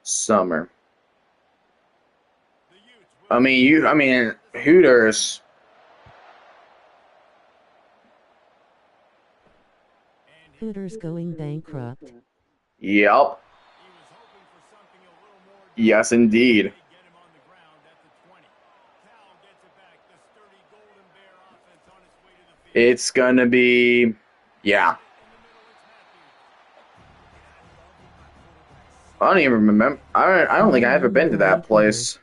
Summer. I mean, Hooters. Hooters going bankrupt. Yep. Yes, indeed. It's gonna be, yeah. I don't even remember. I don't think I've ever been to that place.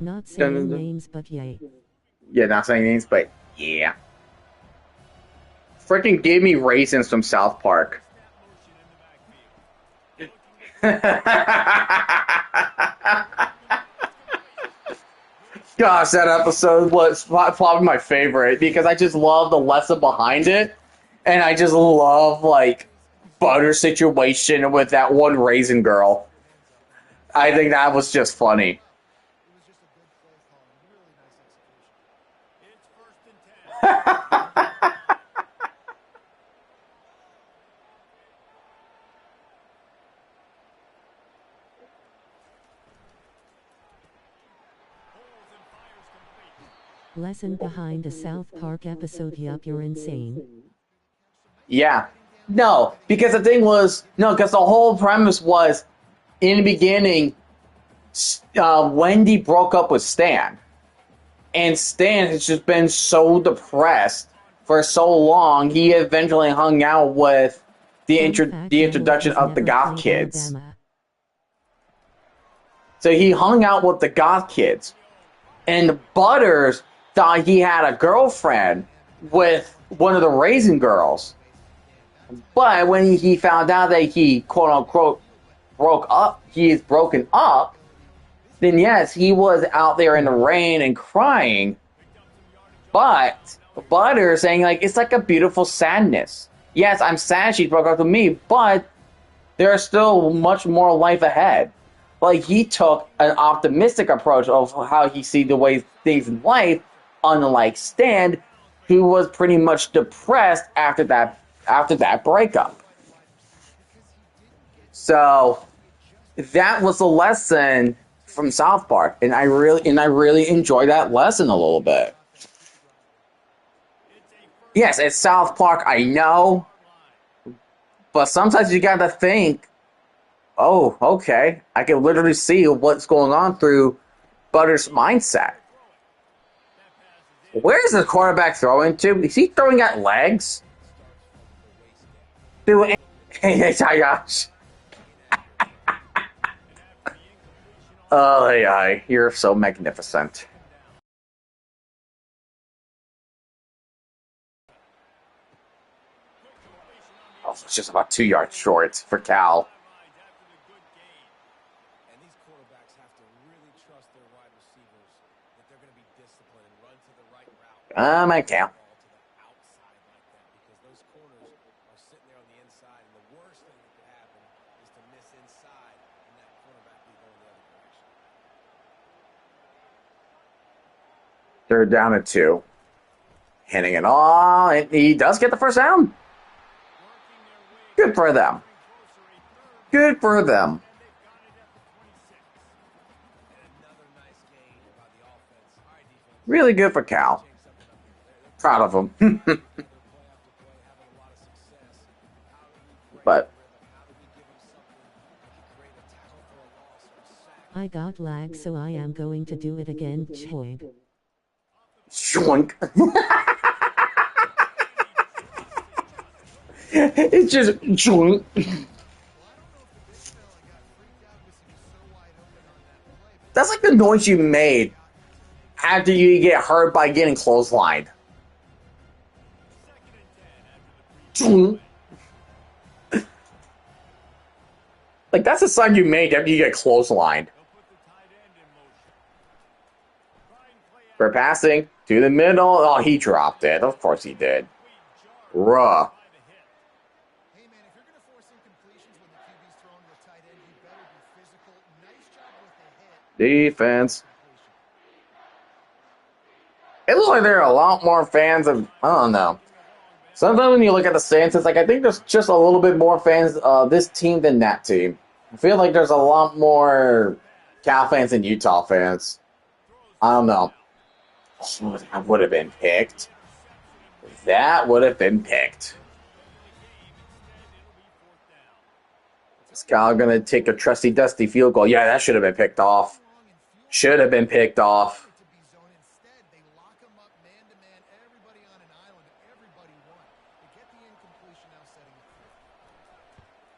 Not saying names, but yay. Yeah, not saying names, but yeah. Freaking give me raisins from South Park. Gosh, that episode was probably my favorite because I just love the lesson behind it, and I just love like Butter's situation with that one raisin girl. I think that was just funny. Lesson behind a South Park episode. Yup, you're insane. Yeah. No, because the thing was, no, because the whole premise was, in the beginning, Wendy broke up with Stan. And Stan has just been so depressed for so long, he eventually hung out with the introduction of the goth kids. Alabama. So he hung out with the goth kids. And Butters thought he had a girlfriend with one of the raisin girls. But when he found out that he, quote unquote, he is broken up, then yes, he was out there in the rain and crying. But Butters saying, like, it's like a beautiful sadness. Yes, I'm sad she broke up with me, but there's still much more life ahead. Like, he took an optimistic approach of how he sees the way things in life, unlike Stan, who was pretty much depressed after that breakup. So that was a lesson from South Park, and I really enjoyed that lesson a little bit. Yes, it's South Park, I know, but sometimes you gotta think, oh, okay, I can literally see what's going on through Butter's mindset. Where is the quarterback throwing to? Is he throwing at legs? Hey, Josh. Oh, yeah, you're so magnificent. Oh, it's just about 2 yards short for Cal. And these quarterbacks have to really trust their wide receivers that they're going to be disciplined and run to the right route. My Cal. To the outside like that because those corners are sitting there on the inside, and the worst thing that could happen is to miss inside and that cornerback be going the other direction. They're down at 2. Hitting it all, and he does get the first down. Good for them. Good for them. Really good for Cal. Proud of him. But I got lag, so I am going to do it again. Choig. Shwink. It's just shwink. That's like the noise you made after you get hurt by getting clotheslined. Shwink. Like, that's the sound you made after you get clotheslined. For passing to the middle. Oh, he dropped it. Of course he did. Ruh. Hey man, if you're going to force incompletions when the QB's throwing to a tight end, you better be physical. Nice job with the hit. Defense. It looks like there are a lot more fans of, I don't know. Sometimes when you look at the stands, it's like, I think there's just a little bit more fans of this team than that team. I feel like there's a lot more Cal fans than Utah fans. I don't know. Oh, that would have been picked. That would have been picked. Is Cal going to take a trusty dusty field goal? Yeah, that should have been picked off. Should have been picked off.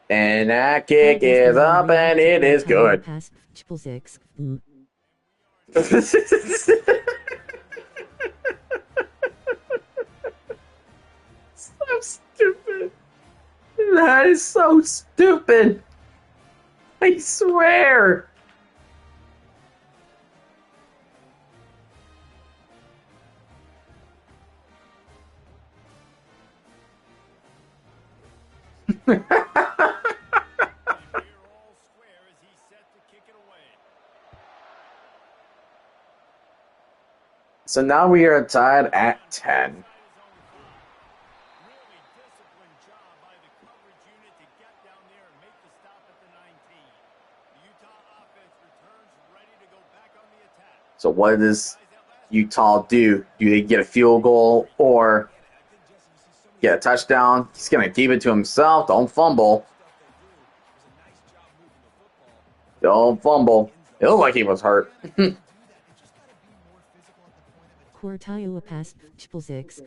And that kick is up, and it is good. So stupid. That is so stupid. I swear. So now we are tied at 10. So what does Utah do? Do they get a field goal or get a touchdown? He's going to keep it to himself. Don't fumble. Don't fumble. It looked like he was hurt. Quartile pass, triple six.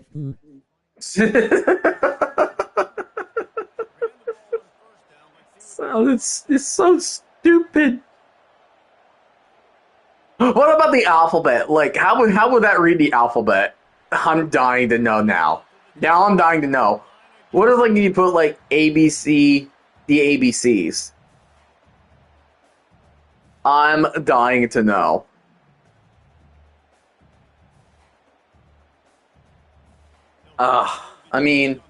So it's so stupid. What about the alphabet? Like, how would that read the alphabet? I'm dying to know now. Now I'm dying to know. What if, like, you put, like, ABC, the ABCs? I'm dying to know. I mean...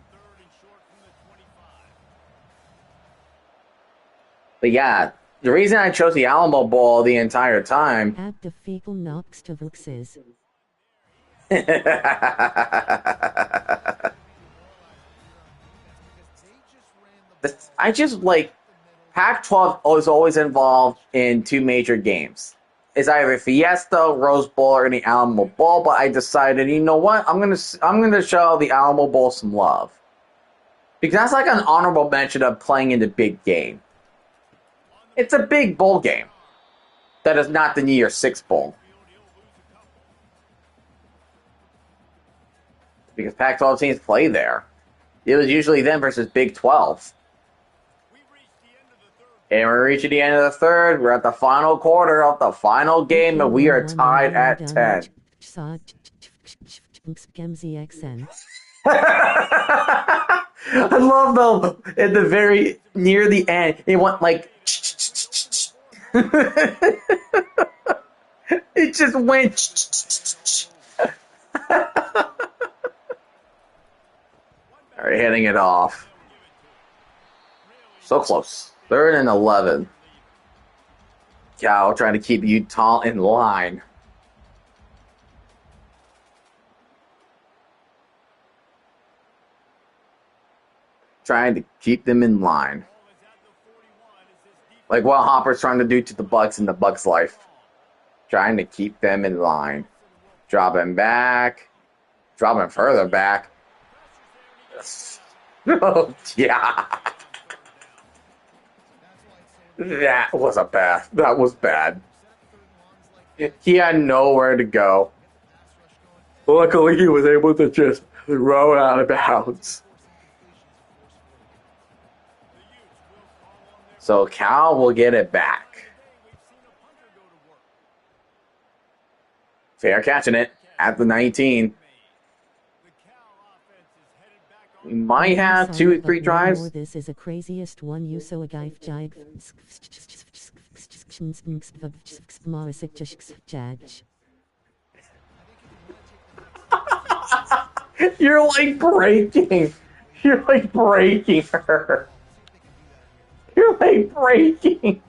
But yeah, the reason I chose the Alamo Bowl the entire time... Add the fecal knocks to Vuxes. I just, like... Pac-12 is always involved in two major games. It's either Fiesta, Rose Bowl, or the Alamo Bowl, but I decided, you know what? I'm gonna show the Alamo Bowl some love. Because that's like an honorable mention of playing in the big game. It's a big bowl game. That is not the New Year's Six Bowl. Because Pac-12 teams play there. It was usually them versus Big 12. And we're reaching the end of the third. We're at the final quarter of the final game, and we are tied at 10. I love though at the very near the end, it went like it just went. All right, hitting it off. So close. 3rd and 11. Cal trying to keep Utah in line. Trying to keep them in line. Like what Hopper's trying to do to the Bucks in the Bucks' life. Trying to keep them in line. Dropping back. Dropping further back. Oh, yeah. That was bad. That was bad. He had nowhere to go. Luckily, he was able to just throw it out of bounds. So Cal will get it back. Fair catching it at the 19. We might have Sorry, 2 or but 3 no drives. more. This is a craziest one. You so a guy jag. You're like breaking. You're like breaking her. You're like breaking.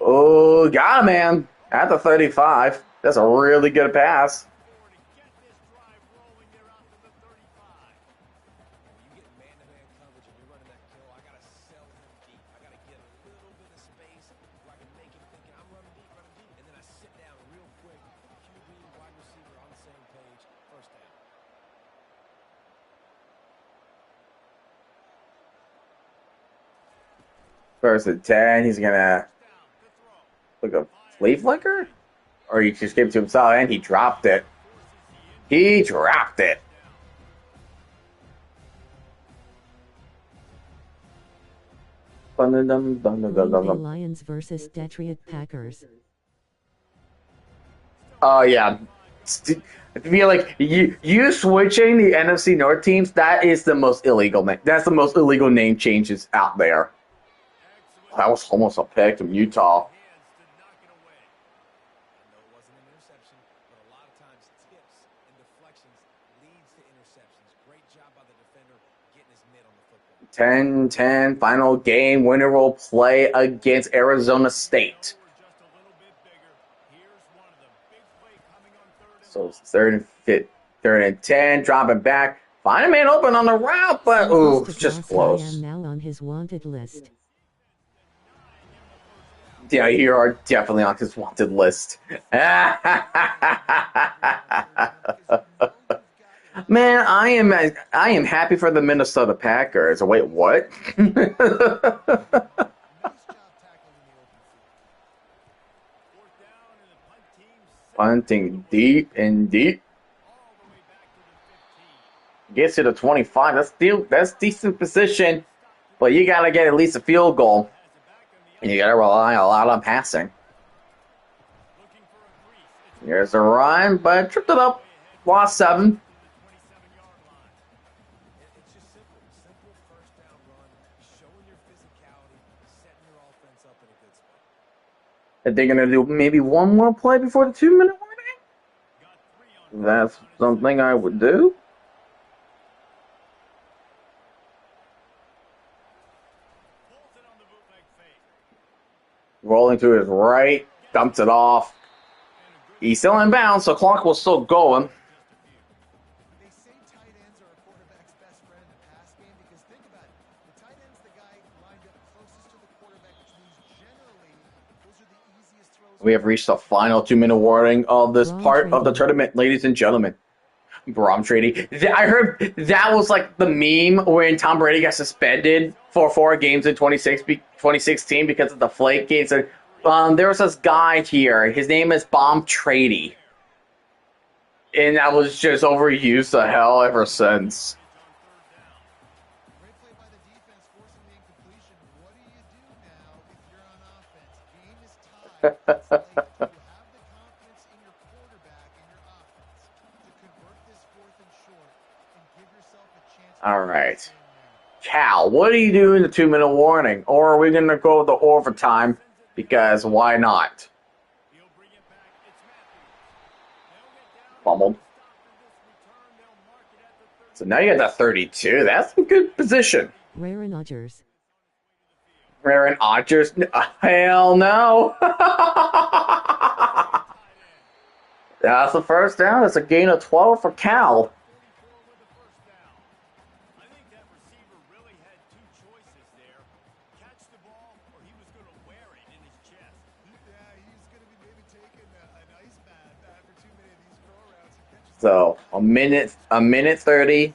Oh, got him, man. At the 35. That's a really good pass. First and 10. He's going to look a flea flicker? Or he just gave it to himself and he dropped it. He dropped it. Lions versus Detroit Packers. Oh, yeah. I feel like you switching the NFC North teams, that is the most illegal name. That's the most illegal name changes out there. That was almost a pick from Utah. No, it wasn't an interception, but a lot of times tips and deflections leads to interceptions. Great job by the defender getting his mitt on the football. 10-10, final game. Winner will play against Arizona State. So it's third and 10, dropping back. Find a man open on the route, but ooh, it's just close. I am now on his wanted list. Yeah, you are definitely on his wanted list. Man, I am happy for the Minnesota Packers. Wait, what? Punting deep and deep. Gets to the 25. That's decent position, but you gotta get at least a field goal. And you gotta rely a lot on passing. Here's a run, but tripped it up. Lost 7. It's just simple. Simple first down run, showing your physicality, setting your offense up in a good spot. Are they gonna do maybe one more play before the 2-minute warning? That's something I would do. Rolling to his right, dumps it off. He's still in bounds, so clock was still going. They say tight ends are a quarterback's best friend in the pass game because think about it. The tight end's the guy lined up closest to the quarterback, which means generally those are the easiest throws. We have reached the final 2-minute warning of this part of the tournament, ladies and gentlemen. Brom Brady. I heard that was like the meme when Tom Brady got suspended for 4 games in 2016 because of the flake games. There was this guy here. His name is Bomb Trady. And that was just overused to hell ever since. Great play by the defense, forcing the incompletion. What do you do now if you're on offense? Game is tied. It's like, do you have the confidence in your quarterback and your offense to convert this 4th and short and give yourself a chance? All right. Cal, what do you do in the 2-minute warning? Or are we going to go with the overtime? Because why not? Fumbled. So now you got the 32. That's a good position. Raren Rodgers. Raren Rodgers? Hell no. That's the first down. It's a gain of 12 for Cal. So a minute 30.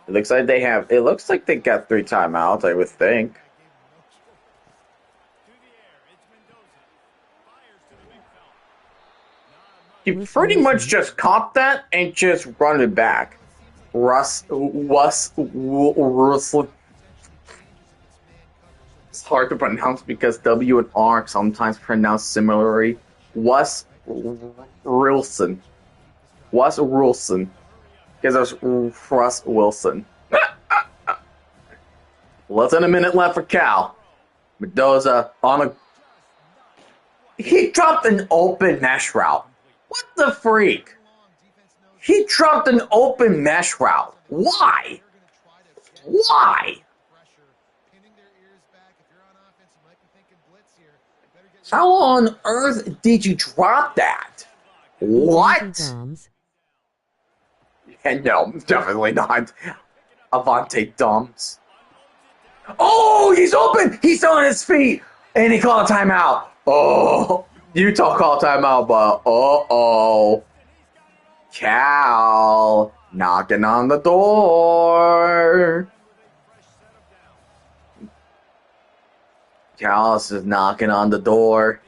It looks like they got 3 timeouts, I would think. He pretty much just caught that and just run it back. Russ, it's hard to pronounce because W and R sometimes pronounced similarly. Rilson. Wes Wilson. Because there's Russ Wilson. Less than a minute left for Cal. Mendoza on a... He dropped an open mesh route. What the freak? He dropped an open mesh route. Why? Why? How on earth did you drop that? What? And no, definitely not. Avante Dumbs. Oh, he's open! He's on his feet! And he called a timeout. Oh, Utah called timeout, but uh-oh. Cal knocking on the door. Cal is knocking on the door.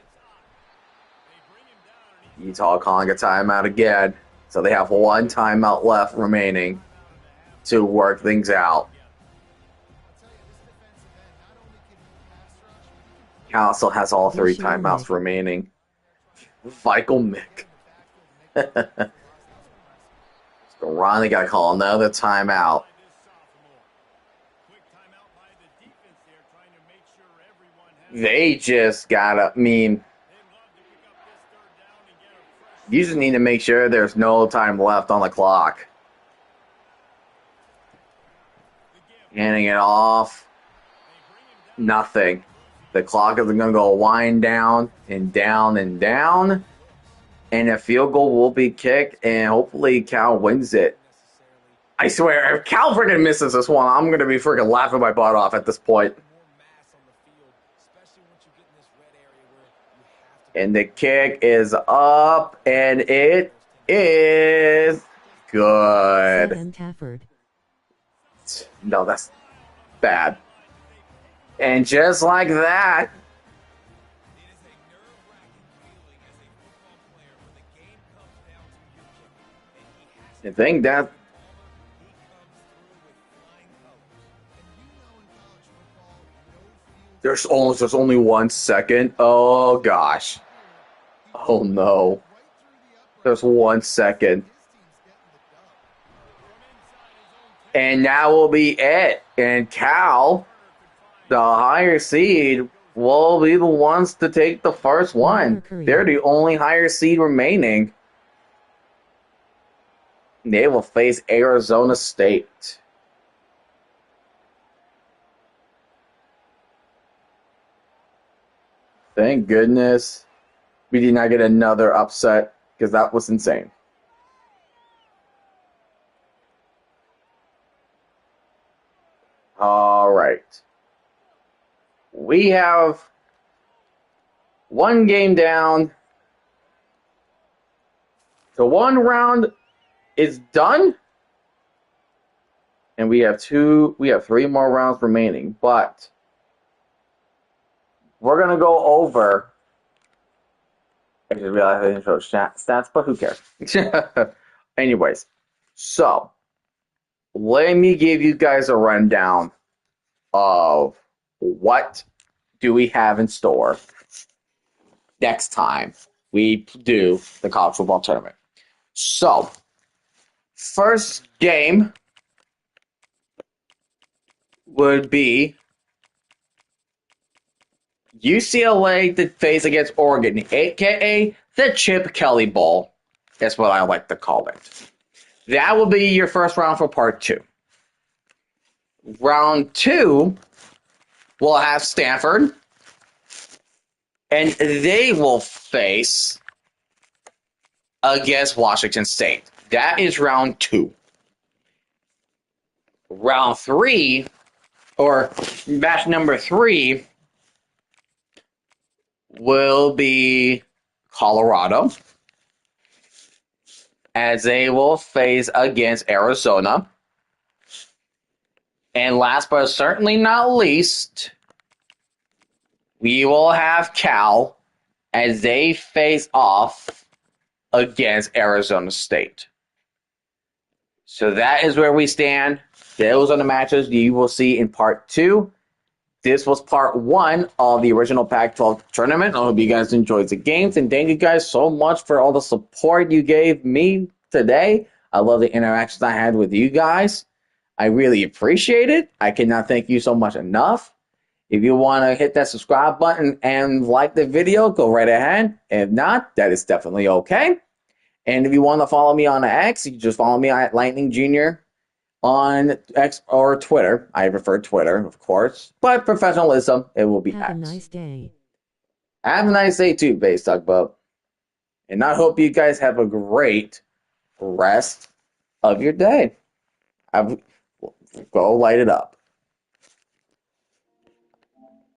Utah calling a timeout again. So they have 1 timeout left remaining to work things out. Cal still has all 3 timeouts remaining. Michael Mick. Ronnie got to call another timeout. They just gotta, you just need to make sure there's no time left on the clock. Handing it off. Nothing. The clock is going to go wind down and down and down. And a field goal will be kicked, and hopefully Cal wins it. I swear, if Cal freaking misses this one, I'm going to be freaking laughing my butt off at this point. And the kick is up, and it is good. No, that's bad. And just like that, I think that there's only 1 second. Oh gosh. Oh no. There's 1 second. And that will be it. And Cal, the higher seed, will be the ones to take the first one. They're the only higher seed remaining. They will face Arizona State. Thank goodness we did not get another upset, because that was insane. All right. We have 1 game down. So 1 round is done. And we have 3 more rounds remaining. But we're going to go over. I just realized I didn't show stats, but who cares? Anyways, so let me give you guys a rundown of what do we have in store next time we do the college football tournament. So, first game would be UCLA to face against Oregon, a.k.a. the Chip Kelly Bowl. That's what I like to call it. That will be your first round for part 2. Round 2, we'll have Stanford, and they will face against Washington State. That is round 2. Round 3, or match number 3, will be Colorado as they will face against Arizona. And last but certainly not least, we will have Cal as they face off against Arizona State. So that is where we stand. Those are the matches you will see in part 2. This was part 1 of the original Pac-12 tournament. I hope you guys enjoyed the games, and thank you guys so much for all the support you gave me today. I love the interactions I had with you guys. I really appreciate it. I cannot thank you so much enough. If you want to hit that subscribe button and like the video, go right ahead. If not, that is definitely okay. And if you want to follow me on X, you can just follow me at Lightning Jr. on X or Twitter. I prefer Twitter, of course. But professionalism, it will be Have a X. nice day. Have a nice day too, Base Tugboat. And I hope you guys have a great rest of your day. Go light it up.